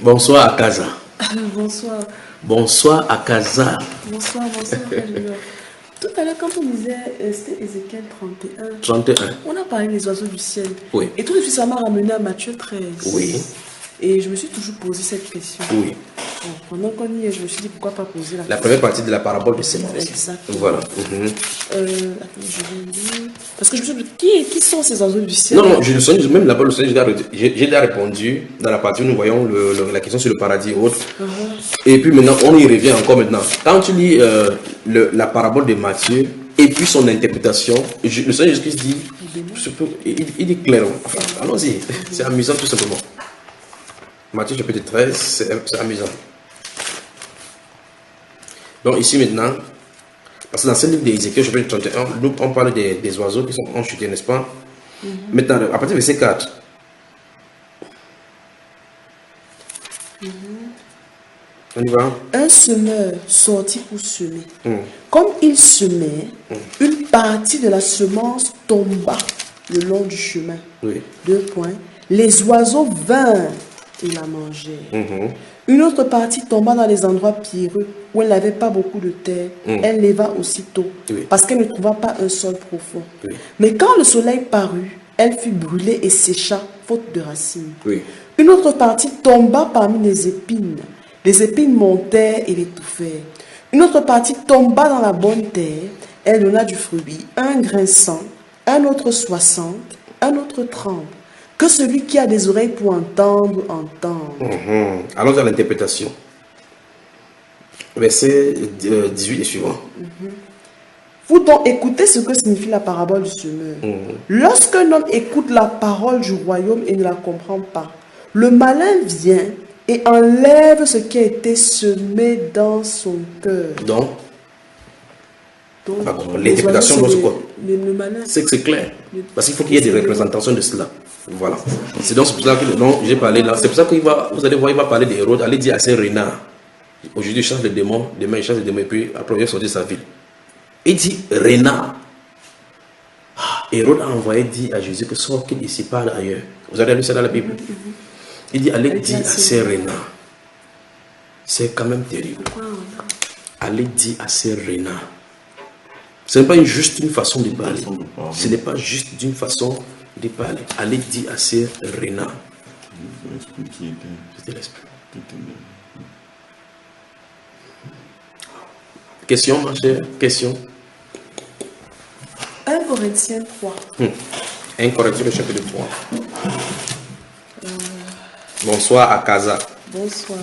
Bonsoir à Casa. Bonsoir. Bonsoir à Casa. Bonsoir, Frère Junior. Tout à l'heure, quand on disait, c'était Ézéchiel 31. 31. On a parlé des oiseaux du ciel. Oui. Et tout de suite, ça m'a ramené à Matthieu 13. Oui. Et je me suis toujours posé cette question. Oui. Bon, pendant qu'on y est, je me suis dit pourquoi pas poser la La question. première partie de la parabole de Seigneur. Exactement. Voilà. Attends, je vais lire. Parce que je me suis dit, qui sont ces oiseaux du ciel? Non, je songe, même là-bas, le Seigneur, j'ai déjà répondu dans la partie où nous voyons la question sur le paradis et autres. Et puis maintenant, on y revient encore maintenant. Quand tu lis la parabole de Matthieu et puis son interprétation, le Seigneur Jésus-Christ dit, il dit clairement, enfin, allons-y, c'est amusant tout simplement. Matthieu chapitre 13, c'est amusant. Donc ici maintenant, parce que dans ce livre d'Ézéchiel chapitre 31, nous, on parle des oiseaux qui sont enchutés, n'est-ce pas? Maintenant, à partir du verset 4. On y va. Un semeur sortit pour semer. Comme il semait, une partie de la semence tomba le long du chemin. Oui. 2 points. Les oiseaux vinrent et la mangèrent. Une autre partie tomba dans les endroits pierreux où elle n'avait pas beaucoup de terre. Elle leva aussitôt parce qu'elle ne trouva pas un sol profond. Mais quand le soleil parut, elle fut brûlée et sécha, faute de racines. Une autre partie tomba parmi les épines. Les épines montèrent et l'étouffèrent. Une autre partie tomba dans la bonne terre. Elle donna du fruit, un grain 100, un autre 60, un autre 30. Que celui qui a des oreilles pour entendre, entende. Allons à l'interprétation. Verset 18 et suivant. Vous donc écoutez ce que signifie la parabole du semeur. Lorsqu'un homme écoute la parole du royaume et ne la comprend pas, le malin vient et enlève ce qui a été semé dans son cœur. Donc l'interprétation de quoi? C'est que c'est clair. Parce qu'il faut qu'il y ait des représentations de cela. Voilà. C'est donc pour ça que j'ai parlé là. C'est pour ça que vous allez voir, il va parler d'Hérode. Allez dire à ces renards. Aujourd'hui, il chasse les démons. Demain, il chasse les démons. Et puis après, il va sortir de sa ville. Il dit renard. Hérode a envoyé dire à Jésus que sort qu'il ici parle ailleurs. Vous avez lu ça dans la Bible? Il dit allez dire à ces renards. C'est quand même terrible. Allez dire à ces renards. Ce n'est pas juste une façon de parler. Ce n'est pas juste d'une façon de parler. Allez dire à ces renards. C'était l'esprit. Question, ma chère? Question. 1 Corinthiens 3. 1 Corinthiens, le chapitre 3. Bonsoir à Casa. Bonsoir.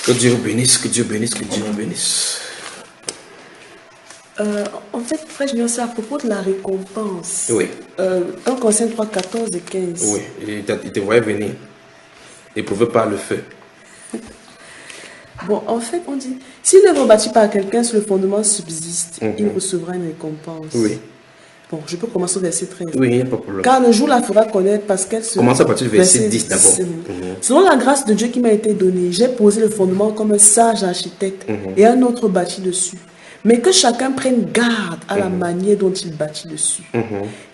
Que Dieu vous bénisse, que Dieu bénisse, que Dieu vous bénisse. En fait, Frère Junior, c'est à propos de la récompense. Oui. 1 Corinthiens 3, 14 et 15. Oui, il te voyait venir. Éprouvé par le feu. Bon, en fait, on dit, si l'œuvre bâtie par quelqu'un sur le fondement subsiste, il recevra une récompense. Oui. Bon, je peux commencer au verset 13. Oui, il n'y a pas de problème. Car le jour la fera connaître parce qu'elle se... Commence à partir du verset 10 d'abord. Selon la grâce de Dieu qui m'a été donnée, j'ai posé le fondement comme un sage architecte et un autre bâti dessus. Mais que chacun prenne garde à la manière dont il bâtit dessus.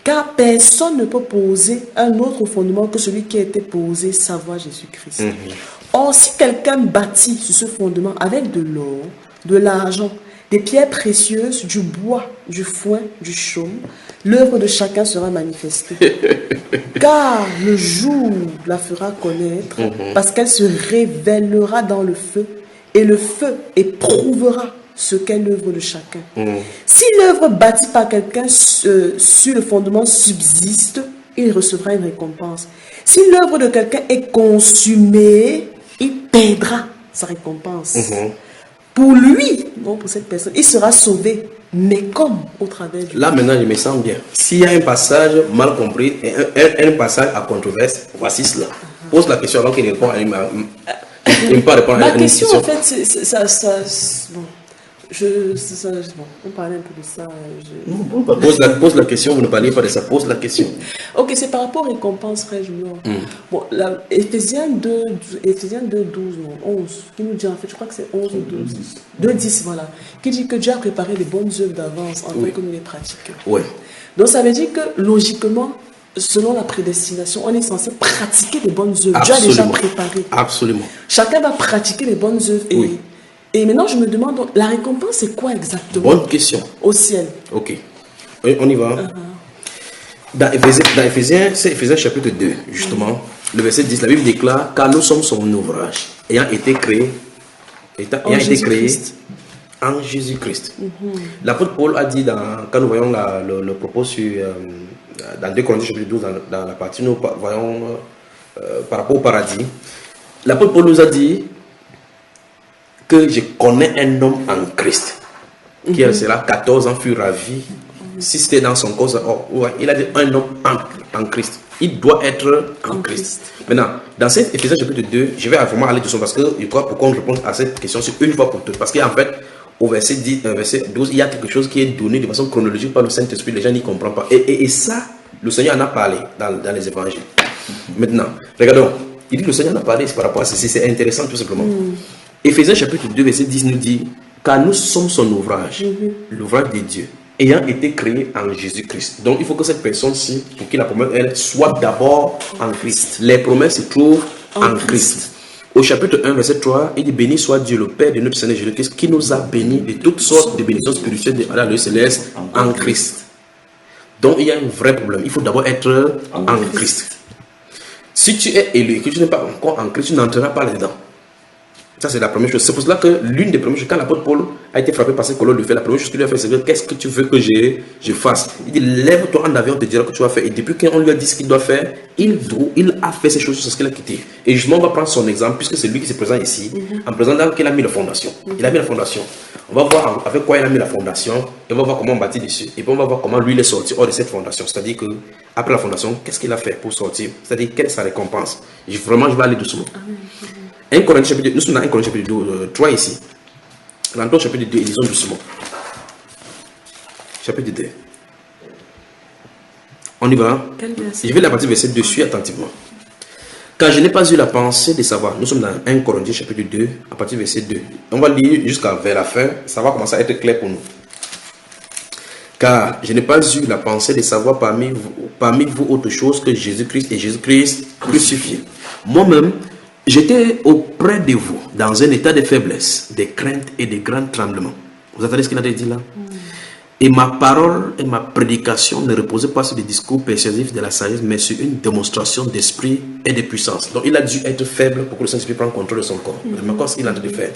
Car personne ne peut poser un autre fondement que celui qui a été posé, savoir Jésus-Christ. Or, si quelqu'un bâtit sur ce fondement avec de l'or, de l'argent, des pierres précieuses, du bois, du foin, du chaume, l'œuvre de chacun sera manifestée. Car le jour la fera connaître, parce qu'elle se révélera dans le feu, et le feu éprouvera ce qu'est l'œuvre de chacun. Si l'œuvre bâtie par quelqu'un sur le fondement subsiste, il recevra une récompense. Si l'œuvre de quelqu'un est consumée, il perdra sa récompense. Pour lui, non pour cette personne, il sera sauvé, mais comme au travers du... Là maintenant, je me sens bien. S'il y a un passage mal compris et un passage à controverse, voici cela. Pose la question alors qu'il répond à une... Il ne peut pas répondre à une question. Ma question, en fait, c'est ça... Bon. Bon, on parlait un peu de ça. Pose la question, vous ne parlez pas de ça, pose la question. Ok, c'est par rapport aux récompenses, Frère Junior. Bon, Éphésiens 2, 12 ou 11, qui nous dit en fait, je crois que c'est 11 ou 12, 2, 10, voilà, qui dit que Dieu a préparé les bonnes œuvres d'avance en fait que nous les pratiquions. Oui. Donc ça veut dire que logiquement, selon la prédestination, on est censé pratiquer les bonnes œuvres. Dieu a déjà préparé. Absolument. Chacun va pratiquer les bonnes œuvres. Et maintenant, je me demande, la récompense, c'est quoi exactement? Bonne question. Au ciel. Ok. Oui, on y va. Dans Éphésiens, c'est Éphésiens chapitre 2, justement. Le verset 10, la Bible déclare, car nous sommes son ouvrage, ayant été créé en Jésus-Christ. L'apôtre Paul a dit, quand nous voyons le propos dans 2 Corinthiens chapitre 12, dans la partie nous voyons par rapport au paradis, l'apôtre Paul nous a dit que je connais un homme en Christ, qui sera 14 ans, fut ravi. Si c'était dans son corps, il a dit un homme en Christ. Il doit être en Christ. Maintenant, dans cet Éphésiens chapitre 2, je vais vraiment aller doucement parce que je crois pourquoi on répond à cette question c'est une fois pour toutes. Parce qu'en fait, au verset 12, il y a quelque chose qui est donné de façon chronologique par le Saint-Esprit. Les gens n'y comprennent pas. Et ça, le Seigneur en a parlé dans les évangiles. Maintenant, regardons. Il dit que le Seigneur en a parlé par rapport à ceci. C'est intéressant tout simplement. Éphésiens chapitre 2, verset 10 nous dit, car nous sommes son ouvrage, l'ouvrage de Dieu, ayant été créé en Jésus-Christ. Donc il faut que cette personne-ci, pour qui la promesse elle soit d'abord en Christ. Les promesses se trouvent en Christ. Au chapitre 1, verset 3, il dit, béni soit Dieu le Père de notre Seigneur Jésus-Christ, qui nous a bénis de toutes sortes de bénédictions spirituelles dans le céleste en Christ. Donc il y a un vrai problème. Il faut d'abord être en Christ. Si tu es élu et que tu n'es pas encore en Christ, tu n'entreras pas là-dedans. Ça, c'est la première chose. C'est pour cela que l'une des premières choses, quand l'apôtre Paul a été frappé par cette colonne de fer, la première chose qu'il lui a fait, c'est que qu'est-ce que tu veux que je fasse? Il dit, lève-toi en avion, on te dira que tu vas faire. Et depuis qu'on lui a dit ce qu'il doit faire, il a fait ces choses sur ce qu'il a quitté. Et justement, on va prendre son exemple, puisque c'est lui qui se présente ici, en présentant qu'il a mis la fondation. Il a mis la fondation. On va voir avec quoi il a mis la fondation, et on va voir comment on bâtit dessus. Et puis on va voir comment lui il est sorti hors de cette fondation. C'est-à-dire que après la fondation, qu'est-ce qu'il a fait pour sortir? C'est-à-dire quelle est sa récompense? Vraiment, je vais aller doucement. 1 Corinthiens chapitre 2, nous sommes dans 1 Corinthiens chapitre 3 ici. Dans le chapitre 2, disons doucement. Chapitre 2. On y va. Je vais la partie verset 2, suis attentivement. Car je n'ai pas eu la pensée de savoir. Nous sommes dans 1 Corinthiens chapitre 2, à partir du verset 2. On va lire jusqu'à vers la fin. Ça va commencer à être clair pour nous. Car je n'ai pas eu la pensée de savoir parmi vous autre chose que Jésus-Christ et Jésus-Christ crucifié. Moi-même, j'étais auprès de vous dans un état de faiblesse, de crainte et de grand tremblement. Vous entendez ce qu'il a dit là? Et ma parole et ma prédication ne reposaient pas sur des discours persuasifs de la sagesse, mais sur une démonstration d'esprit et de puissance. Donc il a dû être faible pour que le Saint-Esprit prenne contrôle de son corps. Mais quoi ce qu'il a en train de faire?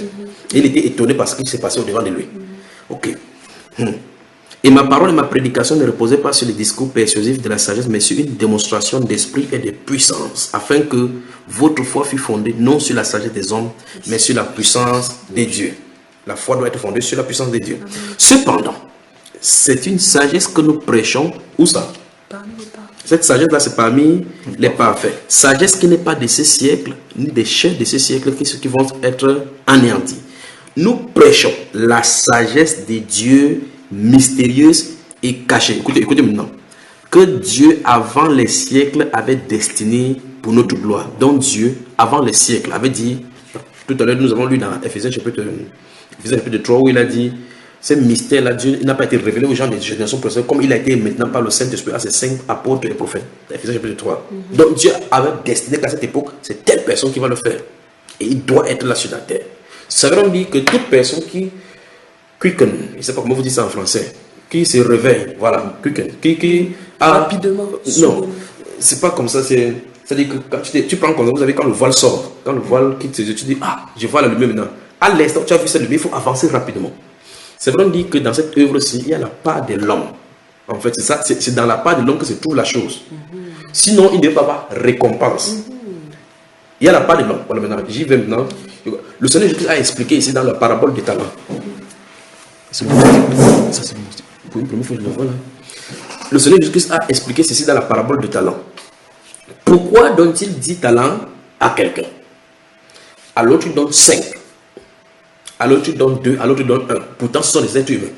Il était étonné par ce qui s'est passé au-devant de lui. Ok. Et ma parole et ma prédication ne reposaient pas sur les discours persuasifs de la sagesse, mais sur une démonstration d'esprit et de puissance, afin que votre foi fût fondée non sur la sagesse des hommes, mais sur la puissance de Dieu. La foi doit être fondée sur la puissance de Dieu. Cependant, c'est une sagesse que nous prêchons. Où ça? Cette sagesse-là, c'est parmi les parfaits. Sagesse qui n'est pas de ce siècle, ni des chefs de ce siècle qui vont être anéantis. Nous prêchons la sagesse de Dieu mystérieuse et cachée. Écoutez maintenant. Que Dieu, avant les siècles, avait destiné pour notre gloire. Donc Dieu, avant les siècles, avait dit, tout à l'heure nous avons lu dans Éphésiens chapitre 3, où il a dit, ce mystère-là, Dieu n'a pas été révélé aux gens des générations précédentes, comme il a été maintenant par le Saint-Esprit à ses 5 apôtres et prophètes. Éphésiens chapitre 3. Donc Dieu avait destiné qu'à cette époque, c'est telle personne qui va le faire. Et il doit être là sur la terre. Ça veut dire que toute personne qui quicken, je ne sais pas comment vous dites ça en français, qui se réveille, voilà, quicken, qui rapidement. Non, c'est pas comme ça, c'est-à-dire que quand tu prends comme ça, vous savez, quand le voile sort, quand le voile quitte ses yeux, tu dis, je vois la lumière maintenant. À l'instant où tu as vu cette lumière, il faut avancer rapidement. C'est vrai, on dit que dans cette œuvre-ci, il y a la part de l'homme. En fait, c'est ça, c'est dans la part de l'homme que se trouve la chose. Sinon, il ne va pas avoir récompense. Il y a la part de l'homme. Voilà, maintenant, j'y vais maintenant. Le Seigneur Jésus a expliqué ici dans la parabole des talents. Ça, c'est pour une première fois que je le vois là. Le Seigneur Jésus a expliqué ceci dans la parabole de talents. Pourquoi donne-t-il 10 talents à quelqu'un? À l'autre, il donne 5. À l'autre, il donne 2. À l'autre, il donne 1. Pourtant, ce sont des êtres humains.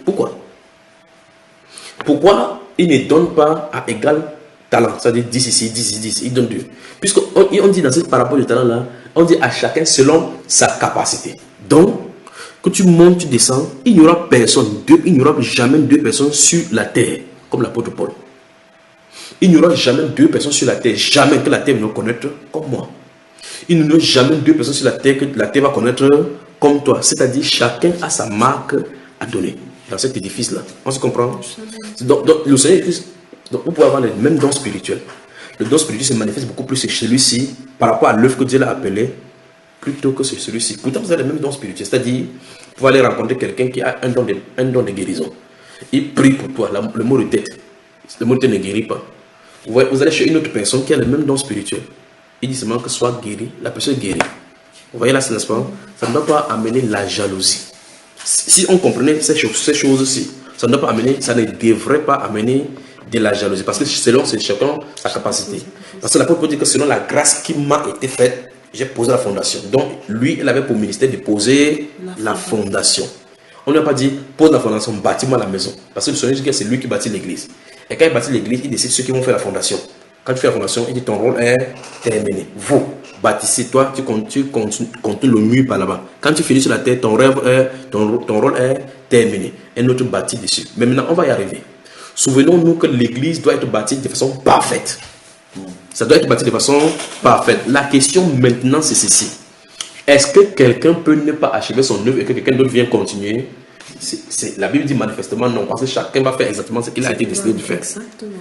Pourquoi il ne donne pas à égal talent? C'est-à-dire 10 ici, 10 ici, 10. Il donne 2. Puisqu'on dit dans cette parabole de talents là, on dit à chacun selon sa capacité. Donc, que tu montes, tu descends, il n'y aura personne, il n'y aura jamais 2 personnes sur la terre, comme l'apôtre Paul. Il n'y aura jamais deux personnes sur la terre, jamais que la terre ne connaître comme moi. Il n'y aura jamais deux personnes sur la terre que la terre va connaître comme toi. C'est-à-dire chacun a sa marque à donner dans cet édifice-là. On se comprend? Donc le Seigneur Christ, donc vous pouvez avoir les mêmes dons spirituels. Le don spirituel se manifeste beaucoup plus chez celui-ci par rapport à l'œuvre que Dieu l'a appelé plutôt que chez celui-ci. Pourtant, vous avez les mêmes dons spirituels. C'est-à-dire, vous pouvez aller rencontrer quelqu'un qui a un don de guérison. Il prie pour toi, le mot de tête. Le mot de tête ne guérit pas. Vous allez chez une autre personne qui a le même don spirituel. Il dit seulement que soit guéri, la personne guérit. Vous voyez là, n'est-ce pas? Ça ne doit pas amener la jalousie. Si on comprenait ces choses-ci, ça ne devrait pas amener de la jalousie. Parce que selon chacun sa capacité. Parce que l'apôtre peut dire que selon la grâce qui m'a été faite, j'ai posé la fondation. Donc, lui, il avait pour ministère de poser la fondation. On ne lui a pas dit, pose la fondation, bâtis-moi la maison. Parce que le Seigneur dit que c'est lui qui bâtit l'église. Et quand il bâtit l'église, il décide ceux qui vont faire la fondation. Quand tu fais la fondation, il dit, ton rôle est terminé. Vous, bâtissez, toi, tu continues le mur par là-bas. Quand tu finis sur la terre, ton rôle est terminé. Un autre bâtit dessus. Mais maintenant, on va y arriver. Souvenons-nous que l'église doit être bâtie de façon parfaite. Ça doit être bâti de façon parfaite. La question maintenant, c'est ceci. Est-ce que quelqu'un peut ne pas achever son œuvre et que quelqu'un d'autre vienne continuer? La Bible dit manifestement non, parce que chacun va faire exactement ce qu'il a été décidé de faire. Exactement.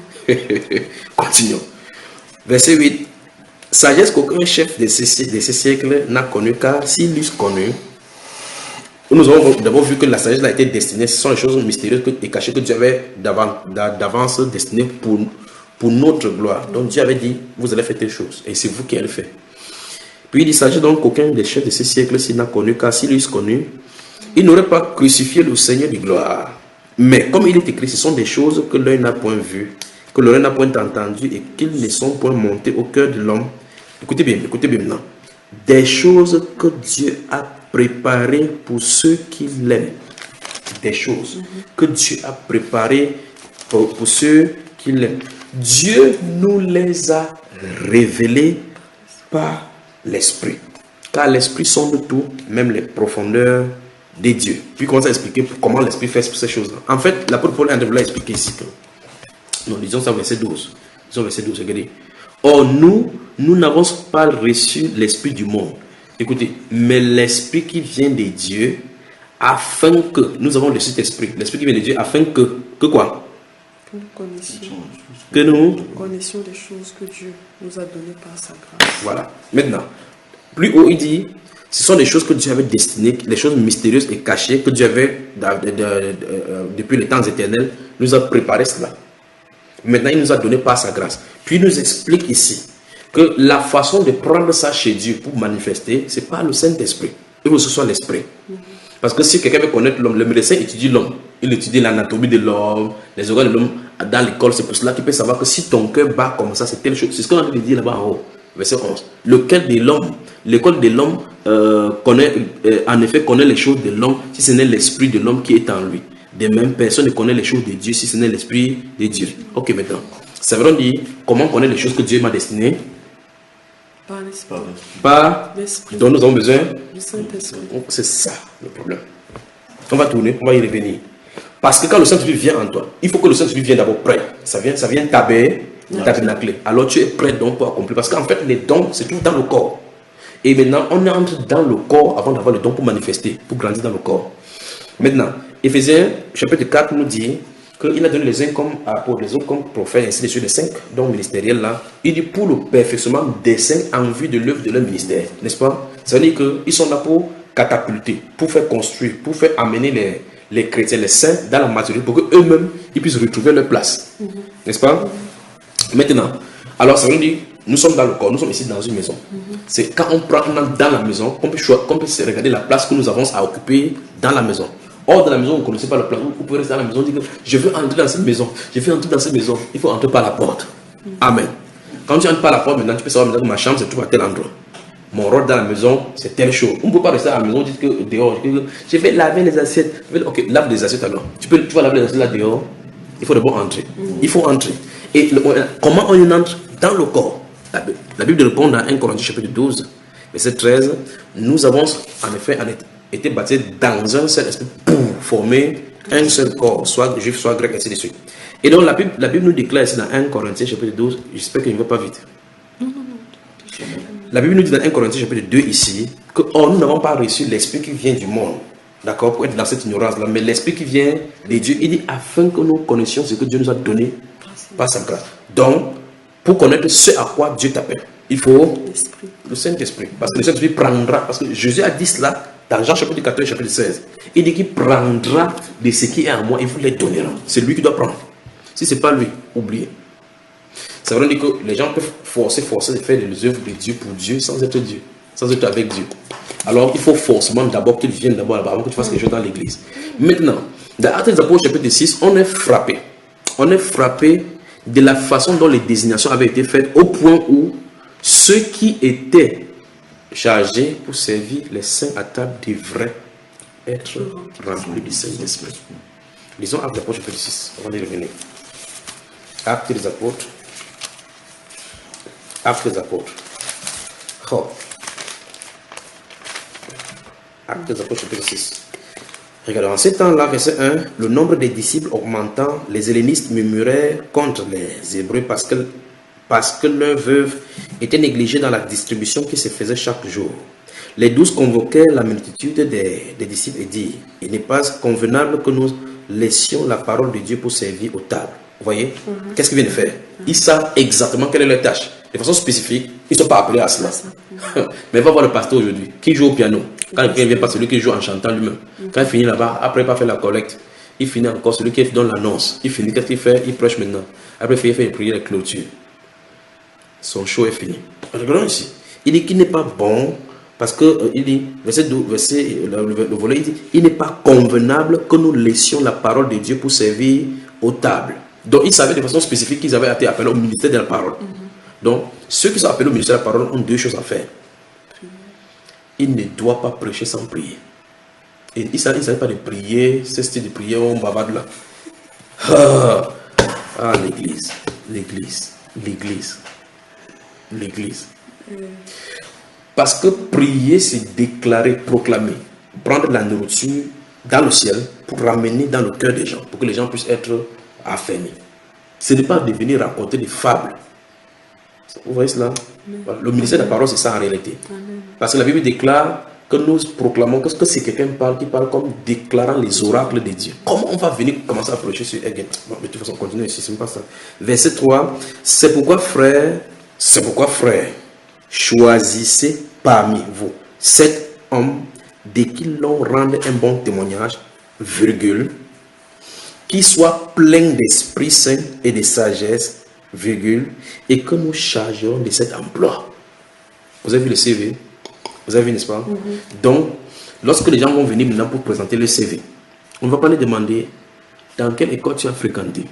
Continuons. Verset 8. Sagesse qu'aucun chef de ces siècles n'a connue, car s'il l'eût connue, nous avons d'abord vu que la sagesse a été destinée, ce sont les choses mystérieuses et cachées que Dieu avait d'avance destinées pour notre gloire. Donc Dieu avait dit, vous allez faire telle chose, et c'est vous qui allez le faire. Puis il dit, sagesse donc qu'aucun des chefs de ces siècles-ci n'a connu, car s'il l'eût connu, il n'aurait pas crucifié le Seigneur de gloire. Mais comme il est écrit, ce sont des choses que l'œil n'a point vues, que l'oreille n'a point entendues, et qu'ils ne sont point montées au cœur de l'homme. Écoutez bien maintenant. Des choses que Dieu a préparées pour ceux qui l'aiment. Des choses que Dieu a préparées pour ceux qui l'aiment. Dieu nous les a révélées par l'Esprit. Car l'Esprit sonde tout, même les profondeurs des dieux. Puis il commence à expliquer comment l'Esprit fait ces choses-là. En fait, l'apôtre Paul a expliqué ici que, nous disons ça verset 12. Disons verset 12, regardez. Or, nous n'avons pas reçu l'Esprit du monde. Écoutez, mais l'Esprit qui vient des dieux, afin que, nous avons reçu cet Esprit, l'Esprit qui vient des dieux, afin que quoi? Que nous connaissions les choses que Dieu nous a données par sa grâce. Voilà. Maintenant, plus haut, il dit, ce sont des choses que Dieu avait destinées, les choses mystérieuses et cachées que Dieu avait, depuis les temps éternels, nous a préparé cela. Maintenant, il nous a donné par sa grâce. Puis il nous explique ici que la façon de prendre ça chez Dieu pour manifester, ce n'est pas le Saint-Esprit. Il faut que ce soit l'Esprit. Parce que si quelqu'un veut connaître l'homme, le médecin étudie l'homme. Il étudie l'anatomie de l'homme, les organes de l'homme dans l'école. C'est pour cela qu'il peut savoir que si ton cœur bat comme ça, c'est telle chose. C'est ce qu'on a dit là-bas en haut, verset 11. Lequel de l'homme, l'école de l'homme en effet connaît les choses de l'homme si ce n'est l'esprit de l'homme qui est en lui. De même, personne ne connaît les choses de Dieu si ce n'est l'esprit de Dieu. Ok, maintenant. Ça veut dire comment connaître les choses que Dieu m'a destinées? Par l'Esprit. Par l'Esprit. Donc nous avons besoin du Saint-Esprit. C'est ça le problème. On va tourner, on va y revenir. Parce que quand le Saint-Esprit vient en toi, il faut que le Saint-Esprit vienne d'abord prêt. Ça vient tabernacler. Alors tu es prêt donc pour accomplir. Parce qu'en fait, les dons, c'est tout dans le corps. Et maintenant, on entre dans le corps avant d'avoir le don pour manifester, pour grandir dans le corps. Maintenant, Éphésiens chapitre 4 nous dit qu'il a donné les uns comme apôtres, les autres comme prophètes, ainsi de suite, les 5 dons ministériels là. Il dit pour le perfectionnement des saints en vue de l'œuvre de leur ministère, n'est-ce pas? Ça veut dire qu'ils sont là pour catapulter, pour faire construire, pour faire amener les chrétiens, les saints dans la maturité, pour qu'eux-mêmes ils puissent retrouver leur place, n'est-ce pas? Maintenant, alors ça veut dire nous sommes dans le corps, nous sommes ici dans une maison. C'est quand on prend dans la maison qu'on peut regarder la place que nous avons à occuper dans la maison. Hors de la maison, vous ne connaissez pas la place. Vous pouvez rester dans la maison et dire que je veux entrer dans cette maison. Je veux entrer dans cette maison. Il faut entrer par la porte. Amen. Quand tu entres par la porte, maintenant tu peux savoir que ma chambre se trouve à tel endroit. Mon rôle dans la maison, c'est telle chose. On ne peut pas rester à la maison et dire que dehors, je vais laver les assiettes. Ok, lave les assiettes alors. Tu vas laver les assiettes là dehors. Il faut d'abord entrer. Il faut entrer. Et comment on entre dans le corps? La Bible répond dans 1 Corinthiens chapitre 12, verset 13. Nous avons en effet été baptisés dans un seul esprit pour former un seul corps, soit juif, soit grec, ainsi de suite. Et donc la Bible nous déclare ici dans 1 Corinthiens chapitre 12, j'espère que je ne vais pas vite. La Bible nous dit dans 1 Corinthiens chapitre 2 ici, que nous n'avons pas reçu l'esprit qui vient du monde, d'accord, pour être dans cette ignorance-là, mais l'esprit qui vient de Dieu, il dit afin que nous connaissions ce que Dieu nous a donné par sa grâce. Donc, pour connaître ce à quoi Dieu t'appelle, il faut le Saint-Esprit. Parce que le Saint-Esprit prendra, parce que Jésus a dit cela dans Jean chapitre 14, chapitre 16. Il dit qu'il prendra de ce qui est en moi et vous les donnera. C'est lui qui doit prendre. Si ce n'est pas lui, oubliez. Ça veut dire que les gens peuvent forcer de faire les œuvres de Dieu pour Dieu sans être Dieu, sans être avec Dieu. Alors il faut forcément d'abord qu'il vienne d'abord avant que tu fasses quelque chose dans l'église. Maintenant, dans Actes des Apôtres chapitre 6, on est frappé. On est frappé de la façon dont les désignations avaient été faites au point où ceux qui étaient chargés pour servir les saints à table devraient être remplis du Saint-Esprit. Lisons Actes des Apôtres chapitre 6, avant de revenir. Actes des Apôtres. Actes des Apôtres. Oh. Actes des Apôtres chapitre 6. Regardons, en ce temps-là, verset 1, le nombre des disciples augmentant, les hellénistes murmuraient contre les Hébreux parce que leurs veuves étaient négligées dans la distribution qui se faisait chaque jour. Les 12 convoquèrent la multitude des disciples et dirent, il n'est pas convenable que nous laissions la parole de Dieu pour servir aux tables. Vous voyez, qu'est-ce qu'ils viennent de faire? Ils savent exactement quelle est leur tâche. De façon spécifique, ils ne sont pas appelés à cela. Mais va voir le pasteur aujourd'hui, qui joue au piano. Quand il vient pas celui qui joue en chantant lui-même. Quand il finit là-bas, après il va faire la collecte. Il finit encore celui qui donne l'annonce. Il finit, qu'est-ce qu'il fait? Il prêche maintenant. Après il fait une prière de clôture. Son show est fini. Regardons ici. Il dit qu'il n'est pas bon, parce que il dit, le volet, il dit, il n'est pas convenable que nous laissions la parole de Dieu pour servir aux tables. Donc ils savaient de façon spécifique qu'ils avaient été appelés au ministère de la parole. Donc ceux qui sont appelés au ministère de la parole ont deux choses à faire. Il ne doit pas prêcher sans prier. Et il ne s'agit pas de prier, ce style de prière où on bavarde là. L'église, l'église, l'église, l'église. Parce que prier, c'est déclarer, proclamer, prendre de la nourriture dans le ciel pour ramener dans le cœur des gens, pour que les gens puissent être affermis. Ce n'est pas de venir raconter des fables. Vous voyez cela? Le ministère de la parole, c'est ça en réalité. Parce que la Bible déclare que nous proclamons que si quelqu'un parle, qui parle comme déclarant les oracles de Dieu. Comment on va venir commencer à prêcher sur Egen? Bon, de toute façon, continue ici, c'est pas ça. Verset 3, c'est pourquoi frère, choisissez parmi vous 7 hommes dès qu'ils l'ont rendu un bon témoignage, virgule, qui soient pleins d'Esprit Saint et de sagesse, virgule, et que nous chargerons de cet emploi. Vous avez vu le CV? Vous avez vu, n'est-ce pas? Donc, lorsque les gens vont venir maintenant pour présenter le CV, on ne va pas les demander dans quelle école tu as fréquenté.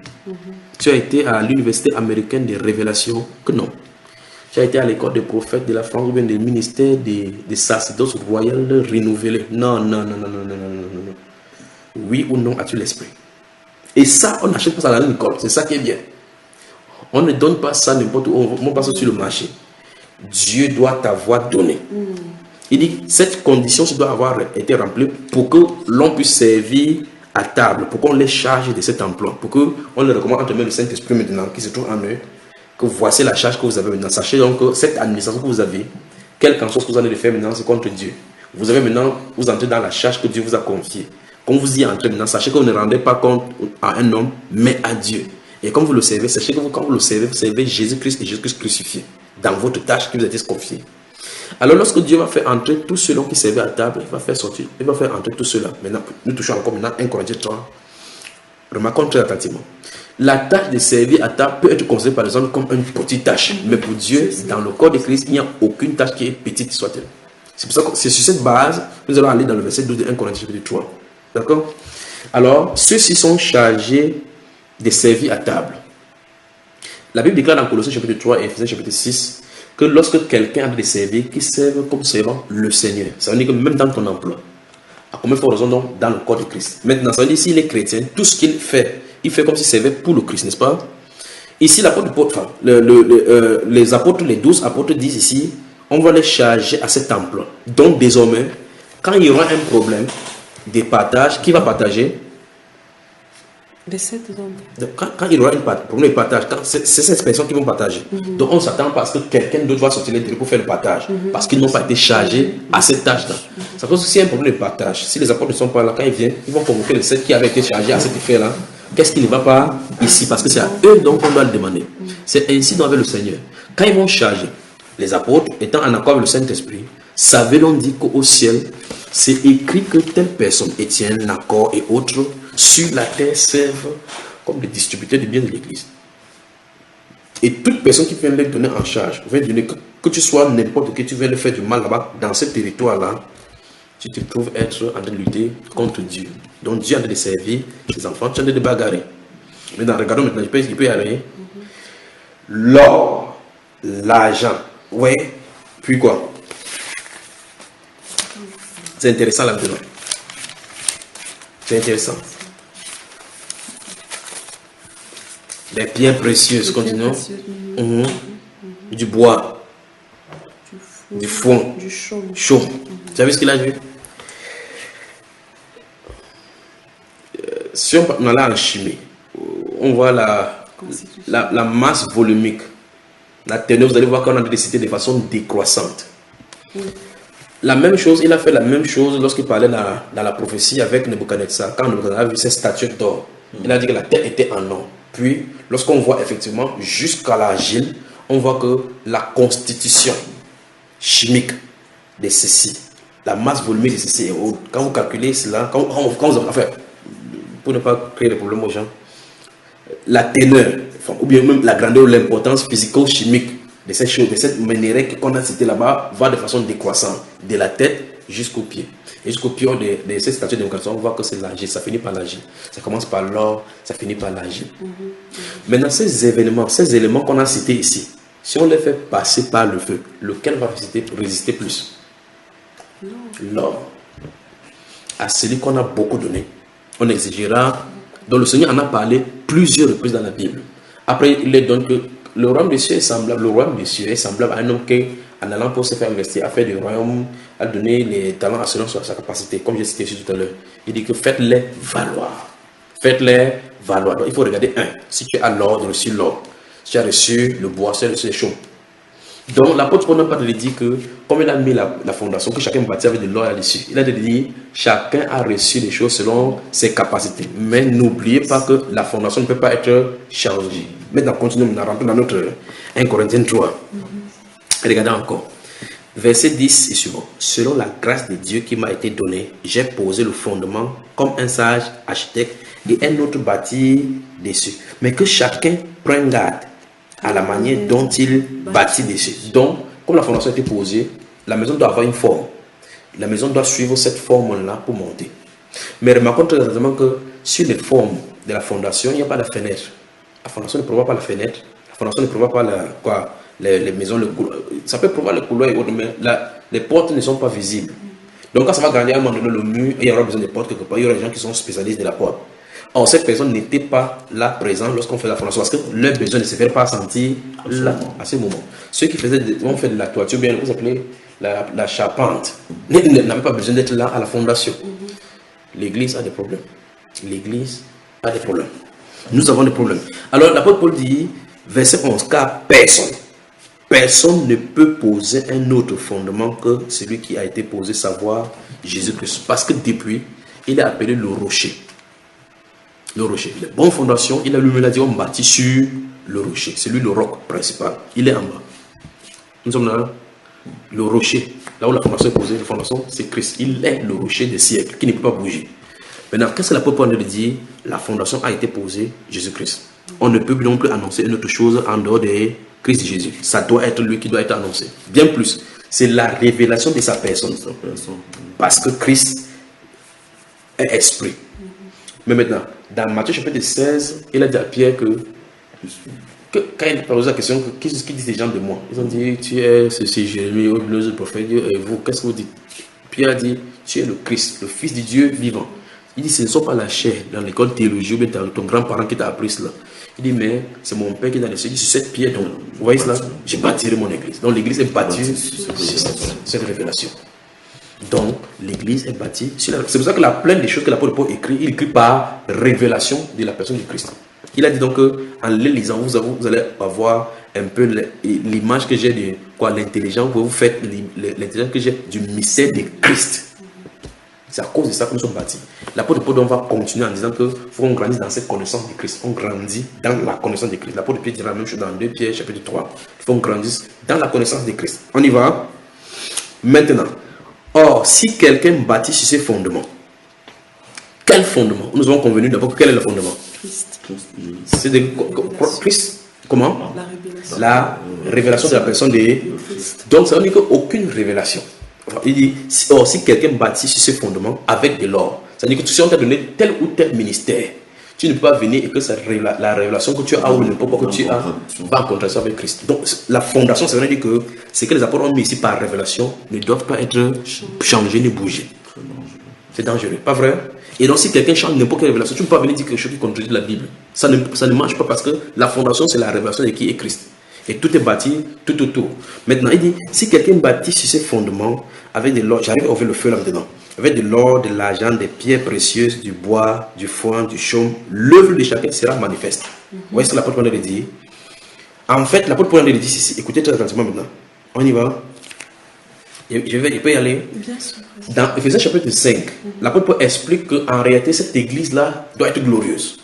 Tu as été à l'université américaine des révélations? Que non. Tu as été à l'école des prophètes de la France ou bien des ministères des sacerdoces royales renouvelés? Non, non, non, non, non, non, non, non, non. Oui ou non, as-tu l'esprit? Et ça, on n'achète pas ça dans l'école. C'est ça qui est bien. On ne donne pas ça n'importe où. On passe sur le marché. Dieu doit t'avoir donné. Il dit cette condition doit avoir été remplie pour que l'on puisse servir à table, pour qu'on les charge de cet emploi, pour qu'on les recommande entre le Saint-Esprit maintenant qui se trouve en eux, que voici la charge que vous avez maintenant. Sachez donc que cette administration que vous avez, quelle qu'en soit ce que vous allez faire maintenant, c'est contre Dieu. Vous avez maintenant, vous entrez dans la charge que Dieu vous a confiée. Quand vous y entrez maintenant, sachez que vous ne rendez pas compte à un homme, mais à Dieu. Et comme vous le servez, sachez que quand vous le servez, vous servez Jésus-Christ et Jésus-Christ crucifié dans votre tâche qui vous a été confiée. Alors lorsque Dieu va faire entrer tous ceux-là qui servaient à table, il va faire sortir, il va faire entrer tous ceux-là. Maintenant, nous touchons encore maintenant 1 Corinthiens 3. Remarquons très attentivement. La tâche de servir à table peut être considérée par exemple comme une petite tâche. Mais pour Dieu, dans le corps de Christ, il n'y a aucune tâche qui est petite soit-elle. C'est pour ça que c'est sur cette base que nous allons aller dans le verset 12 de 1 Corinthiens 3. D'accord? Alors, ceux-ci sont chargés de servir à table. La Bible déclare dans Colossiens chapitre 3 et Ephésiens chapitre 6 que lorsque quelqu'un a de servir, qu'il serve comme servant le Seigneur. Ça veut dire que même dans ton emploi, à combien de fois raison donc dans le corps de Christ. Maintenant, ça veut dire s'il est chrétien, tout ce qu'il fait, il fait comme s'il servait pour le Christ, n'est-ce pas? Ici, l'apôtre, enfin, les apôtres, les 12 apôtres disent ici, on va les charger à cet emploi. Donc désormais, quand il y aura un problème de partage, qui va partager? Les 7 hommes. Donc, quand il y aura une problème de partage, c'est ces personnes qui vont partager. Donc on ne s'attend pas à ce que quelqu'un d'autre va sortir les pour faire le partage. Parce qu'ils n'ont pas été chargés à cette tâche-là. Ça pose aussi un problème de partage. Si les apôtres ne sont pas là, quand ils viennent, ils vont convoquer les 7 qui avaient été chargés à cet effet-là. Qu'est-ce qui ne va pas ici? Parce que c'est à eux donc on doit le demander. C'est ainsi avec le Seigneur. Quand ils vont charger, les apôtres, étant en accord avec le Saint-Esprit, savaient donc dire qu'au ciel, c'est écrit que telle personne, Étienne, Nacor et autres, sur la terre servent comme des distributeurs de biens de l'Église. Et toute personne qui vient les donner en charge, vient donner que tu sois n'importe qui, tu viens le faire du mal là-bas, dans ce territoire-là, tu te trouves être en train de lutter contre Dieu. Donc Dieu est en train de servir ses enfants, tu es en train de bagarrer. Maintenant, regardons maintenant, il peut y aller. L'or, l'argent, ouais, puis quoi? C'est intéressant là-dedans. C'est intéressant. Les pierres précieuses, continuons. Du bois, du foin, du chaume. Tu as vu ce qu'il a dit? Si on allait en chimie, on voit la masse volumique, la teneur, vous allez voir qu'on a décidé de façon décroissante. La même chose, il a fait la même chose lorsqu'il parlait dans la prophétie avec Nebuchadnezzar. Quand Nebuchadnezzar a vu cette statue d'or, il a dit que la terre était en or. Puis, lorsqu'on voit effectivement jusqu'à l'argile, on voit que la constitution chimique de ceci, la masse volumique de ceci est haute. Quand vous calculez cela, quand vous enfin, pour ne pas créer de problèmes aux gens, la teneur, ou bien même la grandeur ou l'importance physico-chimique de cette chose, de cette minerai qu'on a cité là-bas, va de façon décroissante, de la tête jusqu'au pied. Et jusqu'au pied de cette statue de démocratie, on voit que c'est l'argile, ça finit par l'argile. Ça commence par l'or, ça finit par l'argile. Maintenant, ces événements, ces éléments qu'on a cités ici, si on les fait passer par le feu, lequel va résister plus? L'or. À celui qu'on a beaucoup donné, on exigera, dont le Seigneur en a parlé plusieurs reprises dans la Bible. Après, il les donne que le royaume des cieux est semblable, à un homme qui, en allant pour se faire investir, a fait du royaume, a donné les talents à selon sa capacité, comme j'ai cité ici tout à l'heure. Il dit que faites-les valoir. Faites-les valoir. Donc, il faut regarder si tu as l'or, tu as reçu l'or. Si tu as reçu le bois, si tu as reçu les choses. Donc, l'apôtre Paul n'a pas de dire que, comme il a mis la fondation, que chacun bâtit avec de l'or là-dessus. Il a de dire, chacun a reçu les choses selon ses capacités. Mais n'oubliez pas que la fondation ne peut pas être changée. Maintenant, continuons à rentrer dans notre 1 Corinthiens 3. Regardez encore. Verset 10 et suivant. Selon la grâce de Dieu qui m'a été donnée, j'ai posé le fondement comme un sage architecte et un autre bâti dessus. Mais que chacun prenne garde à la manière dont il bâtit dessus. Donc, comme la fondation a été posée, la maison doit avoir une forme. La maison doit suivre cette forme-là pour monter. Mais remarquons très exactement que sur les formes de la fondation, il n'y a pas de fenêtre. La fondation ne prévoit pas la fenêtre. La fondation ne prévoit pas les maisons. Ça peut prévoir les couloirs et autres, mais les portes ne sont pas visibles. Donc, quand ça va grandir à un moment donné le mur, et il y aura besoin de portes quelque part, il y aura des gens qui sont spécialistes de la porte. Or, cette personne n'était pas là présent lorsqu'on fait la fondation parce que leurs besoins ne se faisaient pas sentir là, à ce moment. Ceux qui ont fait de la toiture, bien, vous appelez la charpente, n'avaient pas besoin d'être là à la fondation. L'église a des problèmes. L'église a des problèmes. Nous avons des problèmes. Alors, l'apôtre Paul dit, verset 11, car personne ne peut poser un autre fondement que celui qui a été posé, savoir Jésus-Christ. Parce que depuis, il est appelé le rocher. Le rocher. Les bonnes fondations, il a lui-même dit, on bâtit sur le rocher. C'est lui le roc principal. Il est en bas. Nous sommes là. Le rocher. Là où la fondation est posée, la fondation, c'est Christ. Il est le rocher des siècles qui ne peut pas bouger. Maintenant, qu'est-ce que l'apôtre Paul nous dit? La fondation a été posée, Jésus-Christ. On ne peut non plus annoncer une autre chose en dehors de Christ Jésus. Ça doit être lui qui doit être annoncé. Bien plus, c'est la révélation de sa personne. Parce que Christ est esprit. Mais maintenant, dans Matthieu chapitre 16, il a dit à Pierre que quand il pose la question, qu'est-ce qu'ils disent les gens de moi? Ils ont dit, tu es ceci, Jérémie, le prophète, et vous, qu'est-ce que vous dites? Pierre a dit, tu es le Christ, le Fils du Dieu vivant. Il dit, ce ne sont pas la chair dans l'école théologique ou bien ton grand-parent qui t'a appris cela. Il dit, mais c'est mon Père qui est dans les cieux. Il dit, sur cette pierre, donc, vous voyez cela? J'ai bâti mon église. Donc l'église est bâtie sur cette révélation. Donc, l'église est bâtie sur la... C'est pour ça que la pleine des choses que l'apôtre Paul écrit, il écrit par révélation de la personne de Christ. Il a dit donc qu'en les lisant, vous allez avoir un peu l'image que j'ai de quoi l'intelligence, vous faites l'intelligence que j'ai du mystère de Christ. C'est à cause de ça que nous sommes bâtis. L'apôtre Paul va continuer en disant qu'il faut qu'on grandisse dans cette connaissance de Christ. On grandit dans la connaissance de Christ. L'apôtre Pierre dira la même chose dans 2 Pierre chapitre 3. Il faut qu'on grandisse dans la connaissance de Christ. On y va. Maintenant, or, si quelqu'un bâtit sur ses fondements, quel fondement? Nous avons convenu d'abord quel est le fondement? Christ. C'est de Christ. Comment? La révélation de la personne de Christ. Donc, ça veut dire qu'aucune révélation. Il dit, or, si quelqu'un bâtit sur ses fondements avec de l'or, ça veut dire que si on t'a donné tel ou tel ministère, tu ne peux pas venir et que la révélation que tu as ou le pourquoi que tu as va en contradiction avec Christ. Donc, la fondation, ça veut dire que ce que les apôtres ont mis ici par révélation ne doivent pas être changés ni bougés. C'est dangereux, pas vrai? Et donc, si quelqu'un change n'importe quelle révélation, tu ne peux pas venir dire quelque chose qui contredit la Bible. Ça ne marche pas parce que la fondation, c'est la révélation de qui est Christ. Et tout est bâti tout autour. Maintenant, il dit, si quelqu'un bâtit sur ses fondements avec de l'or, j'arrive à ouvrir le feu là-dedans, avec de l'or, de l'argent, des pierres précieuses, du bois, du foin, du chaume, l'œuvre de chacun sera manifeste. Vous voyez ce que l'apôtre Paul a dit? En fait, l'apôtre Paul a dit ici, écoutez très attentivement maintenant. On y va. Il peut y aller. Bien sûr. Dans Ephésiens chapitre 5, l'apôtre Paul explique qu'en réalité, cette église-là doit être glorieuse,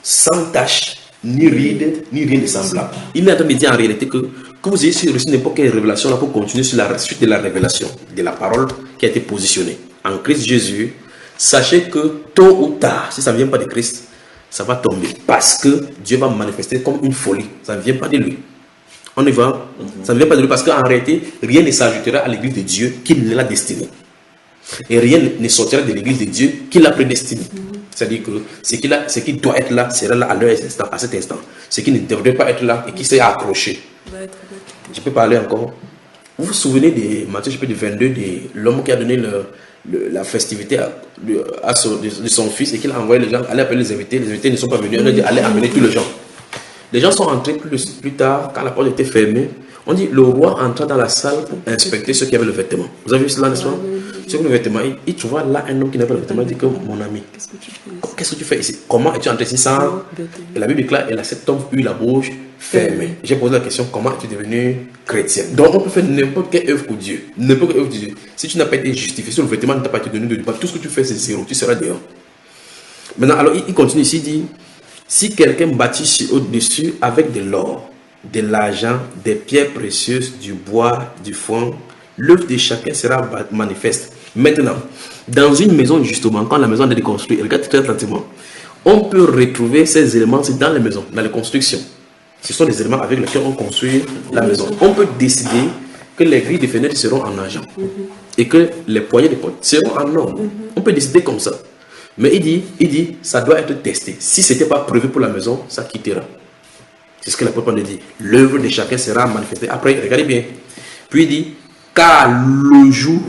sans tache, ni ride, ni rien de semblable. Il est en train de dire en réalité que vous ayez reçu n'importe quelle révélation là pour continuer sur la suite de la révélation, de la parole qui a été positionnée en Christ Jésus. Sachez que tôt ou tard, si ça ne vient pas de Christ, ça va tomber. Parce que Dieu va manifester comme une folie. Ça ne vient pas de lui. On y va. Ça ne vient pas de lui parce qu'en réalité, rien ne s'ajoutera à l'église de Dieu qui ne l'a destinée. Et rien ne sortira de l'église de Dieu qui l'a prédestiné. C'est-à-dire que ce qui doit être là sera là à cet instant. Ce qui ne devrait pas être là et qui s'est accroché. Je peux parler encore. Vous vous souvenez de Matthieu chapitre 22, de l'homme qui a donné la festivité de son fils et qu'il a envoyé les gens aller appeler les invités. Les invités ne sont pas venus. On a dit allez amener tous les gens. Les gens sont entrés plus tard, quand la porte était fermée. On dit le roi entra dans la salle pour inspecter ceux qui avaient le vêtement. Vous avez vu cela, n'est-ce pas? Ceux qui avaient le vêtement, il trouva là un homme qui n'avait pas le vêtement. Il dit que mon ami, qu'est-ce que tu fais ici? Comment es-tu entré ici sans? Et la Bible déclare, et cet homme eut la bouche fermée. J'ai posé la question, comment es-tu devenu chrétien? Donc on peut faire n'importe quelle œuvre pour Dieu. N'importe quelle œuvre pour Dieu. Si tu n'as pas été justifié, si le vêtement ne t'a pas été donné de Dieu, tout ce que tu fais c'est zéro, tu seras dehors. Maintenant, alors il continue ici, il dit, si quelqu'un bâtit au-dessus avec de l'or, de l'argent, des pierres précieuses, du bois, du foin, l'œuvre de chacun sera manifeste. Maintenant, dans une maison, justement, quand la maison est construite, regarde très attentivement, on peut retrouver ces éléments dans les maisons, dans les constructions. Ce sont des éléments avec lesquels on construit la maison. On peut décider que les grilles des fenêtres seront en argent et que les poignées de porte seront en or. On peut décider comme ça. Mais il dit, ça doit être testé. Si ce n'était pas prévu pour la maison, ça quittera. C'est ce que l'apôtre Paul dit. L'œuvre de chacun sera manifestée. Après, regardez bien. Puis il dit, car le jour,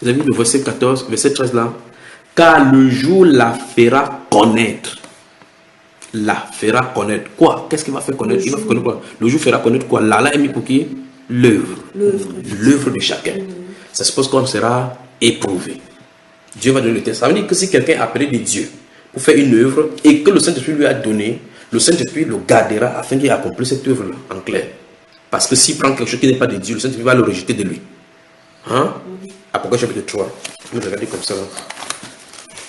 vous avez vu le verset 14, verset 13 là, car le jour la fera connaître. La fera connaître. Quoi? Qu'est-ce qu'il va faire connaître? Il va faire connaître quoi? Le jour fera connaître quoi? Là est mis pour qui? L'œuvre. L'œuvre de chacun. Ça suppose qu'on sera éprouvé. Dieu va donner le test. Ça veut dire que si quelqu'un est appelé de Dieu pour faire une œuvre et que le Saint-Esprit lui a donné, le Saint-Esprit le gardera afin qu'il accomplisse cette œuvre-là, en clair. Parce que s'il prend quelque chose qui n'est pas de Dieu, le Saint-Esprit va le rejeter de lui. Hein? Apocalypse chapitre 3. Vous regardez comme ça. Là.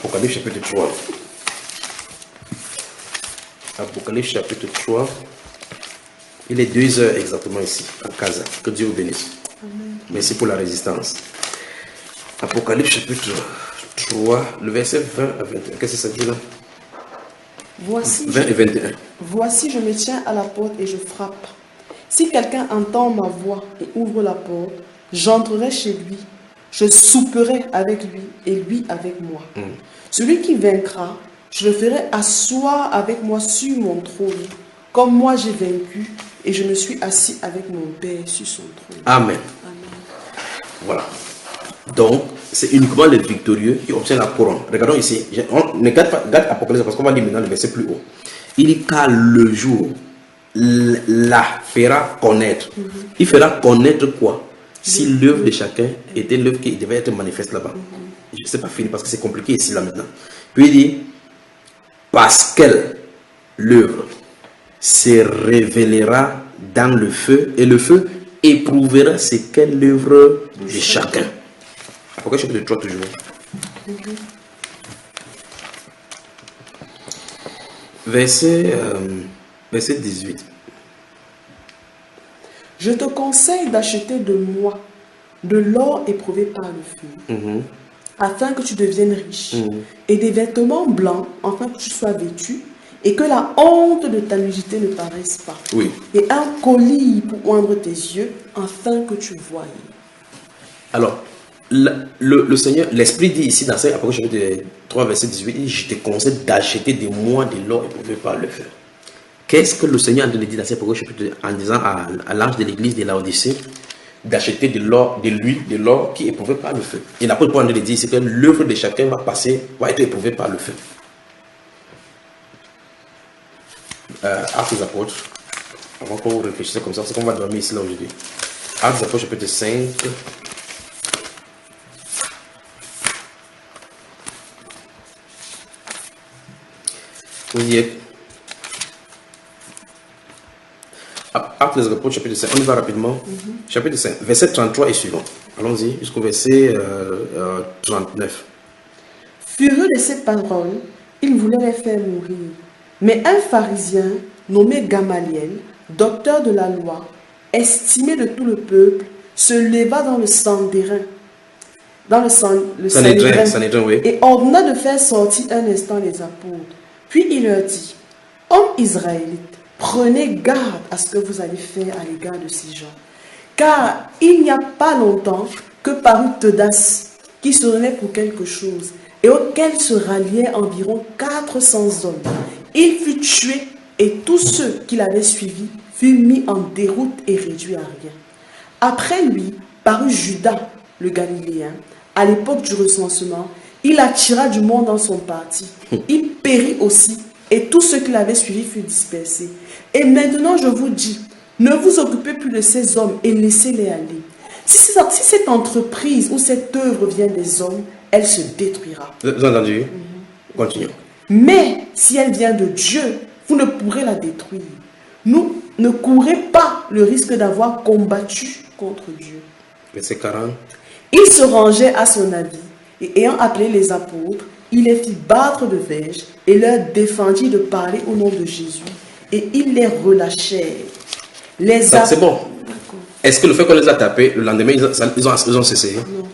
Apocalypse chapitre 3. Apocalypse chapitre 3. Il est 2 heures exactement ici, à Casa. Que Dieu vous bénisse. Amen. Merci pour la résistance. Apocalypse chapitre 3, le verset 20 à 21. Qu'est-ce que ça dit là? Voici, 20 et 21. Voici, je me tiens à la porte et je frappe. Si quelqu'un entend ma voix et ouvre la porte, j'entrerai chez lui, je souperai avec lui et lui avec moi. Celui qui vaincra, je le ferai asseoir avec moi sur mon trône, comme moi j'ai vaincu et je me suis assis avec mon Père sur son trône. Amen. Voilà. Donc, c'est uniquement les victorieux qui obtiennent la couronne. Regardons ici. On ne garde Apocalypse parce qu'on va lire maintenant le verset plus haut. Il dit car le jour la fera connaître. Il fera connaître quoi? si l'œuvre de chacun était l'œuvre qui devait être manifeste là-bas. Je ne sais pas fini parce que c'est compliqué ici là maintenant. Puis il dit, parce qu'elle, l'œuvre, se révélera dans le feu, et le feu éprouvera ce qu'est l'œuvre de chacun. Pourquoi chapitre 3 toujours? Verset 18. Je te conseille d'acheter de moi de l'or éprouvé par le feu, afin que tu deviennes riche, et des vêtements blancs, afin que tu sois vêtu, et que la honte de ta nudité ne paraisse pas. Oui. Et un collier pour oindre tes yeux, afin que tu voies. Alors, le Seigneur, l'Esprit dit ici dans Apocalypse chapitre 3, verset 18, il dit, je te conseille d'acheter de moi de l'or éprouvé par le feu. Qu'est-ce que le Seigneur a dit dans Apocalypse chapitre en disant à l'ange de l'église de Laodicée d'acheter de l'or, de l'huile, de l'or qui est éprouvé par le feu. Et l'apôtre Paul de dire, c'est que l'œuvre de chacun va être éprouvée par le feu. Actes des apôtres, avant qu'on réfléchisse comme ça, c'est qu'on va dormir ici là aujourd'hui. Actes des apôtres chapitre 5. Vous y êtes. Actes des apôtres chapitre 5, on y va rapidement. Chapitre 5, verset 33 et suivant. Allons-y jusqu'au verset 39. Furieux de ces paroles, il voulait les faire mourir. Mais un pharisien nommé Gamaliel, docteur de la loi, estimé de tout le peuple, se leva dans le Sanhédrin, oui. Et ordonna de faire sortir un instant les apôtres. Puis il leur dit, hommes israélites, prenez garde à ce que vous allez faire à l'égard de ces gens. Car il n'y a pas longtemps que parut Teudas, qui se donnait pour quelque chose, et auquel se ralliaient environ 400 hommes. Il fut tué, et tous ceux qui l'avaient suivi furent mis en déroute et réduits à rien. Après lui parut Judas, le Galiléen. À l'époque du recensement, il attira du monde dans son parti. Il périt aussi, et tous ceux qui l'avaient suivi furent dispersés. Et maintenant, je vous dis, ne vous occupez plus de ces hommes et laissez-les aller. Si cette entreprise ou cette œuvre vient des hommes, elle se détruira. Vous avez entendu? Continuons. Mais si elle vient de Dieu, vous ne pourrez la détruire. Nous ne courez pas le risque d'avoir combattu contre Dieu. Verset 40. Il se rangeait à son avis, et ayant appelé les apôtres, il les fit battre de verge et leur défendit de parler au nom de Jésus. Et ils les relâchèrent. C'est bon. Est-ce que le fait qu'on les a tapés, le lendemain, ils ont cessé? Non.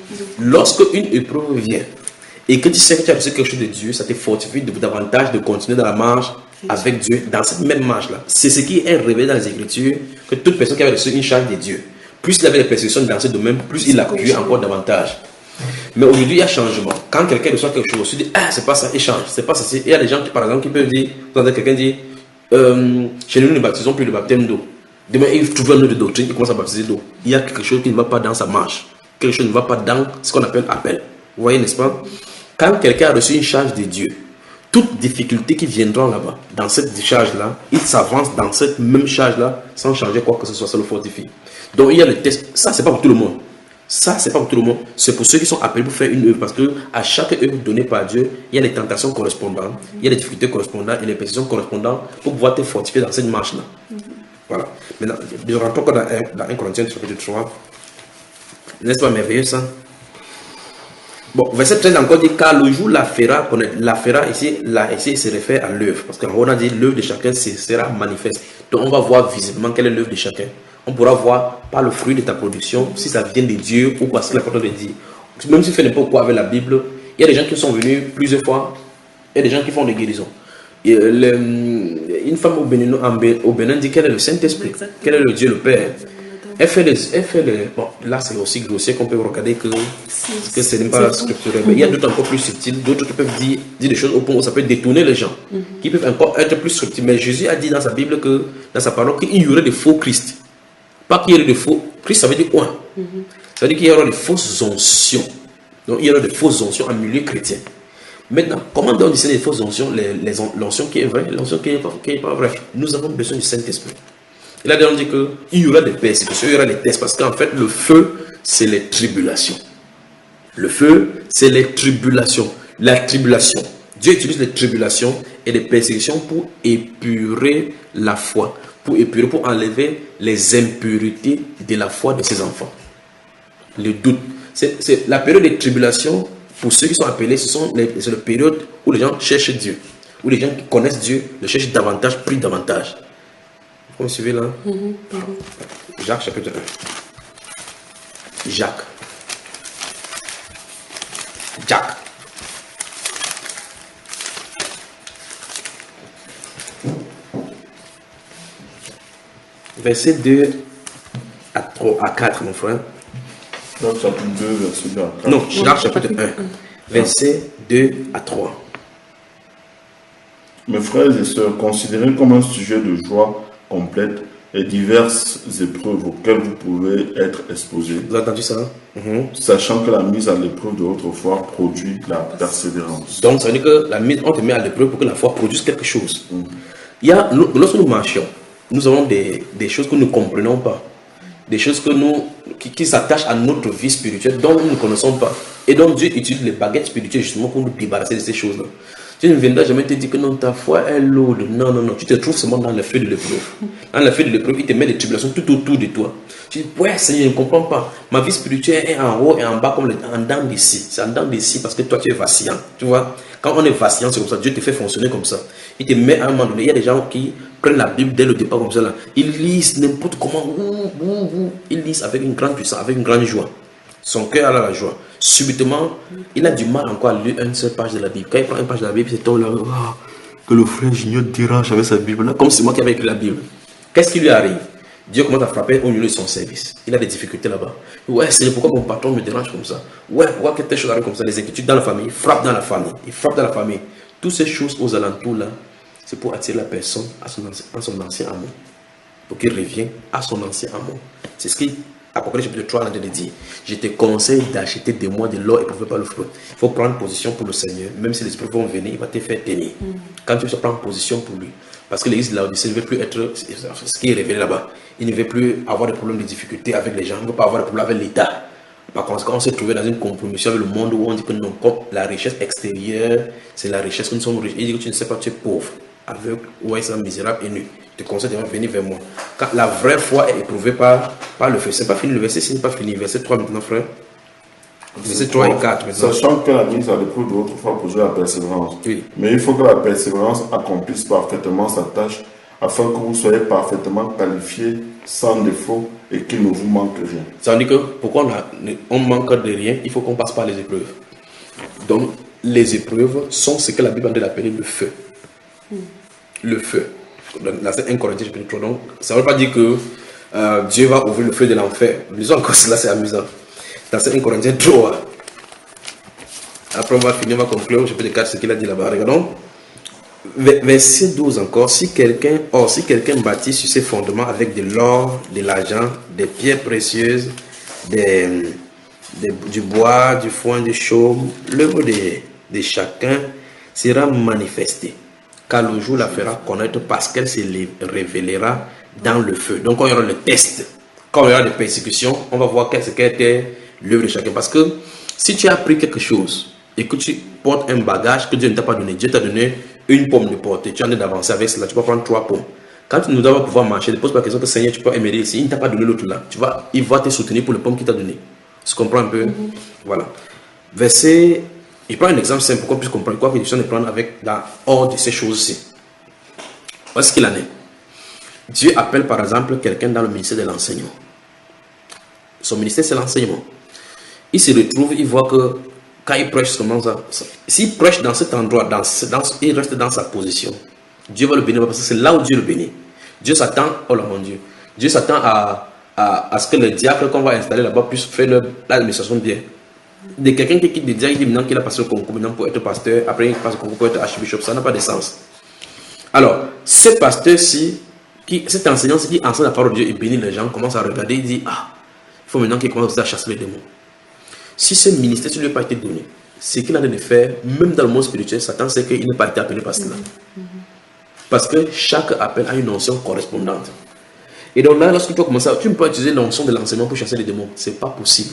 Lorsque une épreuve vient, et que tu sais que tu as reçu quelque chose de Dieu, ça te fortifie davantage de continuer dans la marche avec Dieu, dans cette même marche-là. C'est ce qui est révélé dans les Écritures, que toute personne qui avait reçu une charge de Dieu, plus il avait des persécutions dans ce domaine, plus il appuyait encore davantage. Mais aujourd'hui, il y a changement. Quand quelqu'un reçoit quelque chose, il dit, ah, c'est pas ça, il change, c'est pas ça. Il y a des gens qui, par exemple, qui peuvent dire, vous entendez quelqu'un dire, chez nous, nous ne baptisons plus le baptême d'eau. Demain, il trouve un autre doctrine, il commence à baptiser d'eau. Il y a quelque chose qui ne va pas dans sa marche. Quelque chose ne va pas dans ce qu'on appelle appel. Vous voyez, n'est-ce pas? Quand quelqu'un a reçu une charge de Dieu, toute difficulté qui viendra là-bas, dans cette charge-là, il s'avance dans cette même charge-là sans changer quoi que ce soit, ça le fortifie. Donc il y a le test. Ça, c'est pas pour tout le monde. Ça, c'est pas pour tout le monde. C'est pour ceux qui sont appelés pour faire une œuvre. Parce que à chaque œuvre donnée par Dieu, il y a les tentations correspondantes, il y a les difficultés correspondantes et les persécutions correspondantes pour pouvoir te fortifier dans cette marche-là. Voilà. Maintenant, je rentre encore dans 1 Corinthiens chapitre 3. N'est-ce pas merveilleux ça? Bon, verset 13 encore dit, car le jour la fera connaître. La fera ici, se réfère à l'œuvre. Parce qu'on a dit, l'œuvre de chacun sera manifeste. Donc on va voir visiblement quelle est l'œuvre de chacun. On pourra voir par le fruit de ta production, si ça vient de Dieu ou parce que la parole de Dieu. Même si tu fais n'importe quoi avec la Bible, il y a des gens qui sont venus plusieurs fois, il y a des gens qui font des guérisons. Et une femme au Bénin dit quel est le Saint-Esprit, quel est le Dieu le Père. Elle fait les bon, là c'est aussi grossier qu'on peut regarder que ce n'est pas structuré. Mais il y a d'autres encore plus subtils, d'autres qui peuvent dire des choses au point où ça peut détourner les gens, qui peuvent encore être plus subtils. Mais Jésus a dit dans sa Bible, que dans sa parole, qu'il y aurait des faux Christ. Pas qu'il y aurait des faux Christ, ça veut dire quoi? Ça veut dire qu'il y aura des fausses onctions. Donc il y aura des fausses onctions en milieu chrétien. Maintenant, comment on discerne les fausses onctions, l'onction qui est vraie, l'onction qui n'est pas vraie? Nous avons besoin du Saint-Esprit. Il a dit qu'il y aura des persécutions, il y aura des tests, parce qu'en fait, le feu c'est les tribulations. Le feu, c'est les tribulations. La tribulation. Dieu utilise les tribulations et les persécutions pour épurer la foi, pour épurer, pour enlever les impurités de la foi de ses enfants. Le doute. C'est la période des tribulations, pour ceux qui sont appelés, c'est la période où les gens cherchent Dieu, où les gens qui connaissent Dieu le cherchent davantage, prient davantage. Vous me suivez là? Jacques chapitre 1. Jacques. Verset 2 à 4, mon frère. Jacques chapitre 2, verset 2 à 4. Non, Jacques chapitre 1, verset 2 à 3. Mes frères et sœurs, considérez comme un sujet de joie complète les diverses épreuves auxquelles vous pouvez être exposés. Vous avez entendu ça? Sachant que la mise à l'épreuve de votre foi produit la persévérance. Donc, ça veut dire que on te met à l'épreuve pour que la foi produise quelque chose. Lorsque nous marchons, nous avons des choses que nous ne comprenons pas. Des choses qui s'attachent à notre vie spirituelle dont nous ne connaissons pas. Et donc Dieu utilise les baguettes spirituelles justement pour nous débarrasser de ces choses-là. Dieu ne viendra jamais te dire que non, ta foi est lourde. Non, non, non. Tu te trouves seulement dans le feu de l'épreuve. Dans le feu de l'épreuve, il te met des tribulations tout autour de toi. Tu dis, ouais, Seigneur, je ne comprends pas. Ma vie spirituelle est en haut et en bas comme en dents d'ici. C'est en dents d'ici parce que toi, tu es vacillant. Tu vois, quand on est vacillant, c'est comme ça. Dieu te fait fonctionner comme ça. Il te met à un moment donné. Il y a des gens qui prennent la Bible dès le départ comme ça. Là. Ils lisent n'importe comment. Ils lisent avec une grande puissance, avec une grande joie. Son cœur a la joie. Subitement, il a du mal encore à lire une seule page de la Bible. Quand il prend une page de la Bible, c'est là, que le frère Junior dérange avec sa Bible là, comme c'est moi qui avais écrit la Bible. Qu'est-ce qui lui arrive? Dieu commence à frapper au milieu de son service. Il a des difficultés là-bas. Ouais, c'est pourquoi mon patron me dérange comme ça. Ouais, pourquoi quelque chose arrive comme ça? Les inquiétudes dans la famille, il frappe dans la famille. Il frappe dans la famille. Toutes ces choses aux alentours là, c'est pour attirer la personne à son ancien amour. Pour qu'il revienne à son ancien amour. C'est ce qui Apocalypse chapitre 3 a dit, je te conseille d'acheter de moi de l'or éprouvé par le feu. Il faut prendre position pour le Seigneur. Même si les esprits vont venir, il va te faire tenir. Quand tu prends position pour lui. Parce que l'église de Laodicée ne veut plus être ce qui est révélé là-bas. Il ne veut plus avoir de problèmes de difficultés avec les gens. Il ne veut pas avoir de problèmes avec l'État. Par conséquent, on s'est trouvé dans une compromission avec le monde où on dit que non, comme la richesse extérieure, c'est la richesse que nous sommes riches. Il dit que tu ne sais pas, tu es pauvre, aveugle, ouais, c'est misérable et nu. Je te conseille de venir vers moi. Quand la vraie foi est éprouvée par le feu. C'est pas fini, le verset 6 n'est pas fini. Verset 3 maintenant, frère. Verset 3 et 4 maintenant. Sachant que la mise à l'épreuve de votre foi produit la persévérance. Oui. Mais il faut que la persévérance accomplisse parfaitement sa tâche afin que vous soyez parfaitement qualifiés, sans défaut et qu'il ne vous manque rien. Ça veut dire que pourquoi on manque de rien, il faut qu'on passe par les épreuves. Donc, les épreuves sont ce que la Bible a appelé le feu. Le feu. Là, c'est 1 Corinthiens chapitre 3. Donc, ça ne veut pas dire que Dieu va ouvrir le feu de l'enfer. Lisons encore cela, c'est amusant. Dans 1 Corinthiens 3. Après, on va finir, on va conclure au chapitre 4, ce qu'il a dit là-bas. Regardons. Verset 12 encore. Si quelqu'un bâtit sur ses fondements avec de l'or, de l'argent, des pierres précieuses, du bois, du foin, du chaume, l'œuvre de chacun sera manifestée. Car le jour la fera connaître parce qu'elle se révélera dans le feu. Donc quand il y aura le test, quand il y aura des persécutions, on va voir ce qu'était l'œuvre de chacun. Parce que si tu as appris quelque chose et que tu portes un bagage que Dieu ne t'a pas donné, Dieu t'a donné une pomme de porter, tu en es d'avancer avec cela, tu vas prendre 3 pommes. Quand tu ne dois pas pouvoir marcher, ne pose pas la question que Seigneur, tu peux aimer ici, il ne t'a pas donné l'autre là. Il va te soutenir pour les pommes qu'il t'a donné. Tu comprends un peu? Voilà. Verset. Je prends un exemple simple pour qu'on puisse comprendre quoi que je de prendre hors de ces choses-ci. Voici ce qu'il en est. Dieu appelle par exemple quelqu'un dans le ministère de l'enseignement. Son ministère, c'est l'enseignement. Il se retrouve, il voit que quand il prêche seulement ça, s'il prêche dans cet endroit, il reste dans sa position. Dieu va le bénir parce que c'est là où Dieu le bénit. Dieu s'attend, oh là mon Dieu, Dieu s'attend à ce que les diacres qu'on va installer là-bas puissent faire l'administration bien. De quelqu'un qui quitte des diacres, il dit maintenant qu'il a passé le concours maintenant pour être pasteur, après il passe le concours pour être archbishop, ça n'a pas de sens. Alors, ce pasteur-ci, cet enseignant-ci qui enseigne la parole de Dieu et bénit les gens, commence à regarder, il dit, ah, il faut maintenant qu'il commence à chasser les démons. Si ce ministère ne lui a pas été donné, ce qu'il a de faire, même dans le monde spirituel, Satan sait qu'il n'a pas été appelé par cela. Parce que chaque appel a une notion correspondante. Et donc là, lorsque tu vas commencer, tu ne peux pas utiliser l'onction de l'enseignement pour chasser les démons. Ce n'est pas possible.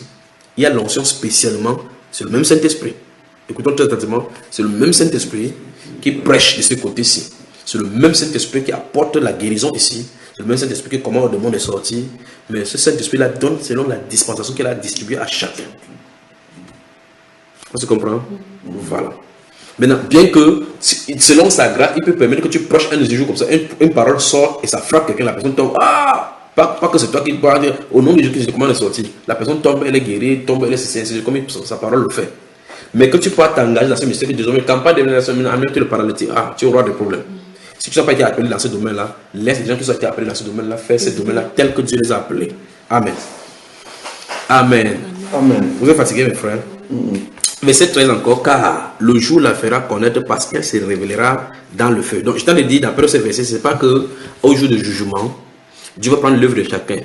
Il y a l'onction spécialement, c'est le même Saint-Esprit. Écoutons très attentivement, c'est le même Saint-Esprit qui prêche de ce côté-ci. C'est le même Saint-Esprit qui apporte la guérison ici. C'est le même Saint-Esprit qui commande le monde est sorti. Mais ce Saint-Esprit-là donne selon la dispensation qu'il a distribuée à chacun. On se comprend? Voilà. Maintenant, bien que, selon sa grâce, il peut permettre que tu prêches un jour comme ça, une parole sort et ça frappe quelqu'un, la personne tombe. Ah! Pas que c'est toi qui parles, dire au nom de Jésus-Christ, comment elle est sortie. La personne tombe, elle est guérie, tombe, elle est c'est comme sa parole le fait. Mais que tu peux t'engager dans ce ministère, désormais, campagne de l'élection, amène-toi le paralytique. Ah, tu auras des problèmes. Si tu n'as pas été appelé dans ce domaine-là, laisse les gens qui ont été appelés dans ce domaine-là faire ce domaine-là tel que Dieu les a appelés. Amen. Amen. Amen. Vous êtes fatigués, mes frères? Verset 13 encore, car le jour la fera connaître parce qu'elle se révélera dans le feu. Donc, je t'en ai dit, d'après ce verset, ce n'est pas qu'au jour de jugement, Dieu va prendre l'œuvre de chacun,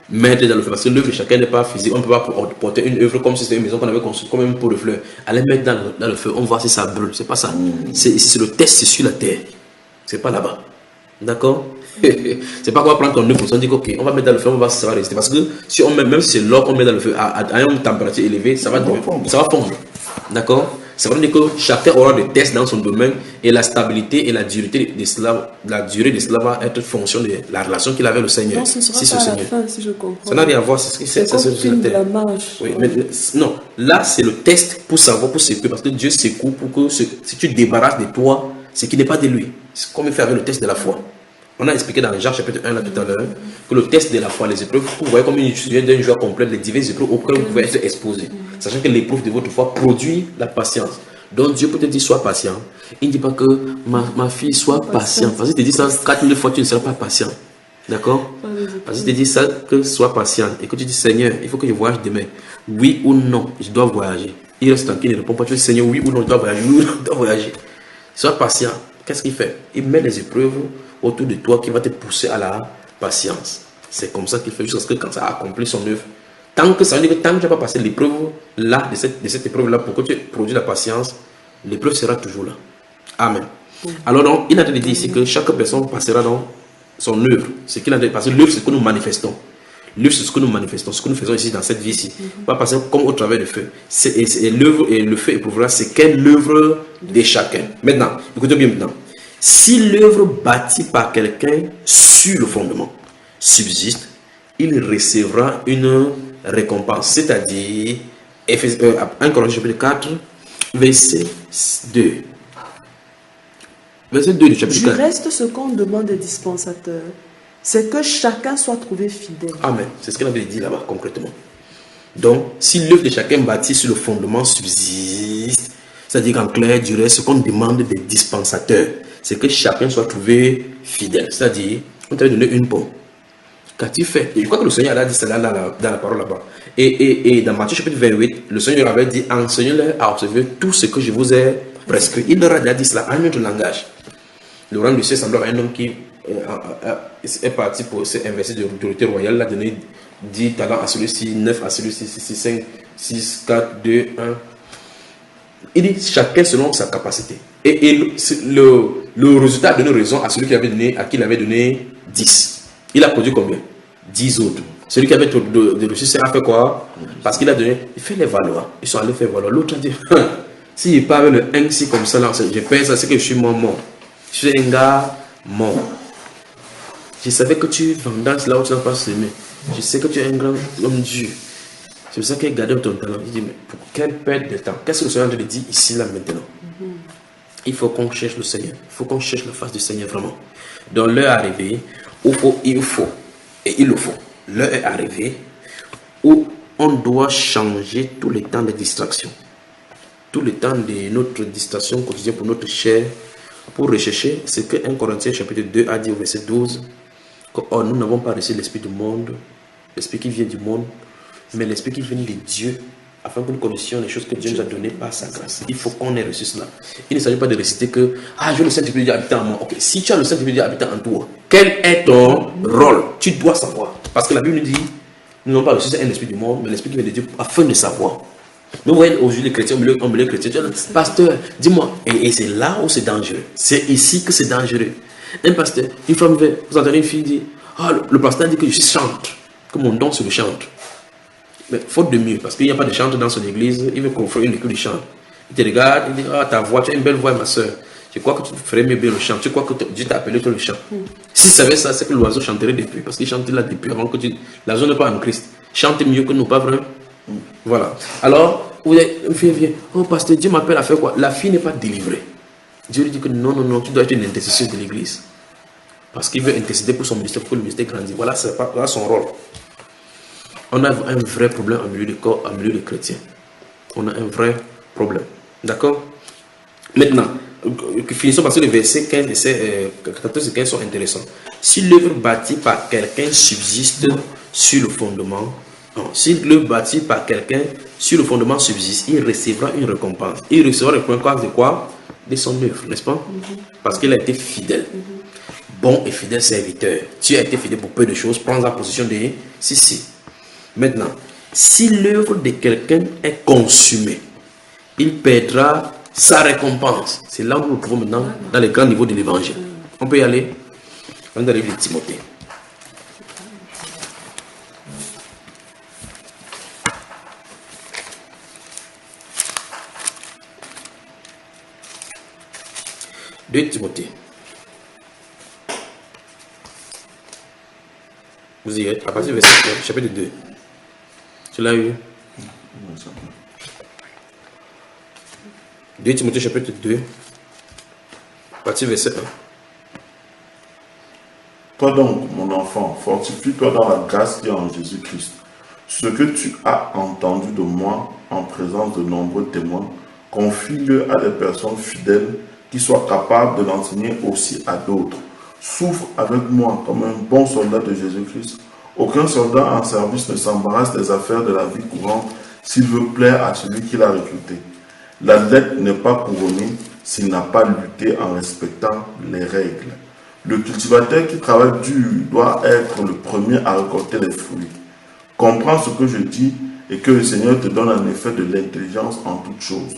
mettre dans le feu. Parce que l'œuvre de chacun n'est pas physique. On ne peut pas porter une œuvre comme si c'était une maison qu'on avait construite, comme un pot de fleurs. Aller mettre dans le feu, on voit si ça brûle. C'est pas ça. C'est le test, c'est sur la terre. C'est pas là-bas. D'accord? C'est pas qu'on va prendre ton œuvre, on dit ok, on va mettre dans le feu, ça va rester. Parce que si on met, même si c'est l'or qu'on met dans le feu à une température élevée, ça va fondre. D'accord? Ça veut dire que chacun aura des tests dans son domaine et la stabilité et la durée de cela va être fonction de la relation qu'il avait avec le Seigneur. Non, ce ne sera pas à la fin, si je comprends. Ça n'a rien à voir, c'est ce que c'est. C'est la marche. Oui, mais non, là c'est le test pour savoir, pour secouer, parce que Dieu secoue pour que si tu débarrasses de toi ce qui n'est pas de lui. C'est comme il fait avec le test de la foi. On a expliqué dans Jean chapitre 1 là, tout à l'heure que le test de la foi, les épreuves, vous voyez comme une étude d'un jour complet, les diverses épreuves auxquelles vous pouvez être exposé. Sachant que l'épreuve de votre foi produit la patience. Donc Dieu peut te dire sois patient. Il ne dit pas que ma fille sois patient. Parce qu'il te dit ça 4000 fois, tu ne seras pas patient. D'accord? Parce qu'il te dit ça que sois patient. Et que tu dis Seigneur, il faut que je voyage demain. Oui ou non, je dois voyager. Il reste tranquille, il ne répond pas. Tu dis Seigneur, oui ou non, je dois voyager. Oui ou non, je dois voyager. Sois patient. Qu'est-ce qu'il fait? Il met des épreuves autour de toi qui va te pousser à la patience. C'est comme ça qu'il fait jusqu'à ce que quand ça a accompli son œuvre, tant que ça veut dire que tant que tu n'as pas passé l'épreuve là, de cette épreuve-là, pour que tu produises la patience, l'épreuve sera toujours là. Amen. Alors donc, il a dit ici que chaque personne passera dans son œuvre. Ce qu'il a dit, parce que l'œuvre, c'est ce que nous manifestons. L'œuvre, c'est ce que nous manifestons, ce que nous faisons ici dans cette vie-ci. On va passer comme au travers du feu. Et l'œuvre et le feu éprouvera, c'est quelle l'œuvre de chacun. Maintenant, écoutez bien maintenant. Si l'œuvre bâtie par quelqu'un sur le fondement subsiste, il recevra une récompense. C'est-à-dire, 1 Corinthiens chapitre 4, verset 2. Verset 2 du chapitre 4. Du reste, ce qu'on demande des dispensateurs, c'est que chacun soit trouvé fidèle. Amen. C'est ce qu'il avait dit là-bas concrètement. Donc, si l'œuvre de chacun bâtie sur le fondement subsiste, c'est-à-dire qu'en clair, du reste, ce qu'on demande des dispensateurs, c'est que chacun soit trouvé fidèle. C'est-à-dire, on t'avait donné une pomme. Qu'as-tu fait? Et je crois que le Seigneur a dit cela dans la parole là-bas. Et dans Matthieu chapitre 28, le Seigneur avait dit, enseignez-leur à observer tout ce que je vous ai prescrit. Il leur a déjà dit cela en notre langage. Le rang du ciel semblait un homme qui est parti pour s'investir de l'autorité royale. Il a donné 10 talents à celui-ci, 9 à celui-ci, 6, 5, 6, 4, 2, 1. Il dit chacun selon sa capacité. Et le résultat a donné raison à celui qui il avait donné 10. Il a produit combien? 10 autres. Celui qui avait de reçu, a fait quoi? Parce qu'il a donné, il fait les valoir. Ils sont allés faire valoir. L'autre a dit, s'il parle le 1 si comme ça, là, je paye ça, c'est que je suis mort. Je suis un gars mort. Je savais que tu vendanges là où tu n'as pas semé. Je sais que tu es un grand homme dur. C'est pour ça qu'il gardait ton talent. Il dit, mais pour quelle perte de temps? Qu'est-ce que le Seigneur te dit ici, là, maintenant? Il faut qu'on cherche le Seigneur. Il faut qu'on cherche la face du Seigneur, vraiment. Dans l'heure arrivée, il le faut. L'heure est arrivée où on doit changer tout le temps de distraction. Tout le temps de notre distraction quotidienne pour notre chair, pour rechercher ce que 1 Corinthiens chapitre 2 a dit au verset 12, que oh, nous n'avons pas reçu l'esprit du monde, l'esprit qui vient du monde, mais l'esprit qui vient de Dieu, afin que nous connaissions les choses que Dieu nous a données par sa grâce. Il faut qu'on ait reçu cela. Il ne s'agit pas de réciter que j'ai le Saint-Esprit de Dieu habitant en moi. Ok, si tu as le Saint-Esprit de Dieu habitant en toi, quel est ton rôle? Tu dois savoir. Parce que la Bible nous dit, nous n'avons pas reçu un esprit du monde, mais l'esprit qui vient de Dieu, afin de savoir. Nous voyons aujourd'hui les chrétiens, on me les chrétiens, pasteur, dis-moi, et c'est là où c'est dangereux. C'est ici que c'est dangereux. Un pasteur, une femme, vous entendez une fille dire, Ah, le pasteur dit que je chante, que mon don c'est le chante. Mais faute de mieux, parce qu'il n'y a pas de chante dans son église, il veut qu'on fasse une école de chant. Il te regarde, il dit, ah, ta voix, tu as une belle voix, ma soeur. Je crois que tu ferais mieux bien le chant. Tu crois que Dieu t'a appelé toi le chant. Si tu savais ça, c'est que l'oiseau chanterait depuis, parce qu'il chantait là depuis avant que tu... L'oiseau n'est pas en Christ. Chante mieux que nous, pas vrai? Voilà. Alors, vous êtes une fille vient, oh pasteur, Dieu m'appelle à faire quoi? La fille n'est pas délivrée. Dieu lui dit que non, non, non, tu dois être une intercesseuse de l'église. Parce qu'il veut intercéder pour son ministère, pour que le ministère grandisse. Voilà, voilà son rôle. On a un vrai problème en milieu de corps, en milieu de chrétiens. On a un vrai problème. D'accord? Maintenant, finissons parce que les versets 15 et 14 et 15 sont intéressants. Si l'œuvre bâtie par quelqu'un subsiste sur le fondement, si l'œuvre bâtie par quelqu'un sur le fondement subsiste, il recevra une récompense. Il recevra une récompense de quoi? De son œuvre, n'est-ce pas? Parce qu'il a été fidèle. Bon et fidèle serviteur. Tu as été fidèle pour peu de choses, prends la position de si. Maintenant, si l'œuvre de quelqu'un est consumée, il perdra sa récompense. C'est là où nous nous trouvons maintenant dans les grands niveaux de l'évangile. On peut y aller. On arrive à Timothée. De Timothée. Vous y êtes, à partir du verset chapitre 2. Tu l'as eu? 2 Timothée chapitre 2, à partir du verset 1. Toi donc, mon enfant, fortifie-toi dans la grâce qui est en Jésus-Christ. Ce que tu as entendu de moi en présence de nombreux témoins, confie-le à des personnes fidèles qui soient capables de l'enseigner aussi à d'autres. Souffre avec moi comme un bon soldat de Jésus-Christ. Aucun soldat en service ne s'embarrasse des affaires de la vie courante s'il veut plaire à celui qui l'a recruté. L'athlète n'est pas couronné s'il n'a pas lutté en respectant les règles. Le cultivateur qui travaille dur doit être le premier à récolter les fruits. Comprends ce que je dis et que le Seigneur te donne en effet de l'intelligence en toutes choses.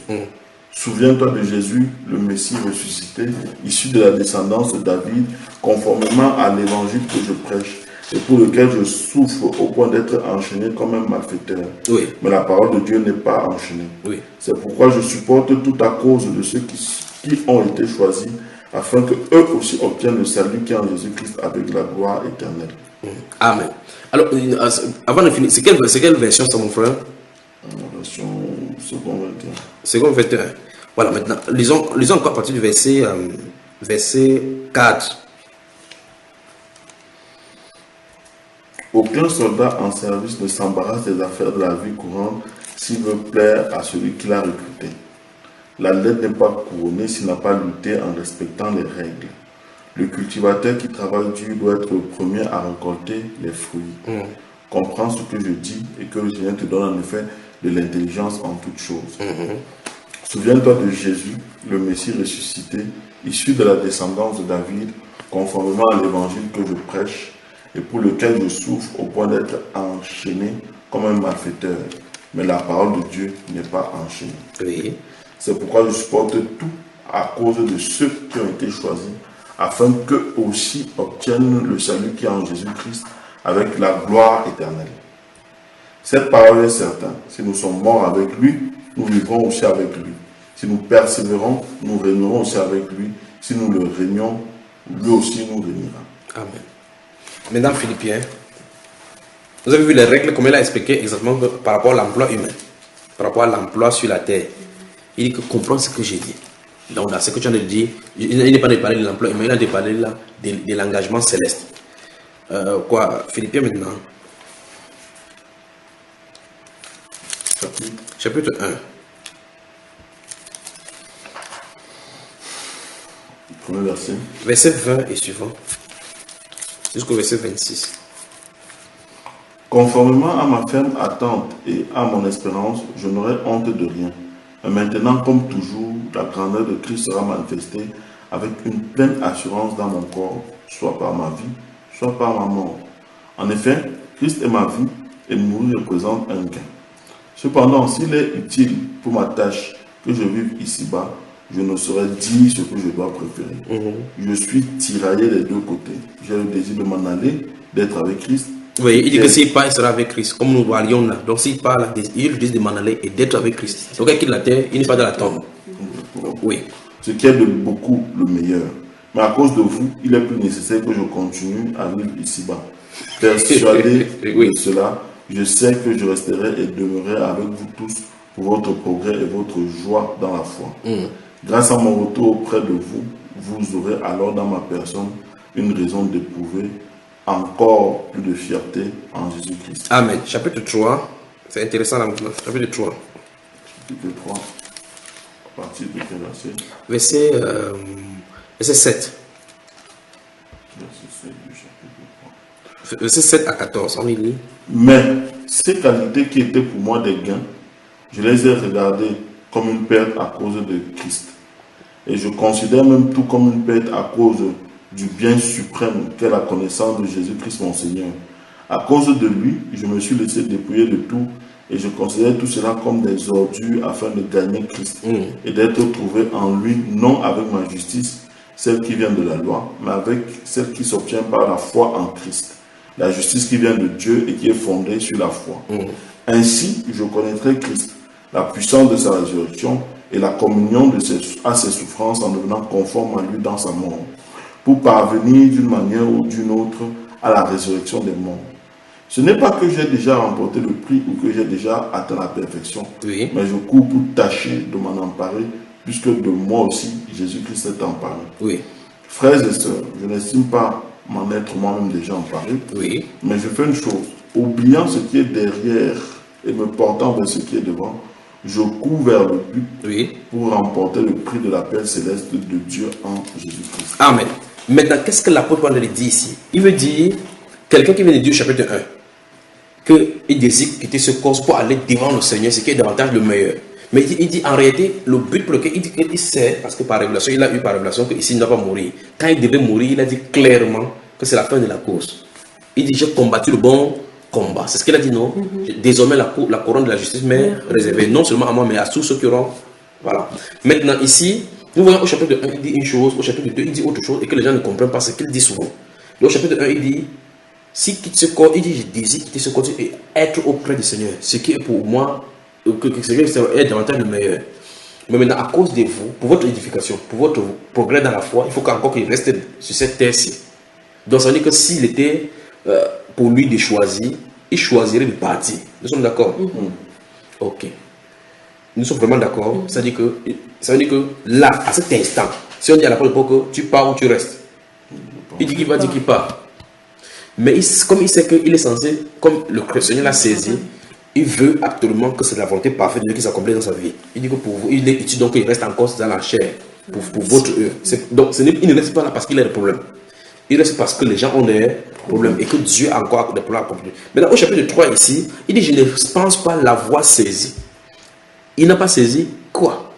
Souviens-toi de Jésus, le Messie ressuscité, issu de la descendance de David, conformément à l'évangile que je prêche, et pour lequel je souffre au point d'être enchaîné comme un malfaiteur. Oui. Mais la parole de Dieu n'est pas enchaînée. Oui. C'est pourquoi je supporte tout à cause de ceux qui ont été choisis, afin que eux aussi obtiennent le salut qui est en Jésus-Christ avec la gloire éternelle. Amen. Alors, avant de finir, c'est quelle version ça, mon frère? La version seconde 21. Seconde 21. Voilà, maintenant, lisons encore à partir du verset 4. Aucun soldat en service ne s'embarrasse des affaires de la vie courante s'il veut plaire à celui qui l'a recruté. L'athlète n'est pas couronné s'il n'a pas lutté en respectant les règles. Le cultivateur qui travaille dur doit être le premier à récolter les fruits. Comprends ce que je dis et que le Seigneur te donne en effet de l'intelligence en toutes choses. Souviens-toi de Jésus, le Messie ressuscité, issu de la descendance de David, conformément à l'évangile que je prêche, et pour lequel je souffre au point d'être enchaîné comme un malfaiteur. Mais la parole de Dieu n'est pas enchaînée. Oui. C'est pourquoi je supporte tout à cause de ceux qui ont été choisis, afin qu'eux aussi obtiennent le salut qui est en Jésus-Christ avec la gloire éternelle. Cette parole est certaine. Si nous sommes morts avec lui, nous vivrons aussi avec lui. Si nous persévérons, nous régnerons aussi avec lui. Si nous le régnons, lui aussi nous régnera. Amen. Mesdames Philippiens, vous avez vu les règles, comme il a expliqué exactement par rapport à l'emploi humain, par rapport à l'emploi sur la terre. Il dit que comprends ce que j'ai dit. Donc, dans ce que tu viens de dire, il n'est pas de parler de l'emploi humain, il a de parler là de l'engagement céleste. Philippiens maintenant. Chapitre 1. Premier verset. Verset 20 et suivant. Jusqu'au verset 26. Conformément à ma ferme attente et à mon espérance, je n'aurai honte de rien. Mais maintenant, comme toujours, la grandeur de Christ sera manifestée avec une pleine assurance dans mon corps, soit par ma vie, soit par ma mort. En effet, Christ est ma vie et mourir représente un gain. Cependant, s'il est utile pour ma tâche que je vive ici-bas, je ne saurais dire ce que je dois préférer. Je suis tiraillé des deux côtés. J'ai le désir de m'en aller d'être avec Christ. Oui, il dit que s'il part, il sera avec Christ, comme nous voyons là. Donc s'il part là, il dit de m'en aller et d'être avec Christ. Donc quand il quitte la terre, il n'est pas dans la tombe. Oui. Ce qui est de beaucoup le meilleur. Mais à cause de vous, il est plus nécessaire que je continue à vivre ici-bas. Persuadé Oui. de cela, je sais que je resterai et demeurerai avec vous tous pour votre progrès et votre joie dans la foi. Grâce à mon retour auprès de vous, vous aurez alors dans ma personne une raison d'éprouver encore plus de fierté en Jésus-Christ. Amen. Chapitre 3, c'est intéressant là maintenant. Chapitre 3. Chapitre 3, à partir de quel verset? Verset 7. Verset 7 du chapitre 3. Verset 7 à 14, on y lit. Mais ces qualités qui étaient pour moi des gains, je les ai regardées comme une perte à cause de Christ. Et je considère même tout comme une perte à cause du bien suprême qu'est la connaissance de Jésus-Christ mon Seigneur. À cause de lui, je me suis laissé dépouiller de tout et je considère tout cela comme des ordures afin de gagner Christ et d'être trouvé en lui, non avec ma justice, celle qui vient de la loi, mais avec celle qui s'obtient par la foi en Christ. La justice qui vient de Dieu et qui est fondée sur la foi. Ainsi, je connaîtrai Christ, la puissance de sa résurrection et la communion à ses souffrances en devenant conforme à lui dans sa mort, pour parvenir d'une manière ou d'une autre à la résurrection des morts. Ce n'est pas que j'ai déjà remporté le prix ou que j'ai déjà atteint la perfection, mais je cours pour tâcher de m'en emparer, puisque de moi aussi, Jésus-Christ est emparé. Frères et sœurs, je n'estime pas m'en être moi-même déjà emparé, mais je fais une chose, oubliant ce qui est derrière et me portant vers ce qui est devant, je cours vers le but pour remporter le prix de l'appel céleste de Dieu en Jésus-Christ. Amen. Maintenant, qu'est-ce que l'apôtre Paul dit ici? Il veut dire, quelqu'un qui vient de Dieu, chapitre 1, qu'il désire quitter ce corps pour aller devant le Seigneur, ce qui est davantage le meilleur. Mais il dit en réalité, le but pour lequel il dit qu'il sait, parce que par révélation, il a eu par révélation qu'ici il ne doit pas mourir. Quand il devait mourir, il a dit clairement que c'est la fin de la course. Il dit, j'ai combattu le bon combat. C'est ce qu'il a dit, non? Désormais, la couronne de la justice m'est réservée, non seulement à moi, mais à tous ceux qui auront. Voilà. Maintenant, ici, nous voyons au chapitre 1, il dit une chose, au chapitre 2, il dit autre chose, et que les gens ne comprennent pas ce qu'il dit souvent. Et au chapitre 1, il dit, si quitte ce corps, il dit, je désire quitter ce corps et être auprès du Seigneur. Ce qui est pour moi, que le Seigneur est davantage le meilleur. Mais maintenant, à cause de vous, pour votre édification, pour votre progrès dans la foi, il faut qu'encore qu'il reste sur cette terre-ci. Donc, ça veut dire que s'il était pour lui de choisir, il choisirait de partir. Nous sommes d'accord? Ok. Nous sommes vraiment d'accord. Ça veut dire que là, à cet instant, si on dit à la parole que tu pars ou tu restes, il dit qu'il va dire qu'il part. Mais comme il sait qu'il est censé, comme le Seigneur l'a saisi, il veut absolument que c'est la volonté parfaite de Dieu qui s'accomplisse dans sa vie. Il dit que pour vous, il est utile, donc il reste encore dans la chair pour votre eux. Donc il ne reste pas là parce qu'il a des problèmes. Il reste parce que les gens ont des problèmes et que Dieu a encore des problèmes à accomplir. Maintenant, au chapitre 3 ici, il dit, je ne pense pas l'avoir saisi. Il n'a pas saisi quoi?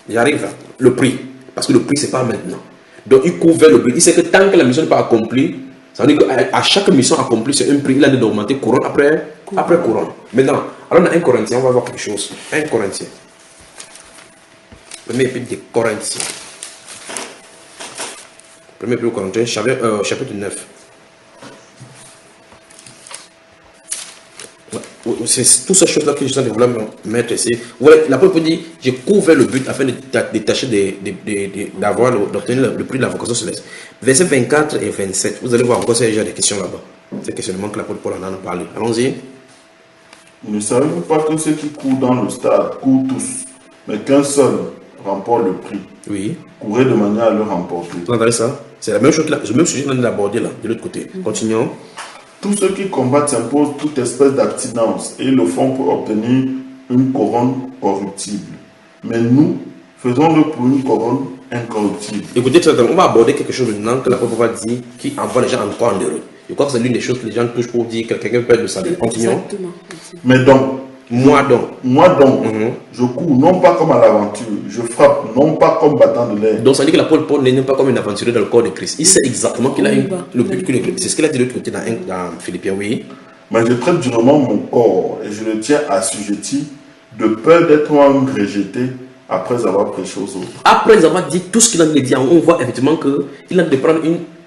J'arrive là, le prix. Parce que le prix, ce n'est pas maintenant. Donc il court vers le but. Il sait que tant que la mission n'est pas accomplie, ça veut dire qu'à chaque mission accomplie, c'est un prix. Il a d'augmenter couronne après couronne. Maintenant, alors dans 1 Corinthiens, on va voir quelque chose. 1 Corinthiens. Premier épître des Corinthiens. Premier épître des Corinthiens, chapitre 9. C'est toutes ces choses-là que je suis en train de vouloir mettre ici. Voilà, l'apôtre dit, je cours vers le but afin de tâcher d'obtenir le prix de la vocation céleste. Versets 24 et 27. Vous allez voir encore, il y a déjà des questions là-bas. C'est le questionnement que l'apôtre Paul en a parlé. Allons-y. Ne savez-vous pas que ceux qui courent dans le stade courent tous, mais qu'un seul remporte le prix? Oui. Courez de manière à le remporter. Vous entendez ça? C'est la même chose, le même sujet qu'on vient d'aborder là, de l'autre côté. Continuons. Tous ceux qui combattent s'imposent toute espèce d'accidence et ils le font pour obtenir une couronne corruptible. Mais nous, faisons-le pour une couronne incorruptible. Écoutez, on va aborder quelque chose maintenant que l'apôtre va dire qui envoie les gens encore en heureux. Je crois que c'est l'une des choses que les gens touchent pour dire que quelqu'un peut être de salut. Continuons. Mais donc, moi donc, je cours non pas comme à l'aventure, je frappe non pas comme battant de l'air. Donc ça veut dire que l'apôtre Paul n'est pas comme un aventurier dans le corps de Christ. Il sait exactement qu'il a eu le but que c'est ce qu'il a dit de l'autre côté dans Philippiens, oui. Mais je traite durement mon corps et je le tiens assujetti de peur d'être moi-même rejeté après avoir prêché aux autres. Après avoir dit tout ce qu'il a dit, on voit effectivement qu'il a de prendre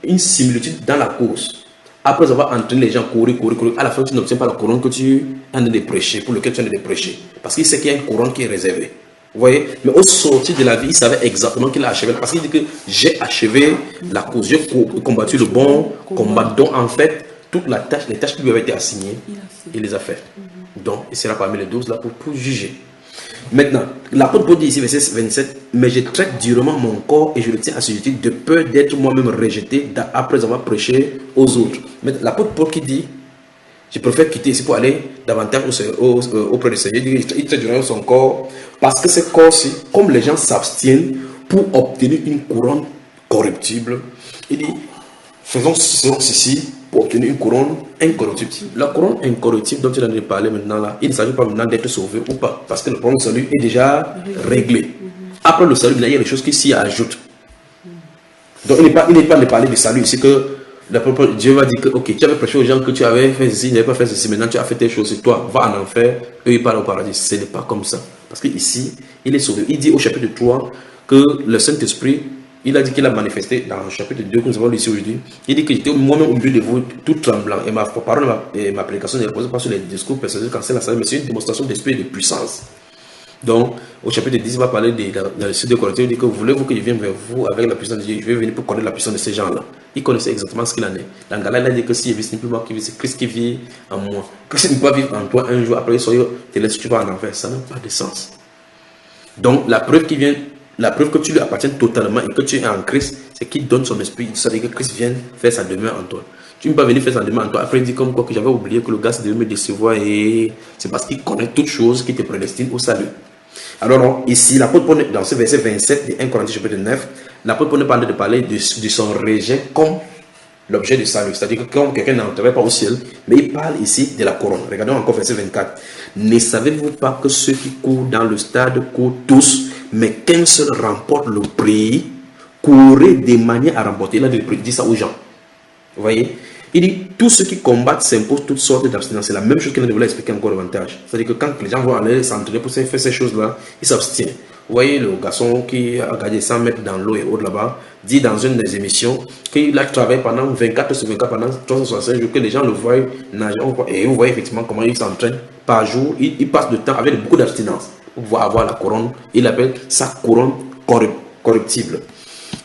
une similitude dans la course. Après avoir entraîné les gens courir, à la fin tu n'obtiens pas la couronne que tu es en train de prêcher, pour lequel tu es en train de prêcher. Parce qu'il sait qu'il y a une couronne qui est réservée. Vous voyez? Mais au sortir de la vie, il savait exactement qu'il a achevé. Parce qu'il dit que j'ai achevé la course, j'ai combattu le bon combat. Donc en fait, toutes les tâches qui lui avaient été assignées, il les a faites. Donc il sera parmi les 12 là pour juger. Maintenant, l'apôtre Paul dit ici, verset 27, mais je traite durement mon corps et je le tiens à ce titre de peur d'être moi-même rejeté après avoir prêché aux autres. Mais l'apôtre Paul qui dit, je préfère quitter ici pour aller davantage auprès du Seigneur. Il traite durement son corps parce que ce corps-ci, comme les gens s'abstiennent pour obtenir une couronne corruptible, il dit, faisons ceci pour obtenir une couronne incorruptible. La couronne incorruptible dont tu en as parlé maintenant là, il ne s'agit pas maintenant d'être sauvé ou pas, parce que le problème du salut est déjà réglé. Après le salut, il y a des choses qui s'y ajoutent. Donc il n'est pas de parler du salut ici que Dieu va dire que ok, tu avais prêché aux gens que tu avais fait ceci, tu n'avais pas fait ceci, maintenant tu as fait tes choses, toi va en enfer, eux ils parlent au paradis. Ce n'est pas comme ça. Parce que ici, il est sauvé. Il dit au chapitre 3 que le Saint-Esprit, il a dit qu'il a manifesté dans le chapitre 2 que nous avons lu ici aujourd'hui. Il dit que j'étais moi-même au milieu de vous, tout tremblant. Et ma parole et ma prédication ne reposent pas sur les discours personnels quand c'est la salle, mais c'est une démonstration d'esprit et de puissance. Donc, au chapitre 10, il va parler dans le sud de Corinthiens. Il dit que voulez-vous que je vienne vers vous avec la puissance de Dieu? Je vais venir pour connaître la puissance de ces gens-là. Il connaissait exactement ce qu'il en est. Dans Galates, il a dit que s'il vit, ce n'est plus moi qui vis, c'est Christ qui vit en moi. Christ ne peut pas vivre en toi un jour après, te laisse, tu vas en enfer. Ça n'a pas de sens. Donc, la preuve que tu lui appartiens totalement et que tu es en Christ, c'est qu'il donne son esprit. Ça veut dire que Christ vient faire sa demeure en toi. Tu ne peux pas venir faire sa demeure en toi. Après, il dit comme quoi que j'avais oublié que le gars devait me décevoir et c'est parce qu'il connaît toutes choses qui te prédestinent au salut. Alors, ici, l'apôtre Paul, dans ce verset 27 de 1 Corinthiens chapitre 9, l'apôtre Paul parle de parler de son rejet comme l'objet du salut. C'est-à-dire que comme quelqu'un n'entrerait pas au ciel, mais il parle ici de la couronne. Regardons encore verset 24. Ne savez-vous pas que ceux qui courent dans le stade courent tous, mais qu'un seul remporte le prix? Courez de manière à remporter. Il a dit ça aux gens. Vous voyez? Il dit, tous ceux qui combattent s'imposent toutes sortes d'abstinence. C'est la même chose qu'il devrait expliquer encore davantage. C'est-à-dire que quand les gens vont aller s'entraîner pour faire ces choses-là, ils s'abstiennent. Vous voyez le garçon qui a gagné 100 mètres dans l'eau et autres là-bas, dit dans une des émissions qu'il a travaillé pendant 24 sur 24, pendant 365 jours, que les gens le voient nager. Et vous voyez effectivement comment il s'entraîne par jour. Il passe de temps avec beaucoup d'abstinence pour pouvoir avoir la couronne. Il appelle sa couronne corruptible.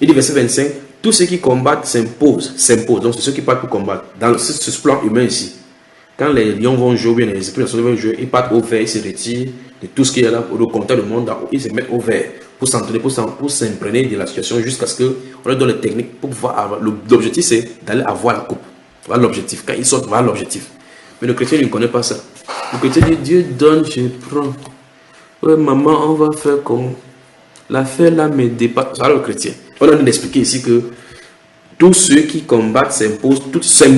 Il dit verset 25, tous ceux qui combattent s'imposent. Donc c'est ceux qui partent pour combattre. Dans ce plan humain ici, quand les lions vont jouer, bien les esprits vont jouer, ils partent au vert, ils se retirent de tout ce qui est là, pour le contact du monde, ils se mettent au vert pour s'entraîner, pour s'imprégner de la situation jusqu'à ce qu'on leur donne les techniques pour pouvoir avoir. L'objectif c'est d'aller avoir la coupe. Voilà l'objectif. Quand ils sortent, voilà l'objectif. Mais le chrétien ne connaît pas ça. Le chrétien dit Dieu donne, je prends. Ouais, maman, on va faire comme. L'affaire là me dépasse. Voilà le chrétien. On a d'expliquer ici que tous ceux qui combattent s'imposent toutes sortes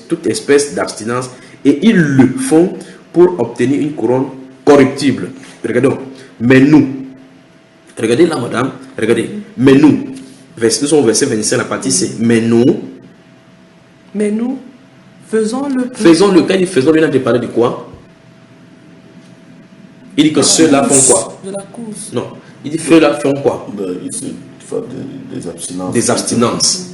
toute espèce d'abstinence et ils le font pour obtenir une couronne corruptible. Regardons. Mais nous, regardez là, madame, regardez. Mais nous, nous sommes au verset 25, la partie C. Mais nous, faisons-le. Faisons-le. Quand il faisons, il a parlé de quoi? Il dit que ceux-là font quoi? De la course. Non. Il dit ceux-là font quoi? Des abstinences. Des abstinences.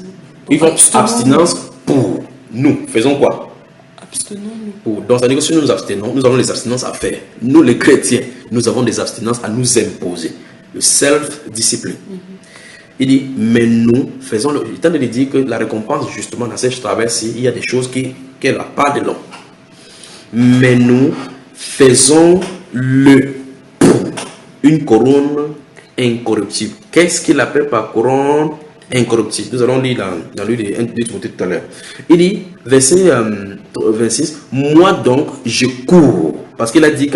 Ils font abstinence pour nous. Faisons quoi? Abstenons-nous. Donc, c'est-à-dire que si nous nous abstenons, nous avons des abstinences à faire. Nous, les chrétiens, nous avons des abstinences à nous imposer. Le self-discipline. Il dit, mais nous faisons le. Il tente de dire que la récompense, justement, dans cette traversée, il y a des choses qui est la part de l'homme. Mais nous faisons le pour une couronne incorruptible. Qu'est-ce qu'il appelle par couronne incorruptible? Nous allons lire dans lui de 1 Timothée tout à l'heure. Il dit, verset 26, moi donc je cours. Parce qu'il a dit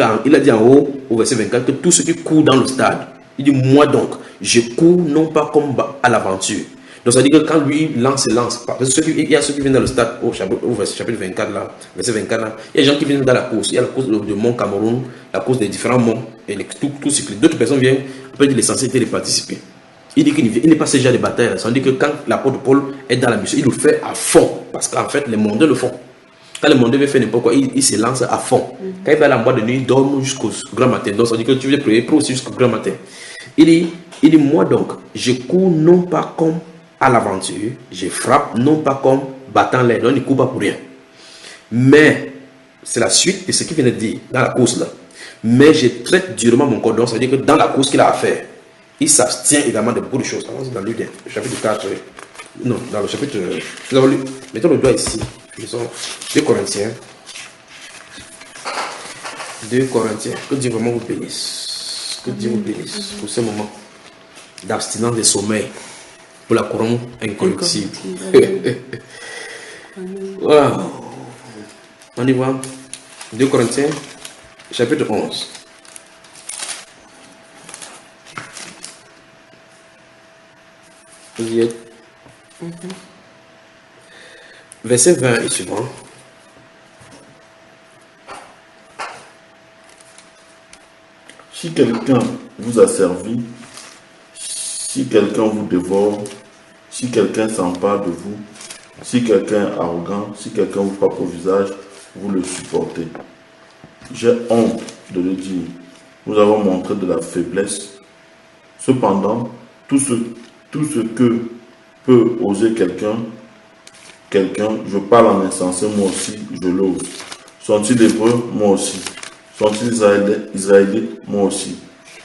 en haut, au verset 24, que tous ceux qui courent dans le stade, il dit, moi donc je cours non pas comme à l'aventure. Donc ça veut dire que quand lui lance, parce que il y a ceux qui viennent dans le stade, au chapitre 24 là, verset 24 là, il y a des gens qui viennent dans la course. Il y a la course de Mont Cameroun, la course des différents monts, et tout cycle. D'autres personnes viennent, après il est censé de participer. Il dit qu'il n'est pas ce genre de bataille. Ça veut dire que quand l'apôtre Paul est dans la mission, il le fait à fond, parce qu'en fait les mondains le font. Quand les mondains veulent faire n'importe quoi, il se lance à fond. Quand il va à la boîte de nuit, il dort jusqu'au grand matin. Donc ça veut dire que tu veux prier pour aussi jusqu'au grand matin. Il dit, Il dit, moi donc, je cours non pas comme à l'aventure, je frappe non pas comme battant l'air. Donc il ne court pas pour rien. Mais, c'est la suite de ce qu'il vient de dire dans la course là. Mais je traite durement mon corps. Donc ça veut dire que dans la course qu'il a à faire, il s'abstient également de beaucoup de choses. Allons-y dans le chapitre 4. Non, dans le chapitre... Mettons le doigt ici. 2 Corinthiens. 2 Corinthiens. Que Dieu vraiment vous bénisse. Que Dieu vous bénisse pour ce moment d'abstinence des sommeils. Pour la couronne incorruptible. Wow. On y va. 2 Corinthiens, chapitre 11. Vous y êtes? Verset 20 et suivant. Si quelqu'un vous a servi, si quelqu'un vous dévore, si quelqu'un s'empare de vous, si quelqu'un est arrogant, si quelqu'un vous frappe au visage, vous le supportez. J'ai honte de le dire. Nous avons montré de la faiblesse. Cependant, tout ce que peut oser quelqu'un, je parle en insensé, moi aussi, je l'ose. Sont-ils hébreux? Moi aussi. Sont-ils israélites? Moi aussi.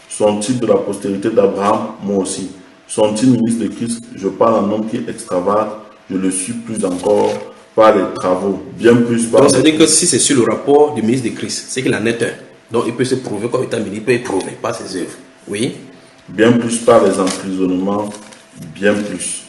Sont-ils de la postérité d'Abraham? Moi aussi. Sont-ils ministres de Christ? Je parle en homme qui extravage, je le suis plus encore par les travaux, bien plus par... Donc ça veut dire que si c'est sur le rapport du ministre de Christ, c'est qu'il en est un. Donc il peut se prouver comme étant ministre, il peut être prouvé par ses œuvres. Oui. Bien plus par les emprisonnements, bien plus.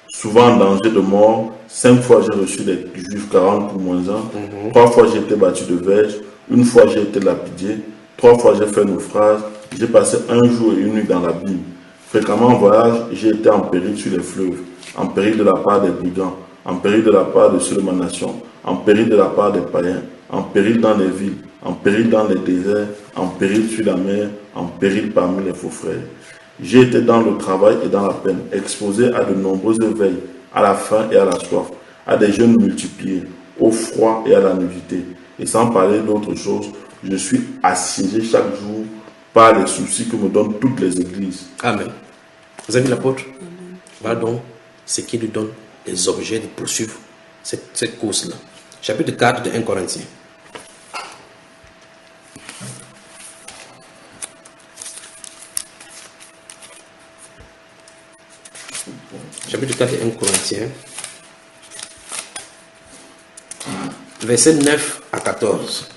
Souvent en danger de mort, 5 fois j'ai reçu des juifs 40 pour moins 1, 3 fois j'ai été battu de verge, 1 fois j'ai été lapidé, 3 fois j'ai fait naufrage, j'ai passé 1 jour et 1 nuit dans l'abîme. Fréquemment en voyage, j'ai été en péril sur les fleuves, en péril de la part des brigands, en péril de la part de ceux de ma nation, en péril de la part des païens, en péril dans les villes, en péril dans les déserts, en péril sur la mer, en péril parmi les faux frères. J'ai été dans le travail et dans la peine, exposé à de nombreuses veilles, à la faim et à la soif, à des jeûnes multipliés, au froid et à la nudité. Et sans parler d'autre chose, je suis assiégé chaque jour par les soucis que me donnent toutes les églises. Amen. Vous avez vu l'apôtre? Voilà donc ce qui lui donne les objets de poursuivre cette course-là. Chapitre 4 de 1 Corinthiens. Chapitre 4 de 1 Corinthiens. Versets 9 à 14.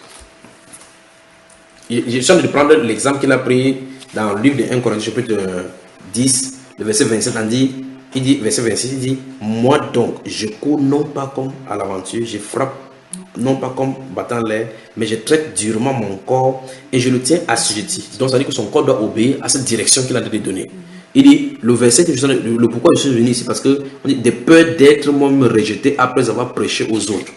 Je suis en train de prendre l'exemple qu'il a pris dans le livre de 1 Corinthiens, chapitre 10, le verset 27, il dit, verset 26, il dit, moi donc, je cours non pas comme à l'aventure, je frappe non pas comme battant l'air, mais je traite durement mon corps et je le tiens assujetti. Donc ça veut dire que son corps doit obéir à cette direction qu'il a donné. Il dit, le verset, le pourquoi je suis venu ici, parce que on dit, de peur d'être moi-même rejeté après avoir prêché aux autres.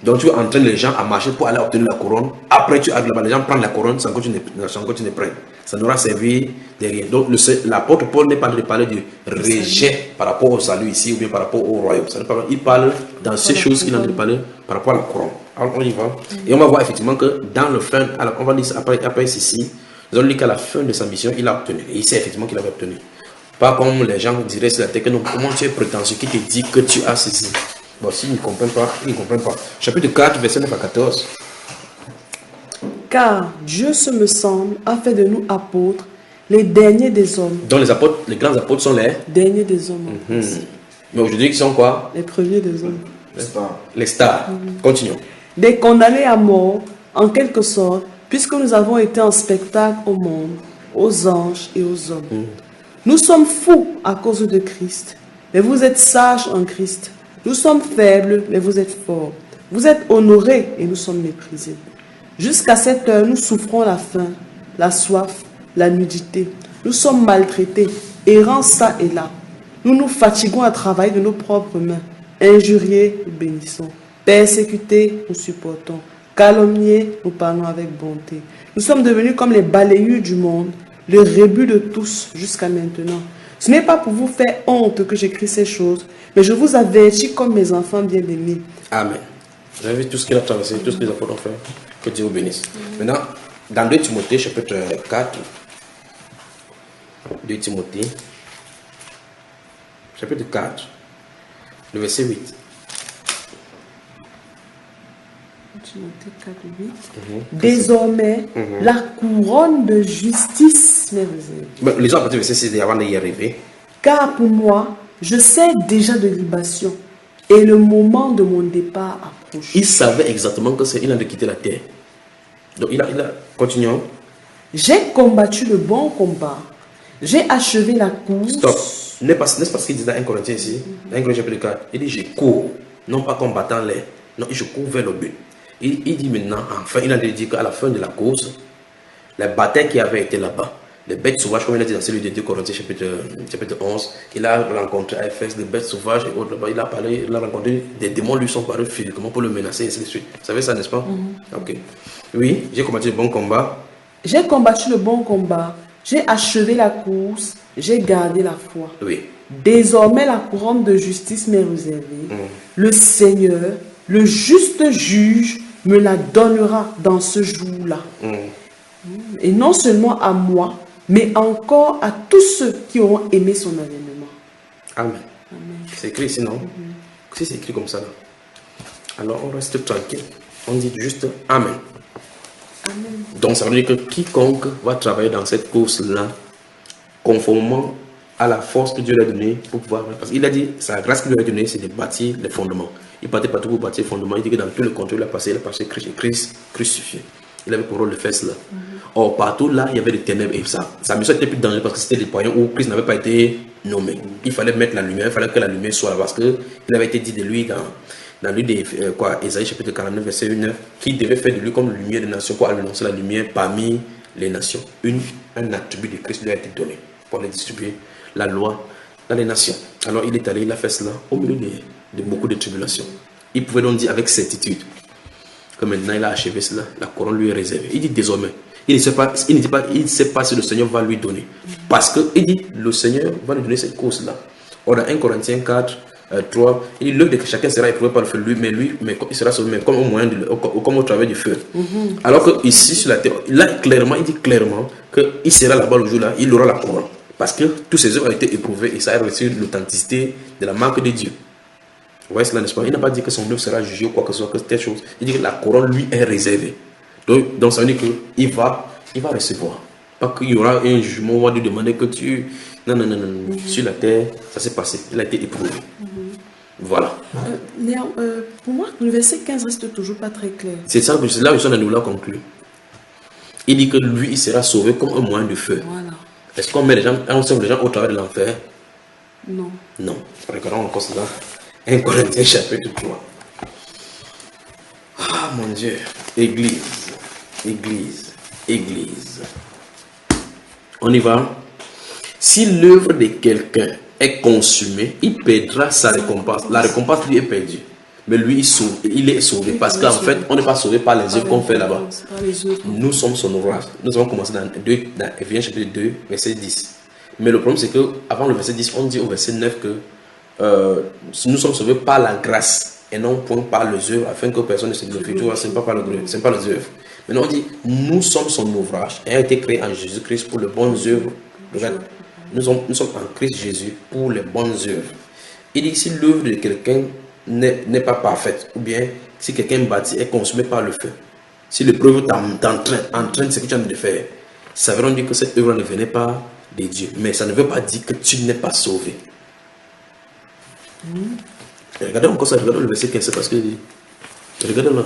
Donc tu entraînes les gens à marcher pour aller obtenir la couronne. Après tu arrives là-bas, les gens prennent la couronne sans que tu ne prennes. Ça n'aura servi de rien. Donc l'apôtre Paul n'est pas en train de parler du rejet par rapport au salut ici ou bien par rapport au royaume. Il parle dans ces choses qu'il est en train de parler par rapport à la couronne. Alors on y va. Et on va voir effectivement que dans le fin, alors on va dire après ceci, nous allons dire qu'à la fin de sa mission, il a obtenu. Et il sait effectivement qu'il avait obtenu. Pas comme les gens diraient sur la tête que non, comment tu es prétentieux, qui te dit que tu as ceci. Bon, s'ils ne comprennent pas, ils ne comprennent pas. Chapitre 4, verset 9 à 14. Car Dieu, ce me semble, a fait de nous apôtres, les derniers des hommes. Donc les apôtres, les grands apôtres sont les derniers des hommes. Mais aujourd'hui, ils sont quoi? Les premiers des hommes. Les stars. Continuons. Des condamnés à mort, en quelque sorte, puisque nous avons été en spectacle au monde, aux anges et aux hommes. Nous sommes fous à cause de Christ, mais vous êtes sages en Christ. Nous sommes faibles, mais vous êtes forts. Vous êtes honorés et nous sommes méprisés. Jusqu'à cette heure, nous souffrons la faim, la soif, la nudité. Nous sommes maltraités, errants ça et là. Nous nous fatiguons à travailler de nos propres mains. Injuriés, nous bénissons. Persécutés, nous supportons. Calomniés, nous parlons avec bonté. Nous sommes devenus comme les balayures du monde, le rébut de tous jusqu'à maintenant. Ce n'est pas pour vous faire honte que j'écris ces choses, mais je vous avertis comme mes enfants bien-aimés. Amen. Vous avez vu tout ce qu'il a traversé, tout ce que les apôtres ont fait. Que Dieu vous bénisse. Maintenant, dans 2 Timothée, chapitre 4, 2 Timothée, chapitre 4, le verset 8. Timothée 4, 8. Désormais, la couronne de justice m'est réservée. Ben, les gens à partir du verset 6 avant d'y arriver. Car pour moi, je sais déjà de libation et le moment de mon départ approche. Il savait exactement que c'est il a de quitter la terre. Donc il a continuons. J'ai combattu le bon combat. J'ai achevé la course. Stop. N'est-ce pas ce qu'il dit dans 1 Corinthiens ici? Dans 1 Corinthiens chapitre 4. Il dit je cours, non pas combattant l'air. Non, je cours vers le but. Il dit maintenant, enfin, il a dit qu'à la fin de la course, la bataille qui avait été là-bas, les bêtes sauvages, comme il a dit dans celui de 2 Corinthiens chapitre 11, il a rencontré à Éphèse des bêtes sauvages et autres là-bas. Il a rencontré des démons lui sont parus physiquement pour le menacer et ainsi de suite. Vous savez ça, n'est-ce pas? Ok. Oui, j'ai combattu le bon combat. J'ai combattu le bon combat. J'ai achevé la course. J'ai gardé la foi. Oui. Désormais, la couronne de justice m'est réservée. Le Seigneur, le juste juge, me la donnera dans ce jour-là. Et non seulement à moi, mais encore à tous ceux qui auront aimé son avènement. Amen. C'est écrit ici, non? Si c'est écrit comme ça, là. Alors on reste tranquille. On dit juste Amen. Amen. Donc ça veut dire que quiconque va travailler dans cette course-là, conformément à la force que Dieu lui a donnée pour pouvoir... Parce qu'il a dit, sa grâce qu'il lui a donnée, c'est de bâtir les fondements. Il partait partout pour bâtir les fondements. Il dit que dans tout le contrôle, il a passé Christ crucifié. Il avait pour rôle de faire cela. Or, partout là, il y avait des ténèbres. Et sa mission était plus dangereuse parce que c'était des poignons où Christ n'avait pas été nommé. Il fallait mettre la lumière, il fallait que la lumière soit là. Parce qu'il avait été dit de lui dans lui des Ésaïe chapitre 49, verset 9, qui devait faire de lui comme lumière des nations pour annoncer la lumière parmi les nations. Un attribut de Christ lui a été donné pour aller distribuer la loi dans les nations. Alors il est allé, il a fait cela au milieu de beaucoup de tribulations. Il pouvait donc dire avec certitude que maintenant il a achevé cela, la couronne lui est réservée. Il dit désormais, il ne sait pas si le Seigneur va lui donner. Parce qu'il dit, le Seigneur va lui donner cette course-là. Or dans 1 Corinthiens 4, 3, il dit, l'œuvre de chacun sera éprouvé par le feu, mais il sera sauvé comme au moyen comme au travers du feu. Alors que ici sur la terre, là clairement, il dit clairement qu'il sera là-bas le jour-là, il aura la couronne. Parce que tous ses œuvres ont été éprouvées et ça a reçu l'authenticité de la marque de Dieu. Vous voyez cela, n'est-ce pas? Il n'a pas dit que son œuvre sera jugée ou quoi que ce soit, que telle chose. Il dit que la couronne lui est réservée. Donc ça veut dire qu'il va recevoir. Pas qu'il y aura un jugement, on va lui demander que tu... Non. Sur la terre, ça s'est passé. Il a été éprouvé. Voilà. Léon, pour moi, le verset 15 reste toujours pas très clair. C'est ça, c'est là où je suis en conclu. Il dit que lui, il sera sauvé comme un moyen de feu. Voilà. Est-ce qu'on met les gens, on sauve les gens au travers de l'enfer? Non. Non. Regardons encore cela. 1 Corinthiens chapitre 3. Ah mon Dieu. Église. On y va. Si l'œuvre de quelqu'un est consumée, il perdra sa récompense. La récompense lui est perdue. Mais lui, il est sauvé. Parce qu'en fait, on n'est pas sauvé par les œuvres qu'on fait là-bas. Nous sommes son ouvrage. Nous avons commencé dans Éphésiens chapitre 2, verset 10. Mais le problème, c'est qu'avant le verset 10, on dit au verset 9 que nous sommes sauvés par la grâce et non point par les œuvres, afin que personne ne se glorifie. Tu vois, ce n'est pas par les œuvres. Maintenant, on dit, nous sommes son ouvrage et a été créé en Jésus-Christ pour les bonnes œuvres. Regarde, nous sommes en Christ Jésus pour les bonnes œuvres. Il dit, si l'œuvre de quelqu'un n'est pas parfaite, ou bien si quelqu'un bâti est consumé par le feu, si l'épreuve t'entraîne ce que tu as envie de faire, ça veut dire que cette œuvre ne venait pas de Dieu. Mais ça ne veut pas dire que tu n'es pas sauvé. Regardez encore ça, regardez le verset 15, c'est parce que regardez là.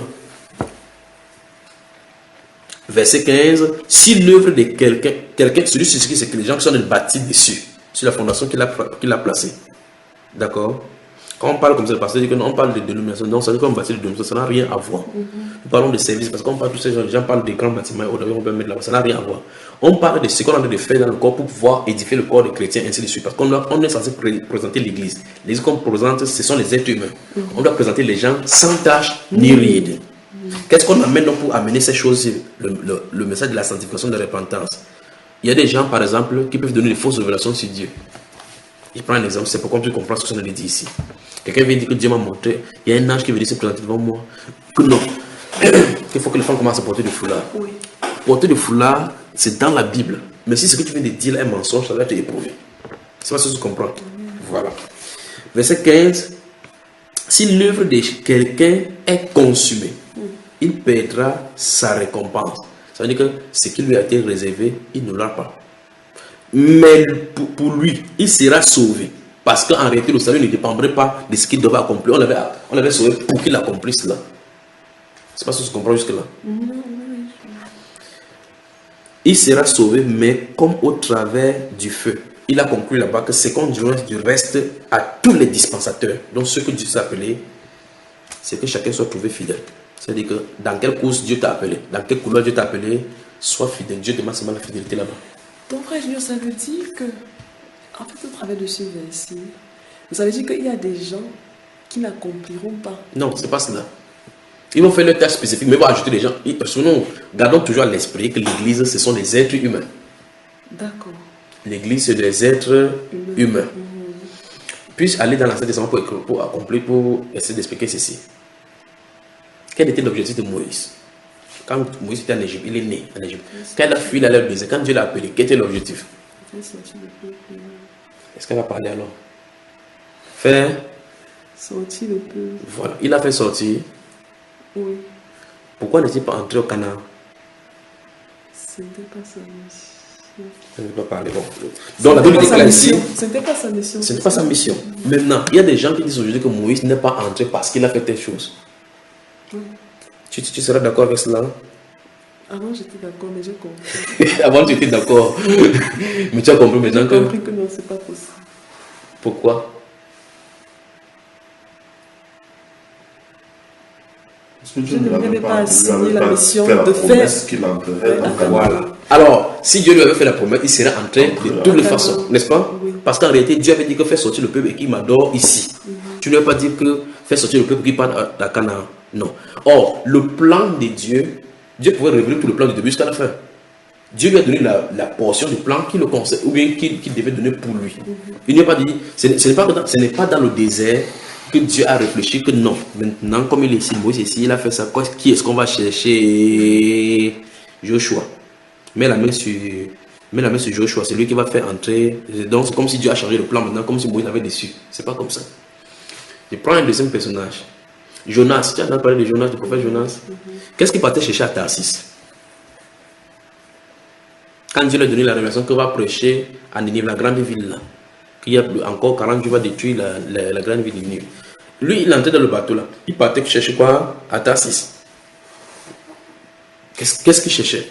Verset 15, si l'œuvre de quelqu'un, celui-ci, c'est que les gens qui sont bâtis dessus, sur la fondation qu'il a placée. D'accord? Quand on parle comme ça, le pasteur dit que non, on parle de dénomination, donc ça veut dire qu'on bâtit de dénomination, ça n'a rien à voir. Nous parlons de service, parce qu'on parle de tous ces gens, les gens parlent des grands bâtiments, on peut mettre là-bas, ça n'a rien à voir. On parle de ce qu'on a de faire dans le corps pour pouvoir édifier le corps des chrétiens, ainsi de suite. Parce qu'on est censé présenter l'église. L'église qu'on présente, ce sont les êtres humains. On doit présenter les gens sans tâche ni ride. Qu'est-ce qu'on amène donc pour amener ces choses, le message de la sanctification, de la repentance? Il y a des gens, par exemple, qui peuvent donner des fausses révélations sur Dieu. Je prends un exemple, c'est pour qu'on puisse comprendre ce qu'on a dit ici. Quelqu'un vient dire que Dieu m'a montré, il y a un ange qui veut se présenter devant moi. Que non, qu'il faut que les femmes commencent à porter du foulard. Oui. Porter du foulard, c'est dans la Bible. Mais si ce que tu viens de dire là est un mensonge, ça va te éprouver. C'est pas ce que tu comprends. Voilà. Verset 15. Si l'œuvre de quelqu'un est consumée, il perdra sa récompense. Ça veut dire que ce qui lui a été réservé, il ne l'aura pas. Mais pour lui, il sera sauvé. Parce qu'en réalité, le salut ne dépendrait pas de ce qu'il devait accomplir. On l'avait sauvé pour qu'il accomplisse cela. C'est pas ce que tu comprends jusque-là. Il sera sauvé, mais comme au travers du feu. Il a conclu là-bas que c'est qu'on du reste à tous les dispensateurs. Donc ce que Dieu s'est appelé, c'est que chacun soit trouvé fidèle. C'est-à-dire que dans quelle course Dieu t'a appelé, dans quelle couleur Dieu t'a appelé, sois fidèle. Dieu demande seulement la fidélité là-bas. Donc frère Junior, ça veut dire que, en fait, au travers de ce verset, ça veut dire qu'il y a des gens qui n'accompliront pas. Non, c'est pas cela. Ils vont faire le tâche spécifique, mais ils vont ajouter des gens. Sinon, gardons toujours à l'esprit que l'Église, ce sont des êtres humains. D'accord. L'Église, c'est des êtres humains. Puis-je aller dans l'Ancien Testament pour accomplir, pour essayer d'expliquer ceci. Quel était l'objectif de Moïse? Quand Moïse était en Égypte, il est né en Égypte. Quand il a fui la lèvre désert, quand Dieu l'a appelé, quel était l'objectif? Est-ce qu'elle va parler alors? Faire sortir le peuple. Voilà, il a fait sortir. Oui. Pourquoi n'est-il pas entré au Canaan? Ce n'était pas sa mission. Je ne vais pas parler. Bon. Donc la Bible déclare ici. Ce n'était pas sa mission. Ce n'est pas sa mission. Maintenant, il y a des gens qui disent aujourd'hui que Moïse n'est pas entré parce qu'il a fait telle chose. Oui. Tu seras d'accord avec cela? Avant j'étais d'accord, mais j'ai compris. Avant tu étais d'accord. Mais tu as compris maintenant que. J'ai compris que non, c'est pas possible. Pourquoi? Parce que Dieu ne n'avais pas assigné la mission fait la de promesse faire. qu'il entrerait au Canaan. Voilà. Alors, si Dieu lui avait fait la promesse, il serait entré de toutes les façons, n'est-ce pas? Oui. Parce qu'en réalité, Dieu avait dit que fais sortir le peuple et qu'il m'adore ici. Tu ne lui as pas dit que fais sortir le peuple qui part à Canaan. Non. Or, le plan de Dieu, Dieu pouvait révéler tout le plan du début jusqu'à la fin. Dieu lui a donné la portion du plan qu'il le conseille, ou bien qu'il devait donner pour lui. Il n'y a pas dit, ce n'est pas dans le désert que Dieu a réfléchi que non. Maintenant, comme il est ici, Moïse ici, il a fait ça. Qui est-ce qu'on va chercher? Joshua. Mets la main sur Joshua, c'est lui qui va faire entrer. Donc c'est comme si Dieu a changé le plan maintenant, comme si Moïse avait déçu. C'est pas comme ça. Je prends un deuxième personnage. Jonas, tu as entendu parler de Jonas, du prophète Jonas. Qu'est-ce qu'il partait chercher à Tarsis? Quand Dieu lui a donné la révélation qu'il va prêcher à Ninive, la grande ville là, qu'il y a encore 40 jours, va détruire la grande ville de Ninive. Lui, il entrait dans le bateau là. Il partait chercher quoi? À Tarsis. Qu'est-ce qu'il cherchait?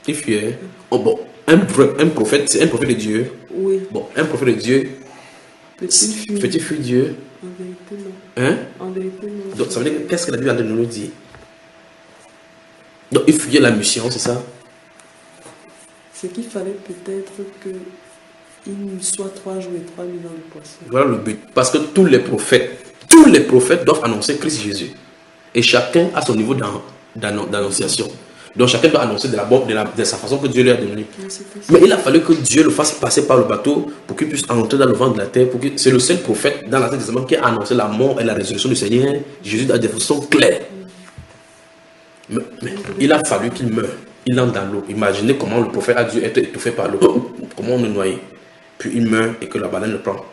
Il fuyait. Oh bon, un prophète, c'est un prophète de Dieu. Oui. Bon, un prophète de Dieu. Petit fuit Dieu. En vérité, non. Hein? En vérité, non. Donc ça veut dire qu'est-ce que la Bible est en train de nous dire? Donc il fuyait la mission, c'est ça? C'est qu'il fallait peut-être qu'il soit 3 jours et 3 nuits dans le poisson. Voilà le but. Parce que tous les prophètes doivent annoncer Christ Jésus. Et chacun a son niveau d'annonciation. Donc chacun doit annoncer de sa façon que Dieu lui a donné. Mais il a fallu que Dieu le fasse passer par le bateau pour qu'il puisse entrer dans le ventre de la terre. C'est le seul prophète dans l'Ancien Testament qui a annoncé la mort et la résurrection du Seigneur Jésus de façon claire. Mais il a fallu qu'il meure. Il entre dans l'eau. Imaginez comment le prophète a dû être étouffé par l'eau. Comment on le noyait. Puis il meurt et que la baleine le prend.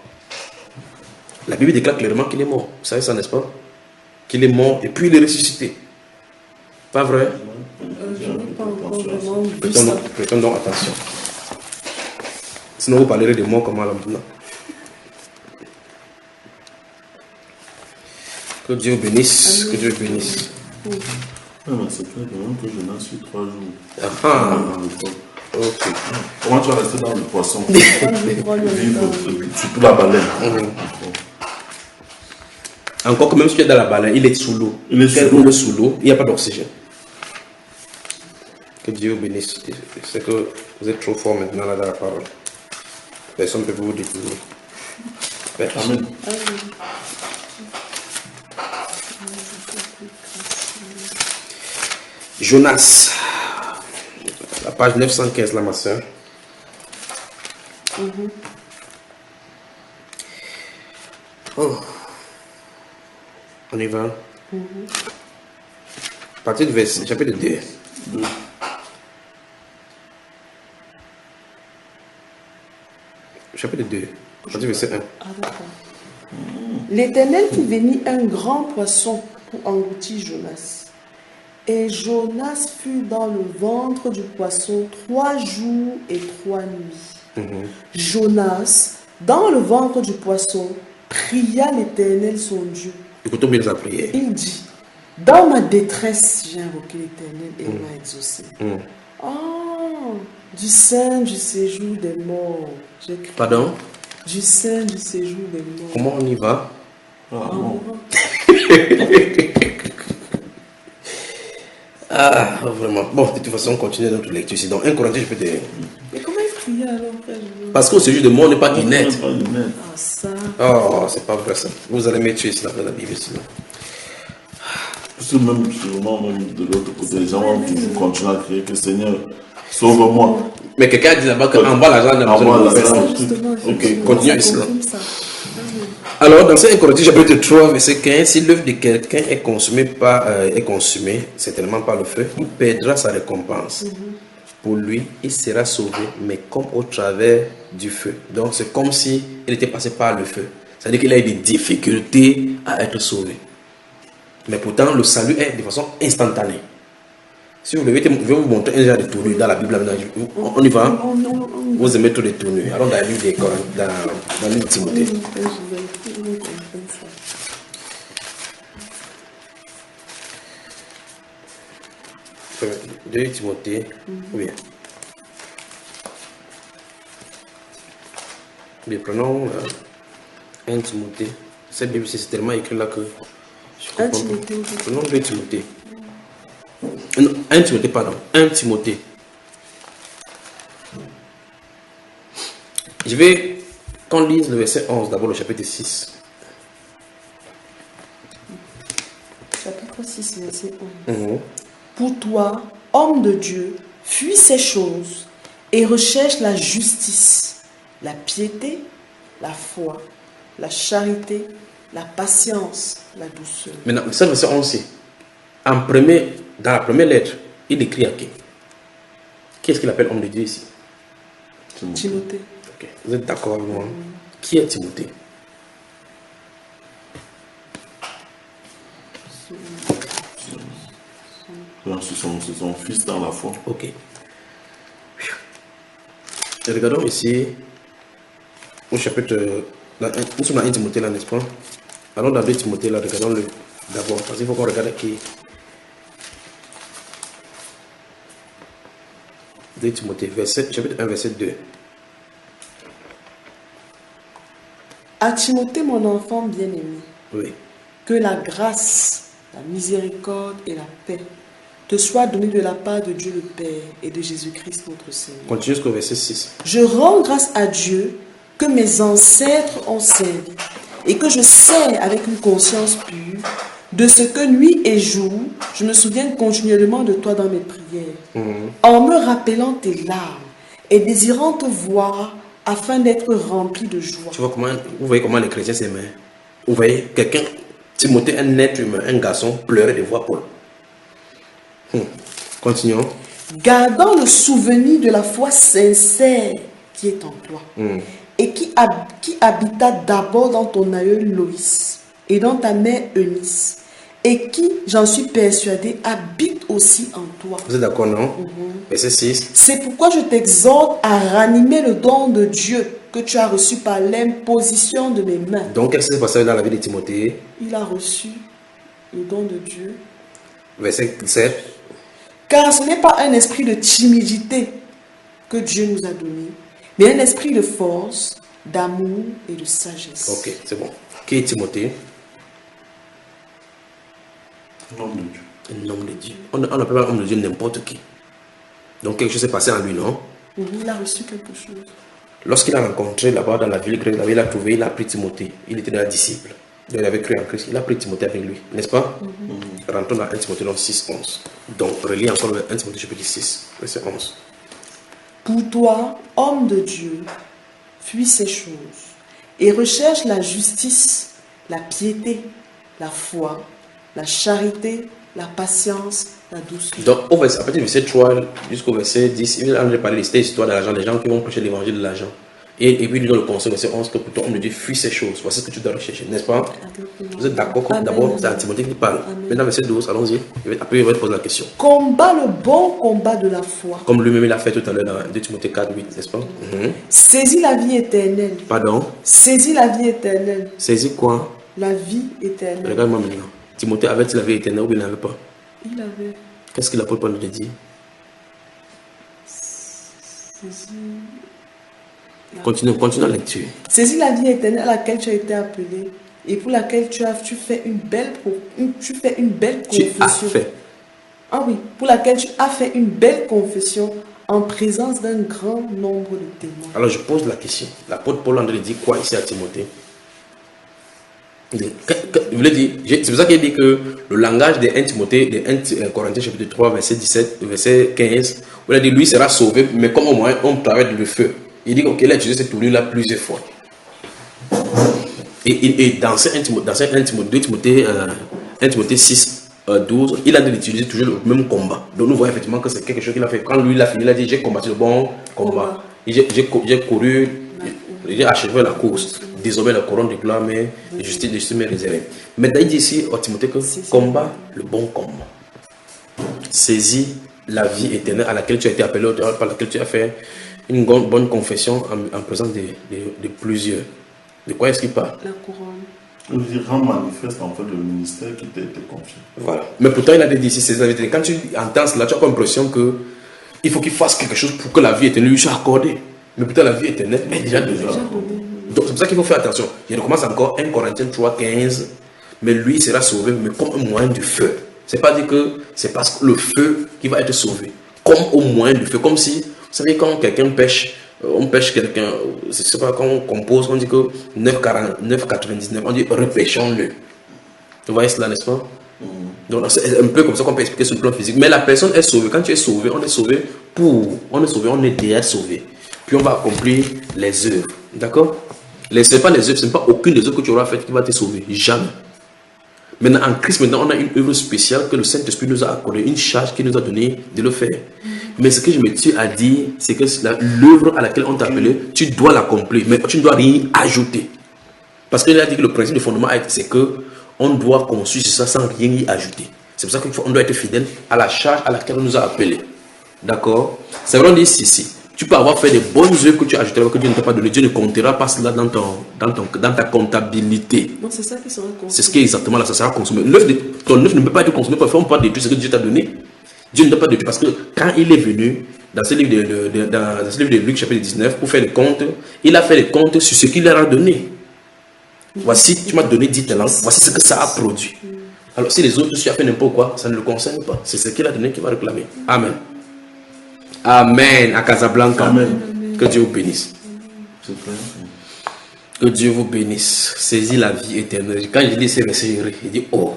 La Bible déclare clairement qu'il est mort. Vous savez ça, n'est-ce pas? Qu'il est mort et puis il est ressuscité. Pas vrai? Je n'ai pas encore vraiment vu ça. Prêtons donc attention. Sinon vous parlerez de moi comment là maintenant. Que Dieu bénisse. Que Dieu bénisse. Non, mais c'est clair que Jonas suit 3 jours. Ah. Ok. Comment tu vas rester dans le poisson? 3 jours, 3 nuits. Vivre, surtout la baleine. Encore que même si tu es dans la baleine, il est sous l'eau. Il est sous l'eau, il n'y a pas d'oxygène. Que Dieu bénisse. C'est que vous êtes trop fort maintenant là dans la parole. Personne ne peut vous découvrir. Amen. Jonas. La page 915 là, ma soeur. Oh. On y va. À partir du verset, chapitre 2. chapitre 2, verset 1. Ah, d'accord. L'Éternel fit venir un grand poisson pour engloutir Jonas. Et Jonas fut dans le ventre du poisson 3 jours et 3 nuits. Jonas, dans le ventre du poisson, pria l'Éternel son Dieu. Écoutons bien sa prière. Il dit, dans ma détresse, j'ai invoqué l'Éternel et il m'a exaucé. Oh, du sein du séjour des morts. J'ai crié. Pardon? Du sein du séjour des morts. Comment on y va? Ah, non. Ah, vraiment. Bon, de toute façon, on continue notre lecture ici. Donc, 1 Corinthiens, je peux te... Mais comment il priait alors, frère? Parce qu'au séjour de mort, on n'est pas inerte. Pas honnête. Ah, ça. Oh, c'est pas vrai ça. Vous allez me tuer ici, dans la Bible, sinon. Parce que même, sûrement, même de l'autre côté, les gens vont toujours continuer à crier que Seigneur, sauve-moi. Mais quelqu'un a dit là-bas qu'en bas, l'argent n'a En bas, besoin de l'argent. faire. Justement, Ok, continuons ici. ça confirme ça. Alors, dans 1 Corinthiens, chapitre 3, verset 15, si l'œuvre de quelqu'un est consumée, certainement par le feu, il perdra sa récompense. Pour lui, il sera sauvé, mais comme au travers du feu. Donc, c'est comme si il était passé par le feu. C'est-à-dire qu'il a eu des difficultés à être sauvé. Mais pourtant, le salut est de façon instantanée. Si vous voulez, je vais vous montrer un genre de tournure dans la Bible. On y va? Vous aimez tous les tournures. Allons dans le livre des Corinthiens, dans le livre de Timothée. 2 Timothée, ou bien. Bien, prenons 1 Timothée. Cette Bible, c'est tellement écrit là que je 1 comprends pas. Timothée. Prenons 2 Timothée. Non, 1 Timothée, pardon. 1 Timothée. Je vais qu'on lise le verset 11, d'abord le chapitre 6. Chapitre 6, verset 11. Pour toi, homme de Dieu, fuis ces choses et recherche la justice, la piété, la foi, la charité, la patience, la douceur. Maintenant, ça verset 11 aussi. Dans la première lettre, il écrit à qui? Qui est-ce qu'il appelle homme de Dieu ici? Timothée. Ok. Vous êtes d'accord avec moi? Qui est Timothée? C'est son fils dans la foi. Ok. Et regardons ici au chapitre. Nous sommes dans 1 Timothée là, n'est-ce pas? Allons dans 2 Timothée là, regardons-le d'abord. Parce qu'il faut qu'on regarde qui. 2 Timothée, chapitre 1, verset 2. À Timothée, mon enfant bien-aimé, Oui. que la grâce, la miséricorde et la paix te soient données de la part de Dieu le Père et de Jésus-Christ notre Seigneur. Continue jusqu'au verset 6. Je rends grâce à Dieu que mes ancêtres ont servi et que je sais avec une conscience pure de ce que nuit et jour, je me souviens continuellement de toi dans mes prières, en me rappelant tes larmes et désirant te voir afin d'être rempli de joie. Tu vois comment, vous voyez comment les chrétiens s'aimaient. Vous voyez quelqu'un, Timothée, un être humain, un garçon, pleurait de voix Paul. Continuons. Gardant le souvenir de la foi sincère qui est en toi et qui habita d'abord dans ton aïeul Loïs et dans ta mère Eunice et qui, j'en suis persuadé, habite aussi en toi. Vous êtes d'accord, non? Verset 6. C'est pourquoi je t'exhorte à ranimer le don de Dieu que tu as reçu par l'imposition de mes mains. Donc, qu'est-ce qui s'est passé dans la vie de Timothée? Il a reçu le don de Dieu. Verset 7. Car ce n'est pas un esprit de timidité que Dieu nous a donné, mais un esprit de force, d'amour et de sagesse. Ok, c'est bon. Qui est Timothée? Un homme de Dieu. Un homme de Dieu. On n'appelle pas homme de Dieu n'importe qui. Donc quelque chose s'est passé en lui, non? Il a reçu quelque chose. Lorsqu'il a rencontré là-bas dans la ville grecque, il a trouvé, il a pris Timothée. Il était un disciple. Il avait cru en Christ. Il a pris Timothée avec lui, n'est-ce pas? Rentrons dans 1 Timothée 6, 11. Donc, relis encore le 1 Timothée chapitre 6, verset 11. Pour toi, homme de Dieu, fuis ces choses et recherche la justice, la piété, la foi, la charité, la patience, la douceur. Donc, à partir du verset 3 jusqu'au verset 10, il a parlé de cette histoire de l'argent, des gens qui vont prêcher l'évangile de l'argent. Et puis, dans le conseil, verset 11, que plutôt on me dit, fuis ces choses. Voici ce que tu dois rechercher, n'est-ce pas? Vous êtes d'accord? D'abord, c'est à Timothée qui parle. Maintenant, verset 12, allons-y. Après, il va te poser la question. Combat le bon combat de la foi. Comme lui-même il a fait tout à l'heure dans 2 Timothée 4, 8, n'est-ce pas? Saisis la vie éternelle. Pardon? Saisis la vie éternelle. Saisis quoi? La vie éternelle. Regarde-moi maintenant. Timothée avait-il la vie éternelle ou il n'avait pas? Il avait Qu'est-ce que l'apôtre Paul nous dit? saisi. Continue la lecture. Saisis la vie éternelle à laquelle tu as été appelé et pour laquelle tu fais une belle Tu as confession. fait. Ah oui, pour laquelle tu as fait une belle confession en présence d'un grand nombre de témoins. Alors je pose la question. L'apôtre Paul André dit quoi ici à Timothée? Il voulait dire, c'est pour ça qu'il dit que le langage des 1 Timothée, des 1 Corinthiens chapitre 3, verset 17, verset 15, où il a dit lui sera sauvé, mais comme au moins on travaille le feu. Il dit qu'il a utilisé cette tournure-là plusieurs fois. Et dans 1 Timothée 6, 12, il a utilisé toujours le même combat. Donc nous voyons effectivement que c'est quelque chose qu'il a fait. Quand lui il a fini, il a dit j'ai combattu le bon combat. J'ai couru, j'ai achevé la course. Désormais la couronne de gloire, mais de justice m'est réservée. Maintenant il dit ici au Timothée que combat le bon combat. Saisis la vie éternelle à laquelle tu as été appelé, par laquelle tu as fait une bonne confession en présence de plusieurs. De quoi est-ce qu'il parle? La couronne. Il rend manifeste en fait le ministère qui t'a été confié. Voilà. Mais pourtant, il a dit ici, c'est la vérité. Quand tu entends cela, tu as l'impression qu'il faut qu'il fasse quelque chose pour que la vie éternelle lui soit accordée. Mais pourtant, la vie éternelle est déjà donnée. Donc, c'est pour ça qu'il faut faire attention. Je recommence encore 1 Corinthiens 3, 15. Mais lui sera sauvé, mais comme un moyen du feu. C'est pas dire que c'est parce que le feu qui va être sauvé. Comme au moyen du feu. Comme si, vous savez, quand quelqu'un pêche, on pêche quelqu'un, je sais pas, quand on compose, on dit que 9,99, on dit repêchons-le. Vous voyez cela, n'est-ce pas? Donc c'est un peu comme ça qu'on peut expliquer sur le plan physique. Mais la personne est sauvée. Quand tu es sauvé, on est sauvé on est déjà sauvé. Puis on va accomplir les œuvres. D'accord? Ce n'est pas les œuvres, ce n'est pas aucune des œuvres que tu auras faites qui va te sauver. Jamais. Maintenant, en Christ, on a une œuvre spéciale que le Saint-Esprit nous a accordée, une charge qu'il nous a donnée de le faire. Mais ce que je me tue à dire, c'est que l'œuvre à laquelle on t'a appelé, tu dois l'accomplir, mais tu ne dois rien ajouter. Parce qu'il a dit que le principe de fondement, c'est que on doit construire ça sans rien y ajouter. C'est pour ça qu'on doit être fidèle à la charge à laquelle on nous a appelés. D'accord? C'est vrai, on dit si. Tu peux avoir fait des bonnes œuvres que tu as ajoutées, que Dieu ne t'a pas donné. Dieu ne comptera pas cela dans ta comptabilité. Non, c'est ça qui sera consommé. C'est ce qui est exactement là, ça sera consommé. Ton œuvre ne peut pas être consommée parce qu'on ne peut pas détruire ce que Dieu t'a donné. Dieu ne t'a pas détruire parce que quand il est venu, dans ce livre de Luc chapitre 19, pour faire les comptes, il a fait les comptes sur ce qu'il leur a donné. Voici, tu m'as donné 10 talents, voici ce que ça a produit. Alors si les autres, tu as fait n'importe quoi, ça ne le concerne pas. C'est ce qu'il a donné qui va réclamer. Amen. Amen. À Casablanca. Amen. Que Dieu vous bénisse. C'est vrai. Que Dieu vous bénisse. Saisis la vie éternelle. Quand je lis ces versets, il dit, oh,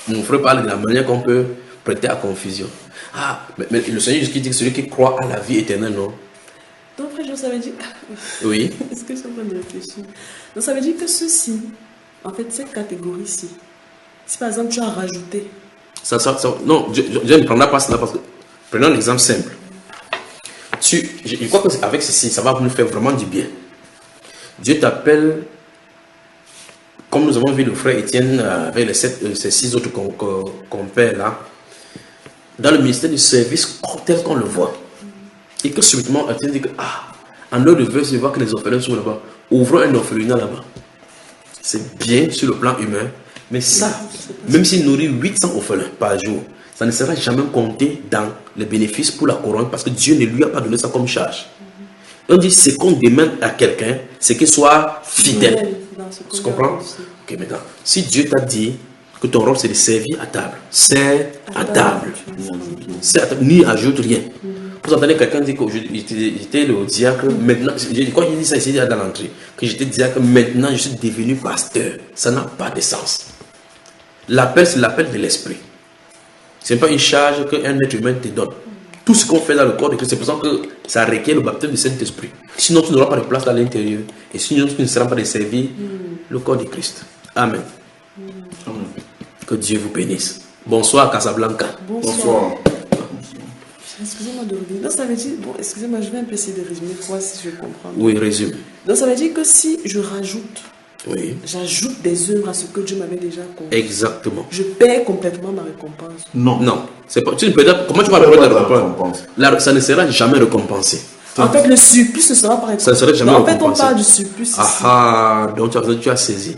mon frère parle de la manière qu'on peut prêter à confusion. Ah, mais le Seigneur qui dit que celui qui croit à la vie éternelle, non? Donc, frère, ça veut dire. Oui. Est-ce que je suis en train de réfléchir? Donc, ça veut dire que ceci, en fait, cette catégorie-ci, si par exemple tu as rajouté. Non, je ne prendrai pas cela parce que. Prenons un exemple simple. Je crois qu'avec ceci, ça va nous faire vraiment du bien. Dieu t'appelle, comme nous avons vu le frère Étienne avec ces 6 autres compères là, dans le ministère du service tel qu'on le voit. Et que subitement, Étienne dit que, en heure de vœux, je vois que les orphelins sont là-bas. Ouvrons un orphelinat là-bas. C'est bien sur le plan humain, mais ça, même s'il nourrit 800 orphelins par jour, ça ne sera jamais compté dans les bénéfices pour la couronne parce que Dieu ne lui a pas donné ça comme charge. On dit ce qu'on demande à quelqu'un, c'est qu'il soit fidèle. Tu comprends? Ok, maintenant, si Dieu t'a dit que ton rôle c'est de servir à table, c'est à table. C'est à table, n'y ajoute rien. Vous entendez quelqu'un dire que j'étais le diacre, maintenant, quand il dit ça ici dans l'entrée, que j'étais diacre, maintenant je suis devenu pasteur. Ça n'a pas de sens. L'appel, c'est l'appel de l'esprit. Ce n'est pas une charge qu'un être humain te donne. Tout ce qu'on fait dans le corps de Christ, c'est pour ça que ça requiert le baptême du Saint-Esprit. Sinon, tu n'auras pas de place à l'intérieur. Et sinon, tu ne seras pas de servir le corps de Christ. Amen. Que Dieu vous bénisse. Bonsoir, Casablanca. Bonsoir. Excusez-moi de revenir. Donc ça veut dire, bon, excusez-moi, je vais un peu essayer de résumer pour voir si je comprends. Oui, résume. Donc ça veut dire que si je rajoute, Oui. j'ajoute des œuvres à ce que Dieu m'avait déjà confié, Exactement. je perds complètement ma récompense. Non. Non. C'est pas, tu ne peux pas, comment tu vas Tu peux avoir pas la la récompense? récompense. Là, ça ne sera jamais récompensé. En fait, le surplus, ce sera par exemple. Ça ne serait jamais En fait, on récompensé. parle du surplus ici. Donc tu as saisi.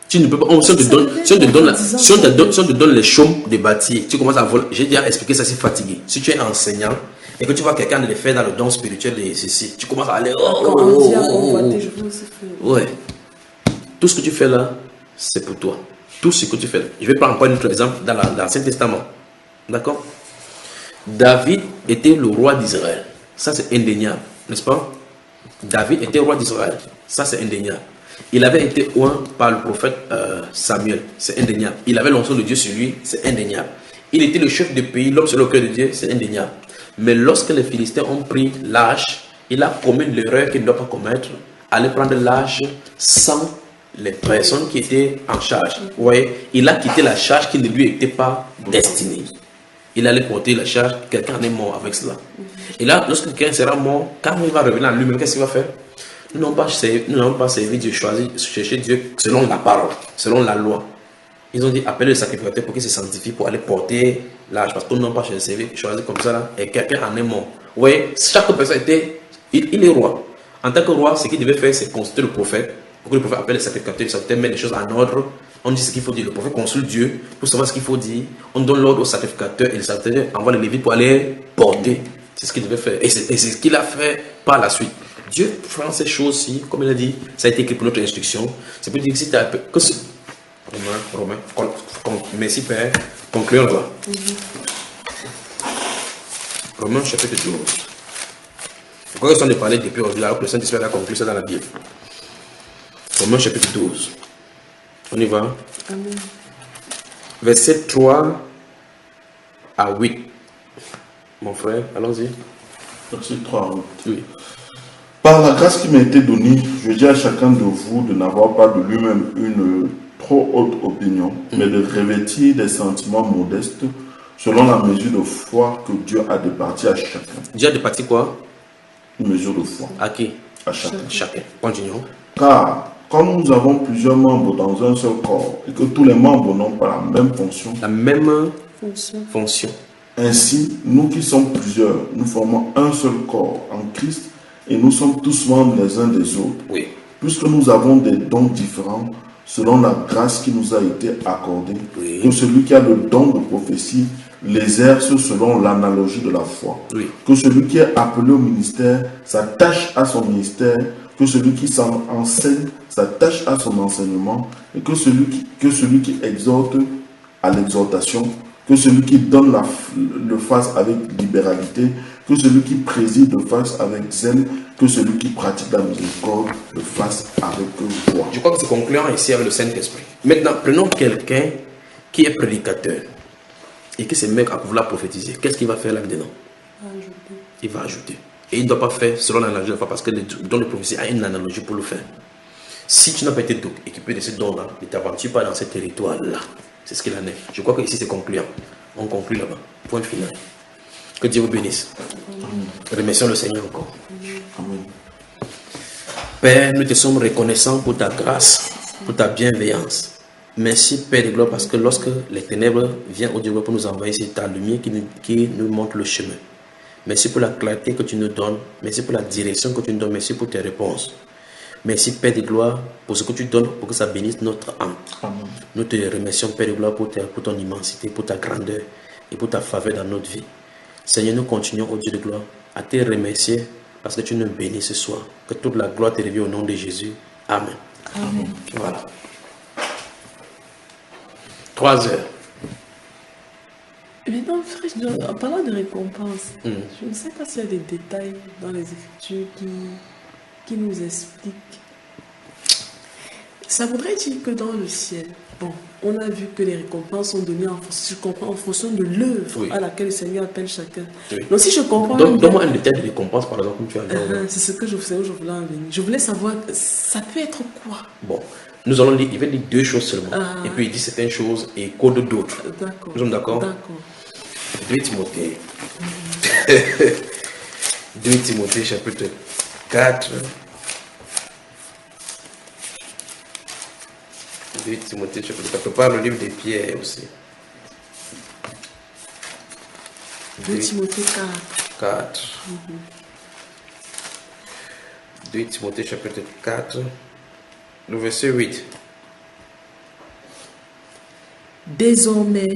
Tu ne peux pas. Si on te donne, si on te donne les chaumes de bâtir, tu commences à voler. J'ai déjà expliqué ça, c'est fatigué. Si tu es enseignant et que tu vois quelqu'un le faire dans le don spirituel de ceci, tu commences à aller. Ouais. Tout ce que tu fais là, c'est pour toi. Tout ce que tu fais là. Je vais prendre encore un autre exemple dans l'Ancien Testament. D'accord? David était le roi d'Israël. Ça, c'est indéniable, n'est-ce pas? David était roi d'Israël. Ça, c'est indéniable. Il avait été oint par le prophète Samuel. C'est indéniable. Il avait l'onction de Dieu sur lui. C'est indéniable. Il était le chef du pays, l'homme sur le cœur de Dieu. C'est indéniable. Mais lorsque les Philistins ont pris l'âge, il a commis l'erreur qu'il ne doit pas commettre. Aller prendre l'âge sans les personnes qui étaient en charge. Vous voyez, il a quitté la charge qui ne lui était pas destinée. Il allait porter la charge, quelqu'un est mort avec cela. Et là, lorsque quelqu'un sera mort, quand il va revenir en lui-même, qu'est-ce qu'il va faire? Nous n'avons pas servi Dieu, chercher Dieu selon la parole, selon la loi. Ils ont dit, appelez le sacrificateur pour qu'il se sanctifie, pour aller porter l'âge, parce que nous n'avons pas choisi comme ça, là, et quelqu'un en est mort. Vous voyez, chaque personne était, il est roi. En tant que roi, ce qu'il devait faire, c'est consulter le prophète, pour que le prophète appelle le sacrificateur, met les choses en ordre. On dit ce qu'il faut dire. Le prophète consulte Dieu pour savoir ce qu'il faut dire. On donne l'ordre au sacrificateur et le sacrificateur envoie les Lévites pour aller porter. C'est ce qu'il devait faire. Et c'est ce qu'il a fait par la suite. Dieu prend ces choses-ci, comme il a dit, ça a été écrit pour notre instruction. C'est pour dire que si tu as... Romain, merci Père. Concluons là. Romains chapitre 12. Pourquoi ils sont de parler depuis aujourd'hui alors que le Saint-Esprit a conclu ça dans la Bible? Romains chapitre 12. On y va. Amen. Verset 3 à 8. Mon frère, allons-y. Verset 3 à 8. Oui. Par la grâce qui m'a été donnée, je dis à chacun de vous de n'avoir pas de lui-même une trop haute opinion, mais de revêtir des sentiments modestes selon la mesure de foi que Dieu a départie à chacun. Dieu a départi quoi? Une mesure de foi. À qui? À chacun. Chacun. Continuons. Car quand nous avons plusieurs membres dans un seul corps et que tous les membres n'ont pas la même fonction, La même fonction. ainsi, nous qui sommes plusieurs, nous formons un seul corps en Christ et nous sommes tous membres les uns des autres. Oui. Puisque nous avons des dons différents selon la grâce qui nous a été accordée, Oui. que celui qui a le don de prophétie l'exerce selon l'analogie de la foi. Oui. Que celui qui est appelé au ministère s'attache à son ministère, que celui qui enseigne s'attache à son enseignement, et que celui qui exhorte à l'exhortation, que celui qui donne le fasse avec libéralité, que celui qui préside le fasse avec zèle, que celui qui pratique la miséricorde le fasse avec joie. Je crois que c'est concluant ici avec le Saint-Esprit. Maintenant, prenons quelqu'un qui est prédicateur et qui se met à vouloir prophétiser. Qu'est-ce qu'il va faire là-dedans? Il va ajouter. Et il ne doit pas faire selon l'analogie de la foi parce que le don de prophétie a une analogie pour le faire. Si tu n'as pas été équipé de ce don-là, ne t'aventures pas dans ce territoire-là. C'est ce qu'il en est. Je crois que ici c'est concluant. On conclut là-bas. Point final. Que Dieu vous bénisse. Remercions le Seigneur encore. Amen. Père, nous te sommes reconnaissants pour ta grâce, pour ta bienveillance. Merci Père de gloire parce que lorsque les ténèbres viennent au Dieu pour nous envoyer, c'est ta lumière qui nous montre le chemin. Merci pour la clarté que tu nous donnes. Merci pour la direction que tu nous donnes. Merci pour tes réponses. Merci Père de gloire pour ce que tu donnes pour que ça bénisse notre âme. Amen. Nous te remercions Père de gloire pour ton immensité, pour ta grandeur et pour ta faveur dans notre vie. Seigneur, nous continuons au Dieu de gloire à te remercier parce que tu nous bénis ce soir. Que toute la gloire te revienne au nom de Jésus. Amen. Amen. Voilà. 3 heures. Mais non, frère, en parlant de récompense, je ne sais pas s'il y a des détails dans les Écritures qui nous expliquent. Ça voudrait dire que dans le ciel, bon, on a vu que les récompenses sont données en fonction de l'œuvre à laquelle le Seigneur appelle chacun. Oui. Donc si je comprends... Donne-moi un détail de récompense, par exemple, comme tu as dit. C'est ce que je voulais en venir. Je voulais savoir, ça peut être quoi? Bon, nous allons lire, il va dire deux choses seulement. Et puis il dit certaines choses et code d'autres. D'accord. Nous sommes d'accord? D'accord. 2 Timothée. 2 Timothée chapitre 4. 2 Timothée chapitre 4. On parle le livre des Pierres aussi. 2 Timothée 4. 2 Timothée chapitre 4. Le verset 8. Désormais,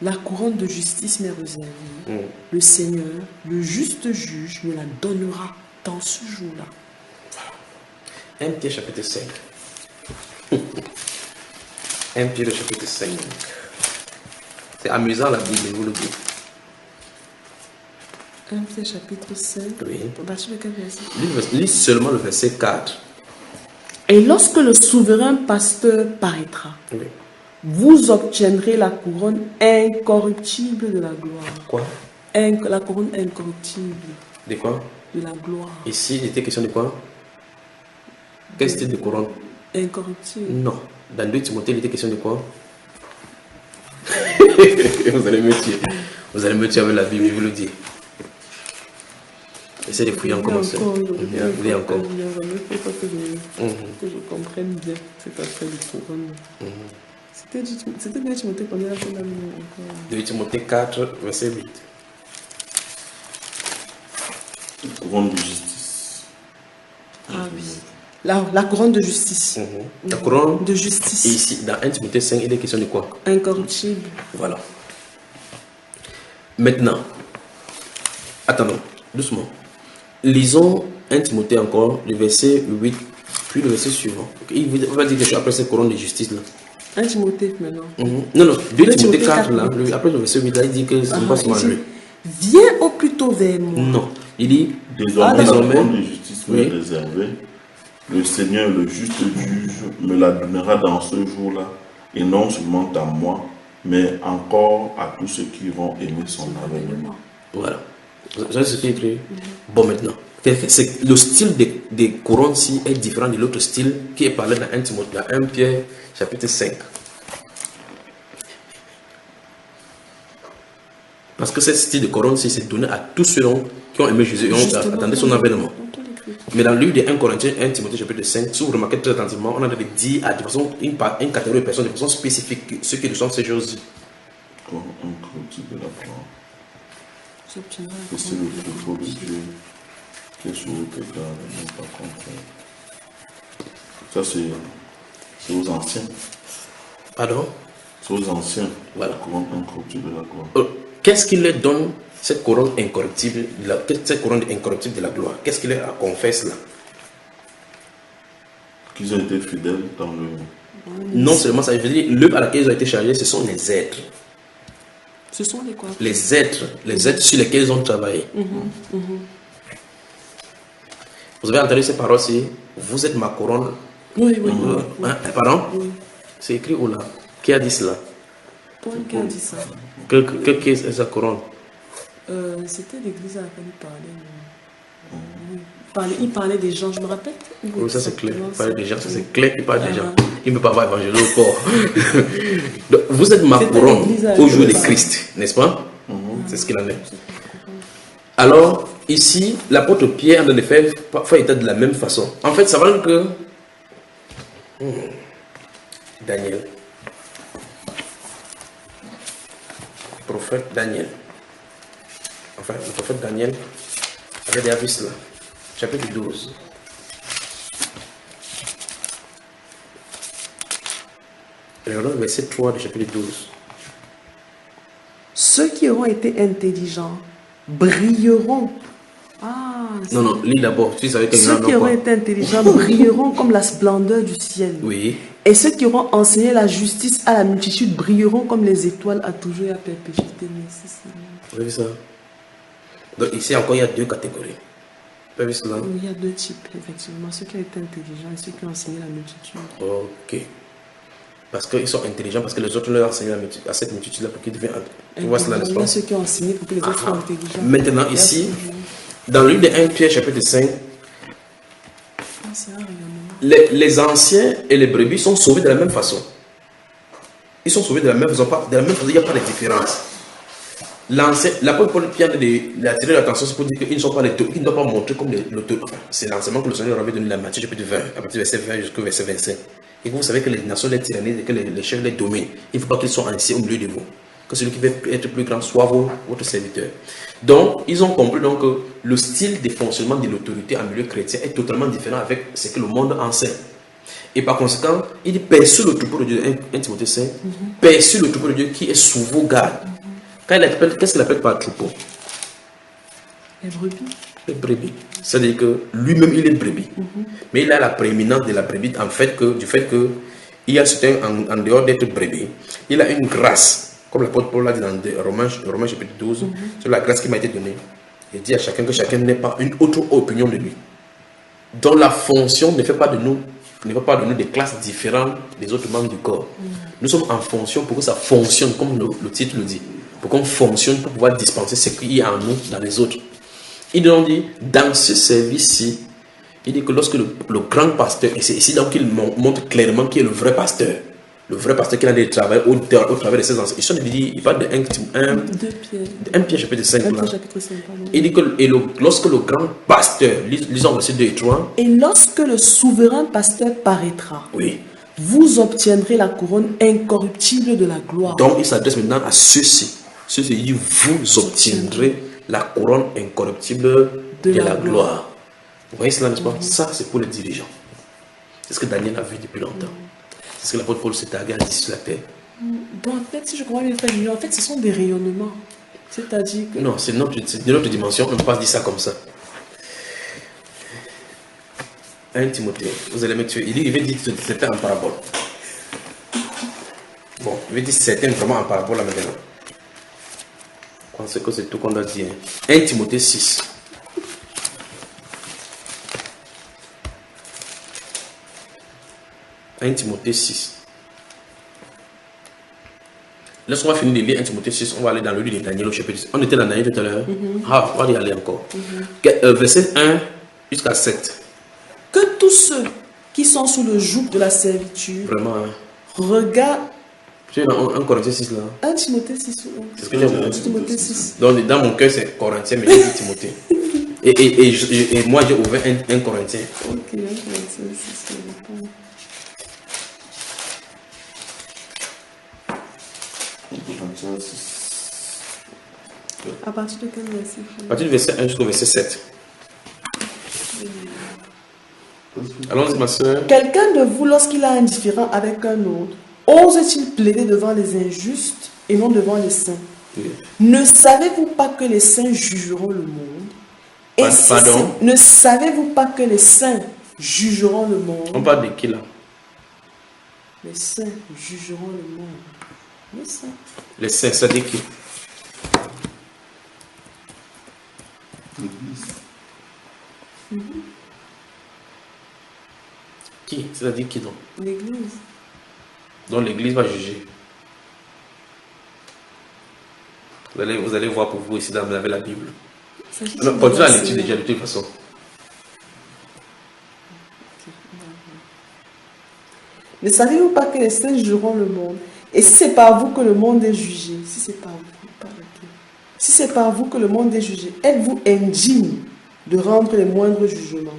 la couronne de justice m'est réservée. Le Seigneur, le juste juge, me la donnera dans ce jour-là. 1 Pierre chapitre 5. 1 Pierre chapitre 5. C'est amusant la Bible, je vous le dis. 1 Pierre chapitre 5. Oui. À partir de quel verset? Lis seulement le verset 4. Et lorsque le souverain pasteur paraîtra, Oui. vous obtiendrez la couronne incorruptible de la gloire. Quoi? La couronne incorruptible De quoi? de la gloire. Ici, il était question de quoi? Quel style de couronne? Incorruptible. Non. Dans 2 Timothée, il était question de quoi? Vous allez me tuer. Vous allez me tuer avec la Bible, je vous le dis. Essayez de fouiller encore. Il Il y a encore. Il faut que je comprenne bien cet aspect de couronne. C'était bien Timothée qu'on a fait la encore. 2 Timothée 4, verset 8. Couronne de justice. Ah oui. La couronne de justice. La couronne de justice. Et ici, dans 1 Timothée 5, il est question de quoi? Incorruptible. Voilà. Maintenant, attendons, doucement. Lisons 1 Timothée encore, le verset 8, puis le verset suivant. Il va dire quelque chose après cette couronne de justice là. 1 Timothée maintenant. Non, 2 Timothée 4 là, après le verset 8 là, il dit que c'est pas seulement lui. Viens au plus tôt vers moi. Non, il dit Désormais, la désormais, couronne de justice m'est réservée. Le Seigneur, le juste juge, me la donnera dans ce jour-là, et non seulement à moi, mais encore à tous ceux qui vont aimer son avènement. Voilà. Vous savez ce qui est écrit? Bon, maintenant, le style des couronnes-ci est différent de l'autre style qui est parlé dans 1 Timothée, dans 1 Pierre, chapitre 5. Parce que ce style de couronne-ci, c'est donné à tous ceux qui ont aimé Jésus et ont attendu son avènement. Mais dans le livre de 1 Corinthiens, 1 Timothée, chapitre 5, si vous remarquez très attentivement, on a dit à de façon, une catégorie de personnes de façon spécifique ceux qui reçoivent ces choses-ci. Comme un clôture de la croix. Tu obtiendras la Que c'est le couronne de fléau de justice. Dieu qui est sur le pecado, non pas contre. Ça, c'est aux anciens. Pardon? C'est aux anciens. Voilà. La couronne incorruptible de la gloire. Qu'est-ce qui leur donne cette couronne incorruptible, cette couronne incorruptible de la gloire? Qu'est-ce qui leur confesse là? Qu'ils ont été fidèles dans le... Non seulement ça, je veux dire, l'œuvre à laquelle ils ont été chargés, ce sont les êtres. Ce sont les quoi? Les êtres sur lesquels ils ont travaillé. Vous avez entendu ces paroles-ci? Vous êtes ma couronne. Oui. Hein? Pardon? Oui. C'est écrit où là? Qui a dit cela? Paul qui a dit ça. Qui est sa couronne? C'était l'église à laquelle il parlait. Oui. Il parlait des gens, je me rappelle. Oui, ça c'est clair. Il parlait des gens, ça c'est clair qu'il parle des gens. Il ne peut pas avoir évangélisé au corps. Donc, vous êtes ma couronne au jour de Christ, n'est-ce pas? C'est ce qu'il en est. Alors, ici, l'apôtre Pierre a de faire état de la même façon. En fait, ça va que Daniel, prophète Daniel, enfin, le prophète Daniel avait déjà vu cela. Chapitre 12. Regardons le verset 3 du chapitre 12. Ceux qui auront été intelligents brilleront. Ah, Non, lis d'abord. Tu savais que ceux qui auront été intelligents brilleront comme la splendeur du ciel. Oui. Et ceux qui auront enseigné la justice à la multitude brilleront comme les étoiles à toujours et à perpétuité. Merci Seigneur. Vous avez vu ça? Donc ici encore, il y a deux catégories. Vous avez vu cela? Oui, il y a deux types, effectivement. Ceux qui ont été intelligents et ceux qui ont enseigné la multitude. Ok. Parce qu'ils sont intelligents, parce que les autres leur ont enseigné à cette multitude-là pour qu'ils deviennent. Tu vois cela, n'est-ce Il y a pas? ceux qui ont enseigné pour que les autres soient intelligents. Maintenant, ici, dans le livre de 1 Pierre, chapitre 5, Ah, c'est un rayonnement. les anciens et les brebis sont sauvés de la même façon. Ils sont sauvés de la même façon, il n'y a pas de différence. L'apôtre Paul vient d'attirer l'attention, c'est pour dire qu'ils ne doivent pas montrer comme l'autorité. Enfin, c'est l'enseignement que le Seigneur avait donné dans Matthieu chapitre 20, à partir du verset 20 jusqu'au verset 25. Et vous savez que les nations les tyrannisent et que les chefs les dominent. Il ne faut pas qu'ils soient ainsi au milieu de vous. Que celui qui veut être plus grand soit votre serviteur. Donc, ils ont compris donc, que le style de fonctionnement de l'autorité en milieu chrétien est totalement différent avec ce que le monde enseigne. Et par conséquent, il dit perçu le troupeau de Dieu, 1 Timothée 5, perçu le troupeau de Dieu qui est sous vos gardes. Quand il appelle, qu'est-ce qu'il appelle par troupeau? Les brebis. Les brebis. C'est-à-dire que lui-même, il est brebis. Mais il a la prééminence de la brebis en fait du fait qu'il y a certains, en dehors d'être brebis, il a une grâce, comme l'apôtre Paul l'a dit dans Romains chapitre 12, sur la grâce qui m'a été donnée. Il dit à chacun que chacun n'ait pas une autre opinion de lui. Dont la fonction ne fait pas de nous des classes différentes des autres membres du corps. Nous sommes en fonction pour que ça fonctionne, comme le titre le dit. Pour qu'on fonctionne, pour pouvoir dispenser ce qu'il y a en nous dans les autres. Il dit, dans ce service-ci, il dit que lorsque le grand pasteur, et c'est ici donc qu'il montre clairement qui est le vrai pasteur qui a des travail au travers de ses enseignements. Il parle de 1 Pierre chapitre 5. Il dit que lorsque le grand pasteur, lisons verset 2 et 3. Et lorsque le souverain pasteur paraîtra, oui, vous obtiendrez la couronne incorruptible de la gloire. Donc il s'adresse maintenant à ceux-ci. Ceux-ci, il dit, vous obtiendrez la couronne incorruptible de la gloire. Vous voyez cela, n'est-ce pas? Ça, c'est pour les dirigeants. C'est ce que Daniel a vu depuis longtemps. C'est ce que l'apôtre Paul s'est targué à dire sur la terre. Bon, en fait, si je comprends bien, en fait, ce sont des rayonnements. C'est-à-dire que... Non, c'est de notre dimension, on ne peut pas dire ça comme ça. 1 Timothée, vous allez me tuer. Il veut dire certains en parabole. Bon, il veut dire certains vraiment en parabole là maintenant. C'est que c'est tout qu'on doit dire. 1 Timothée 6. Timothée 6. Lorsqu'on va finir de lire 1 Timothée 6, on va aller dans le livre de Daniel au chapitre 6. On était dans Daniel tout à l'heure. On va y aller encore. Verset 1 jusqu'à 7. Que tous ceux qui sont sous le joug de la servitude regardent. Tu es dans 1 Corinthiens 6 là. 1 Timothée 6. C'est ce que j'ai oublié. 1 Timothée 6. Donc dans mon cœur c'est Corinthien, mais j'ai dit Timothée. et moi j'ai ouvert 1 Corinthien. Ok, 1 Corinthien 6. À partir de quel verset? À partir du verset 1 jusqu'au verset 7. Allons-y, ma soeur. Quelqu'un de vous, lorsqu'il a un différend avec un autre, ose-t-il plaider devant les injustes et non devant les saints? Oui. Ne savez-vous pas que les saints jugeront le monde? Et Pardon? Ne savez-vous pas que les saints jugeront le monde? On parle de qui là? Les saints jugeront le monde. Les saints. Les saints, ça dit qui? Qui? C'est-à-dire qui donc? L'église. Donc l'église va juger. Vous allez voir pour vous ici dans la Bible. Continuez à l'étude déjà de toute façon. Ne savez-vous pas que les saints jugeront le monde? Et si c'est par vous que le monde est jugé, si c'est par vous que le monde est jugé, êtes-vous indigne de rendre les moindres jugements?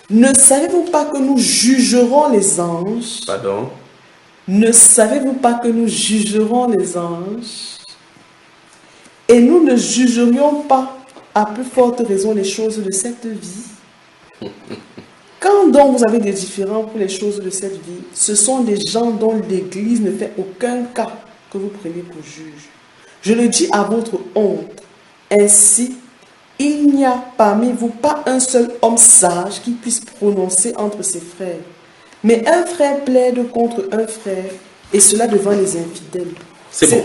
Ne savez-vous pas que nous jugerons les anges? Pardon? Ne savez-vous pas que nous jugerons les anges? Et nous ne jugerions pas à plus forte raison les choses de cette vie? Quand donc vous avez des différends pour les choses de cette vie, ce sont des gens dont l'Église ne fait aucun cas que vous prenez pour juge. Je le dis à votre honte. Ainsi, il n'y a parmi vous pas un seul homme sage qui puisse prononcer entre ses frères. Mais un frère plaide contre un frère, et cela devant les infidèles. C'est bon.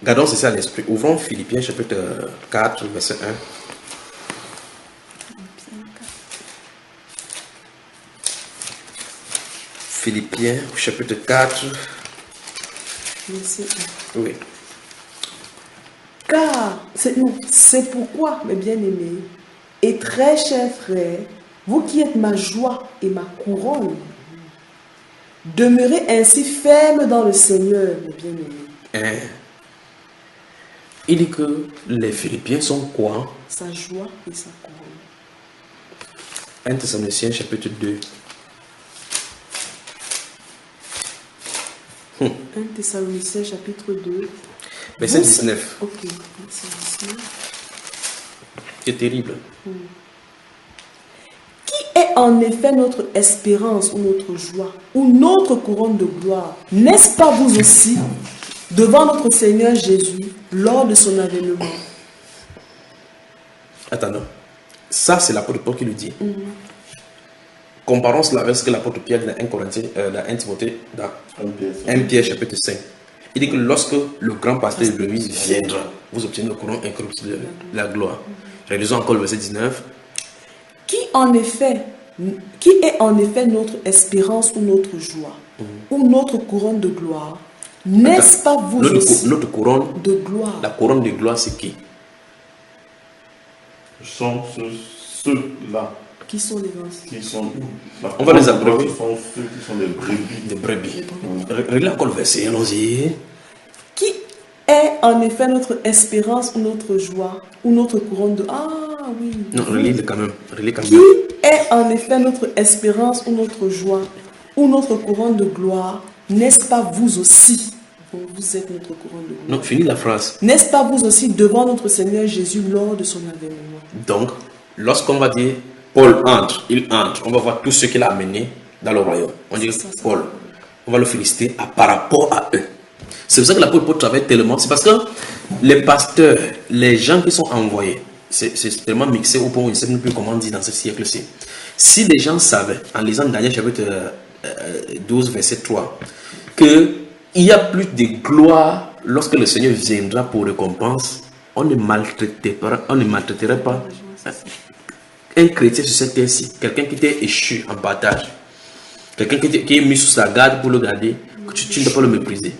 Gardons ceci à l'esprit. Ouvrons Philippiens chapitre 4, verset 1. Philippiens chapitre 4. Verset 1. Oui. Car, c'est pourquoi, mes bien-aimés, et très chers frères, vous qui êtes ma joie et ma couronne, demeurez ainsi ferme dans le Seigneur, mes bien-aimés. Il dit que les Philippiens sont quoi? Sa joie et sa couronne. 1 Thessaloniciens chapitre 2. 1 Thessaloniciens chapitre 2. Verset 19. Ok, verset 19. C'est terrible. Qui est en effet notre espérance ou notre joie ou notre couronne de gloire? N'est-ce pas vous aussi, devant notre Seigneur Jésus, lors de son avènement? Attends, ça c'est l'apôtre Paul qui le dit. Comparons cela avec ce que l'apôtre Pierre dit dans 1 Corinthiens, dans 1 Timothée, dans 1 Pierre chapitre 5. Il dit que lorsque le grand pasteur de l'Église viendra, vous obtiendrez le couronne incorruptible de la gloire. Réalisons encore le verset 19. Qui est en effet notre espérance ou notre joie ou notre couronne de gloire? N'est-ce pas vous aussi Notre couronne de gloire? La couronne de gloire, c'est qui? Sont ceux-là Qui sont les anciens? qui sont. On va les abreuver. Ce sont ceux qui sont des brebis. Des brebis. Regarde encore le verset, allons-y. Qui est en effet notre espérance ou notre joie ou notre couronne de... Ah oui. Non, relis-le quand même. Relis quand Qui même. est en effet notre espérance ou notre joie ou notre couronne de gloire? N'est-ce pas vous aussi? Bon, vous êtes notre couronne de gloire. Non, finis la phrase. N'est-ce pas vous aussi devant notre Seigneur Jésus lors de son avènement? Donc, lorsqu'on va dire Paul entre, il entre, on va voir tout ce qu'il a amené dans le royaume. On dit Paul, on va le féliciter par rapport à eux. C'est pour ça que l'apôtre Paul travaille tellement. C'est parce que les pasteurs, les gens qui sont envoyés, c'est tellement mixé au point où ils ne savent plus comment dire dans ce siècle-ci. Si les gens savaient, en lisant Daniel chapitre 12, verset 3, qu'il y a plus de gloire lorsque le Seigneur viendra pour récompense, on ne maltraiterait pas un chrétien sur cette terre-ci, quelqu'un qui était échu en partage, quelqu'un qui est mis sous sa garde pour le garder, que tu ne dois pas le mépriser.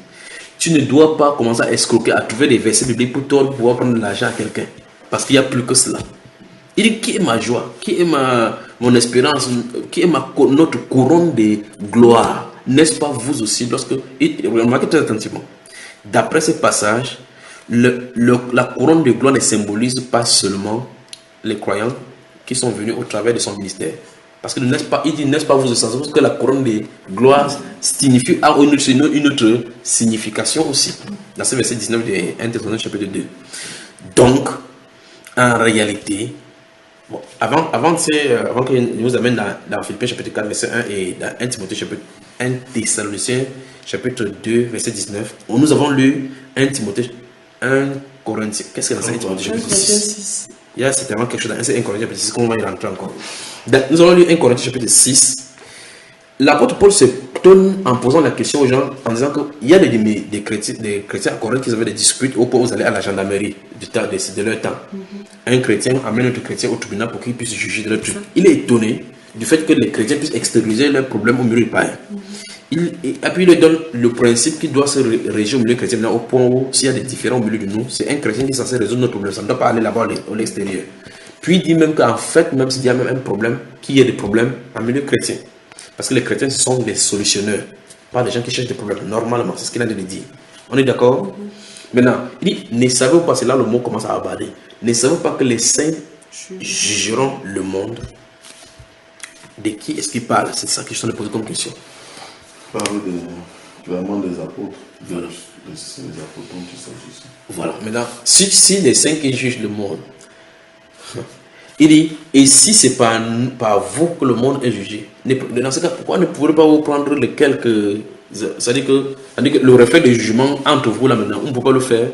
Tu ne dois pas commencer à escroquer, à trouver des versets bibliques pour pouvoir prendre de l'argent à quelqu'un. Parce qu'il n'y a plus que cela. Il dit, qui est ma joie? Qui est mon espérance? Qui est notre couronne de gloire? N'est-ce pas vous aussi? Remarquez très attentivement. D'après ce passage, la couronne de gloire ne symbolise pas seulement les croyants qui sont venus au travers de son ministère. Parce que il dit, n'est-ce pas vous aussi? Parce que la couronne de gloire signifie une autre signification aussi. Dans ce verset 19 de 1 Thessaloniciens chapitre 2. Donc, en réalité, bon, avant qu'il nous amène dans Philippiens chapitre 4, verset 1 et dans 1 Timothée chapitre 1 Thessaloniciens chapitre 2, verset 19, nous avons lu 1 Timothée 1 Corinthiens. Qu'est-ce que dans 1 Timothée chapitre 6? Il y a certainement quelque chose dans 1 Corinthiens chapitre 6 qu'on va y rentrer encore. Nous avons lu 1 Corinthiens chapitre 6. L'apôtre Paul se tourne en posant la question aux gens en disant qu'il y a des chrétiens à Corinthe qui avaient des disputes au point où ils allaient à la gendarmerie de leur temps. Un chrétien amène un autre chrétien au tribunal pour qu'il puisse juger de leur truc. Il est étonné du fait que les chrétiens puissent extérioriser leurs problèmes au milieu du païen. Et puis il leur donne le principe qui doit se régir au milieu chrétien, au point où s'il y a des différends au milieu de nous, c'est un chrétien qui est censé résoudre notre problème. Ça ne doit pas aller là-bas à l'extérieur. Puis il dit même qu'en fait, même s'il y a même un problème, qu'il y ait des problèmes en milieu chrétien. Parce que les chrétiens, ce sont des solutionneurs, pas des gens qui cherchent des problèmes. Normalement, c'est ce qu'il a dit. On est d'accord? Maintenant, il dit, ne savez-vous pas, c'est là le mot commence à aborder. Ne savez-vous pas que les saints jugeront le monde? De qui est-ce qu'il parle? C'est ça que je suis en train de poser comme question. Il parle vraiment des apôtres. C'est les apôtres dont il s'agit ici. Voilà. Maintenant, si les saints qui jugent le monde, il dit, et si c'est par vous que le monde est jugé, dans ce cas, pourquoi ne pouvez pas vous prendre les quelques... C'est-à-dire que le reflet de jugement entre vous là maintenant, on ne peut pas le faire.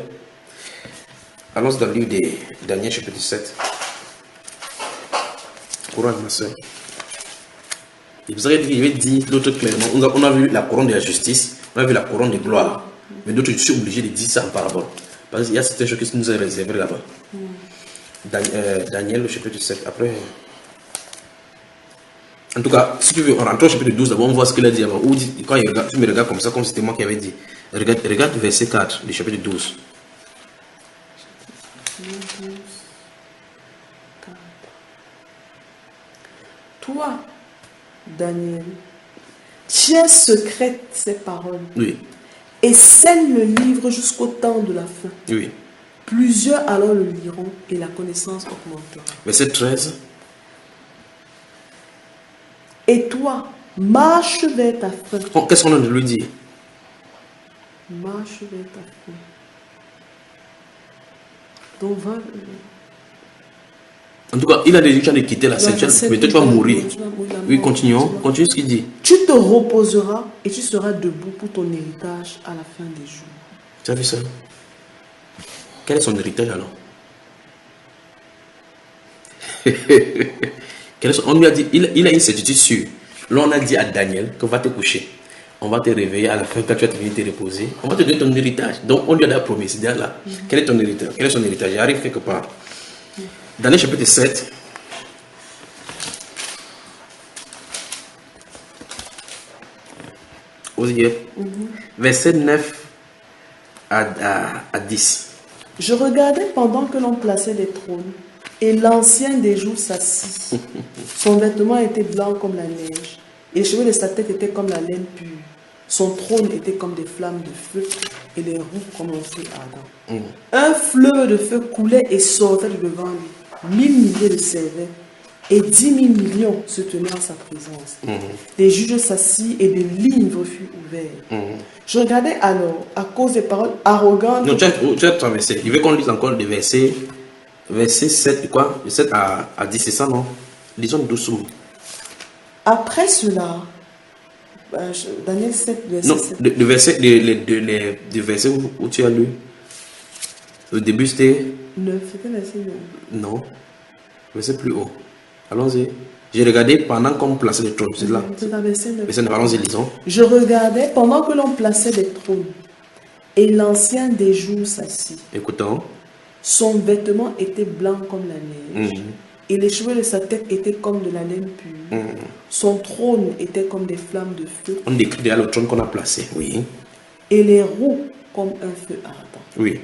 Allons dans le livre de Daniel chapitre 7. Courage ma soeur. Et vous avez dit l'autre clairement, on a vu la couronne de la justice, on a vu la couronne de gloire. Mais d'autres, je suis obligé de dire ça en parabole. Parce qu'il y a certaines choses qui nous sont réservées là-bas. Daniel, le chapitre 7. Après, en tout cas, si tu veux, on rentre au chapitre 12, d'abord on voit ce qu'il a dit avant. Ou quand tu me regardes comme ça, comme c'était moi qui avais dit. Regarde verset 4 du chapitre 12. Toi, Daniel, tiens secrète ces paroles Oui, et scelle le livre jusqu'au temps de la fin. oui. Plusieurs alors le liront et la connaissance augmentera. Verset 13. Et toi, marche vers ta fin. Oh, qu'est-ce qu'on a de lui dire? Marche vers ta fin. Donc, va. En tout cas, il a déjà de quitter la scène, mais toi tu vas mourir. Oui, continuons. Continue ce qu'il dit. Tu te reposeras et tu seras debout pour ton héritage à la fin des jours. Tu as vu ça? Quel est son héritage alors? On lui a dit, il a une certitude sûre. Là, on a dit à Daniel qu'on va te coucher. On va te réveiller à la fin quand tu vas te venir te reposer. On va te donner ton héritage. Donc, on lui a promis. C'est là. Quel est ton héritage? Quel est son héritage? Il arrive quelque part. Daniel chapitre 7. Vous y êtes? Verset 9 à 10. Je regardais pendant que l'on plaçait les trônes, et l'ancien des jours s'assit. Son vêtement était blanc comme la neige, et les cheveux de sa tête étaient comme la laine pure. Son trône était comme des flammes de feu, et les roues comme un feu ardent. Un fleuve de feu coulait et sortait de devant lui. 1000 milliers le servaient, et 10 000 millions se tenaient en sa présence. Les juges s'assit et des livres furent ouverts. Je regardais alors, à cause des paroles arrogantes. Non, tu as traversé. Il veut qu'on lise encore des versets. Verset 7, quoi? 7 à 10, c'est ça, non? Lisons doucement. Après cela, Daniel 7, verset Non, 7. le verset où tu as lu. Le début c'était. 9, c'était verset 9. Non. Verset plus haut. Allons-y. J'ai regardé pendant qu'on plaçait les trônes. C'est là. C'est la verset 9. Verset 9, allons-y, lisons. Je regardais pendant que l'on plaçait des trônes, et l'ancien des jours s'assit. Écoutons. Son vêtement était blanc comme la neige, et les cheveux de sa tête étaient comme de la laine pure. Son trône était comme des flammes de feu, On décrit déjà le trône qu'on a placé. Oui. et les roues comme un feu ardent. Oui.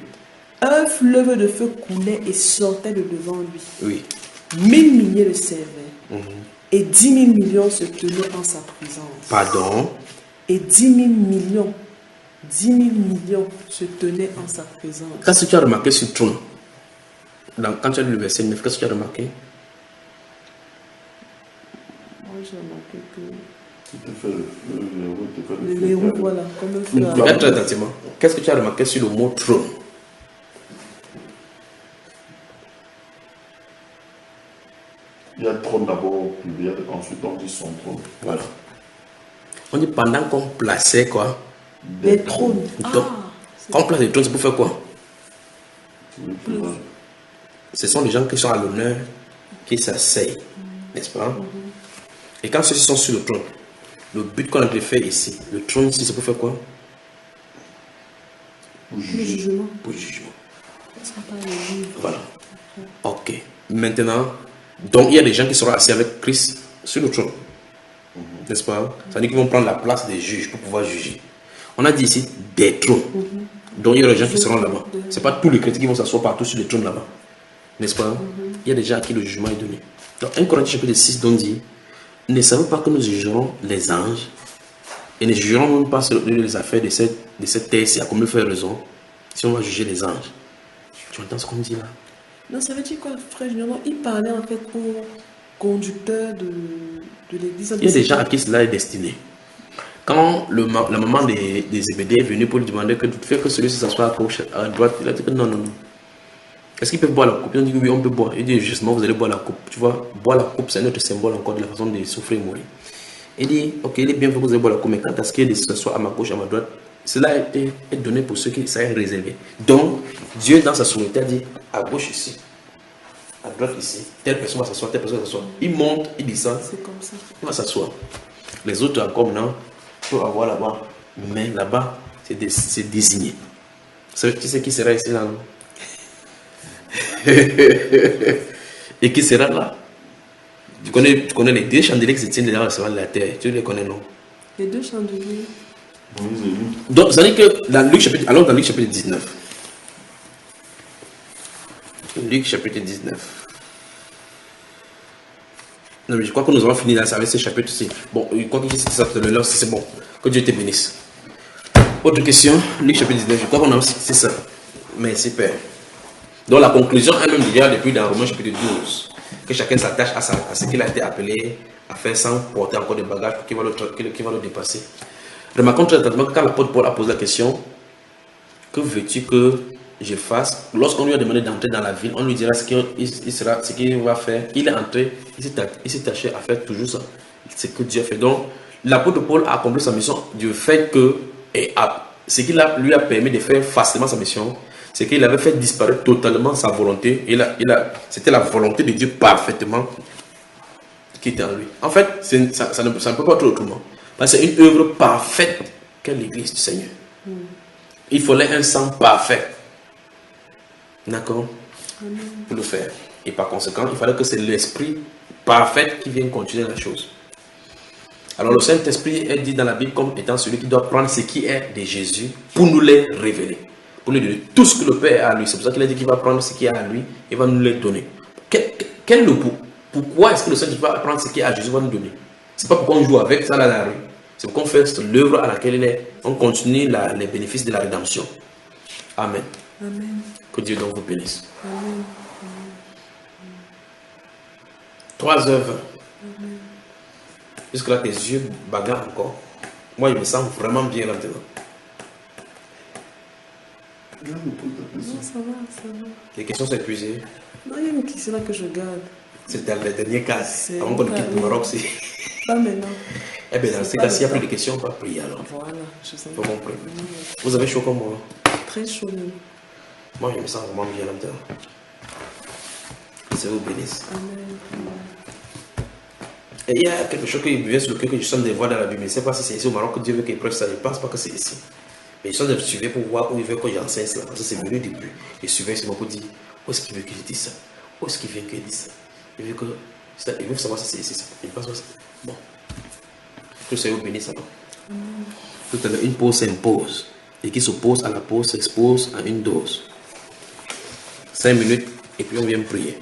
Un fleuve de feu coulait et sortait de devant lui. Oui. 1000 milliers le servaient, et 10 000 millions se tenaient en sa présence. Pardon. Et 10 000 millions, 10 000 millions se tenaient en sa présence. Qu'est-ce que tu as remarqué sur le trône? Quand tu as lu le verset 9, qu'est-ce que tu as remarqué? Moi, j'ai remarqué que Tu te fais le feu, les roues, voilà, comme un feu Regarde très ardent. attentivement. Qu'est-ce que tu as remarqué sur le mot trône? Il y a trône d'abord au pluriel, ensuite on dit son trône. Voilà. On dit pendant qu'on plaçait quoi? Les trônes. Donc, quand on place les trônes, c'est pour faire quoi? Oui, c'est vrai. Ce sont les gens qui sont à l'honneur, qui s'asseyent, n'est-ce pas? Et quand ceux-ci sont sur le trône, le but qu'on a fait ici, le trône ici, c'est pour faire quoi? Le jugement. Pour le jugement. Ça sera pas les livres. Voilà. Ok. Maintenant, donc il y a des gens qui seront assis avec Christ sur le trône. N'est-ce pas? Ça veut dire qu'ils vont prendre la place des juges pour pouvoir juger. On a dit ici des trônes. Donc il y a des gens qui seront là-bas. Ce n'est pas tous les chrétiens qui vont s'asseoir partout sur les trônes là-bas. N'est-ce pas? Il y a des gens à qui le jugement est donné. Donc 1 Corinthiens chapitre 6 donc dit, ne savez pas que nous jugerons les anges et ne jugerons même pas sur les affaires de cette terre-ci, à combien faire raison si on va juger les anges. Tu entends ce qu'on dit là? Non, ça veut dire quoi, frère Junior? Il parlait en fait au conducteur de l'église. Il y a des gens à qui cela est destiné. Quand la maman des Zébédée est venue pour lui demander que tu fais que celui-ci s'assoit à gauche, à droite, il a dit que non, non, non. Est-ce qu'ils peuvent boire la coupe? Ils ont dit oui, on peut boire. Il dit justement, vous allez boire la coupe. Tu vois, boire la coupe, c'est un autre symbole encore de la façon de souffrir et mourir. Il dit, ok, il est bien fait que vous allez boire la coupe, mais quand est-ce qu'il y a de s'asseoir à ma gauche, à ma droite, cela est donné pour ceux qui ça est réservé. Donc, Dieu, dans sa souveraineté, a dit à gauche ici, à droite ici, telle personne va s'asseoir, telle personne va s'asseoir. Il monte, il descend, C'est comme ça. il va s'asseoir. Les autres, encore maintenant, peuvent avoir là-bas. Mais là-bas, c'est désigné. Tu sais qui sera ici là, non? Et qui sera là? Tu connais les deux chandeliers qui se tiennent là sur la terre. Tu les connais, non? Les deux chandeliers. Donc, ça veut dire que dans Luc chapitre, allons dans Luc chapitre 19. Luc chapitre 19. Non, mais je crois que nous avons fini là avec ce chapitre-ci. Bon, je crois que j'ai cité ça tout à l'heure, c'est bon. Que Dieu te bénisse. Autre question, Luc chapitre 19, je crois qu'on a aussi cité ça. Merci Père. Donc la conclusion est même déjà depuis dans Romains chapitre 12. Que chacun s'attache à ce qu'il a été appelé à faire sans porter encore des bagages qui va le dépasser. Remarquons très attentivement que quand l'apôtre Paul a posé la question, que veux-tu que je fasse? Lorsqu'on lui a demandé d'entrer dans la ville, on lui dira ce qu'il va faire. Il est entré, il s'est attaché à faire toujours ça. C'est ce que Dieu a fait. Donc, l'apôtre Paul a accompli sa mission du fait que, ce qui lui a permis de faire facilement sa mission, c'est qu'il avait fait disparaître totalement sa volonté. C'était la volonté de Dieu parfaitement qui était en lui. En fait, ça ne peut pas être autrement. Parce que c'est une œuvre parfaite qu'est l'Église du Seigneur. Il fallait un sang parfait. D'accord? Pour le faire. Et par conséquent, il fallait que c'est l'Esprit parfait qui vienne continuer la chose. Alors le Saint-Esprit est dit dans la Bible comme étant celui qui doit prendre ce qui est de Jésus pour nous les révéler. Pour nous donner tout ce que le Père a à lui. C'est pour ça qu'il a dit qu'il va prendre ce qui est à lui et va nous les donner. Pourquoi est-ce que le Saint-Esprit va prendre ce qui est à Jésus et va nous donner? C'est pas pourquoi on joue avec ça là dans la rue. C'est pourquoi on fait l'œuvre à laquelle on continue les bénéfices de la rédemption. Amen. Amen. Que Dieu donc vous bénisse. Amen. 3 œuvres. Amen. Jusque-là, tes yeux bagarrent encore. Moi, je me sens vraiment bien là-dedans. Non, ça va. Les questions sont épuisées. Non, il y a une question là que je garde. C'est dans les derniers cas. C'est Avant qu'on quitte le Maroc, c'est... Pas maintenant. Eh bien, dans ces cas, s'il n'y a plus de questions, on va prier alors. Voilà, je sais. Faut qu'on prie. Vous avez chaud comme moi? Très chaud, même. Moi, je me sens vraiment bien là-dedans. Que Dieu vous bénisse. Amen. Et il y a quelque chose qui me vient sur le cœur que je sens des voix dans la Bible. Je ne sais pas si c'est ici au Maroc que Dieu veut qu'il prêche ça. Je ne pense pas que c'est ici. Mais je sens de suivre pour voir où il veut que j'enseigne cela. Parce que c'est venu du début. Je suivais seulement pour dire où est-ce qu'il veut que je dise ça? Où est-ce qu'il veut que je dise ça? Il veut savoir si c'est ici. Je pense que c'est... Bon. Que Dieu vous bénisse alors. Tout à l'heure, une pause s'impose. Et qui s'oppose à la pause s'expose à une dose. 5 minutes et puis on vient prier.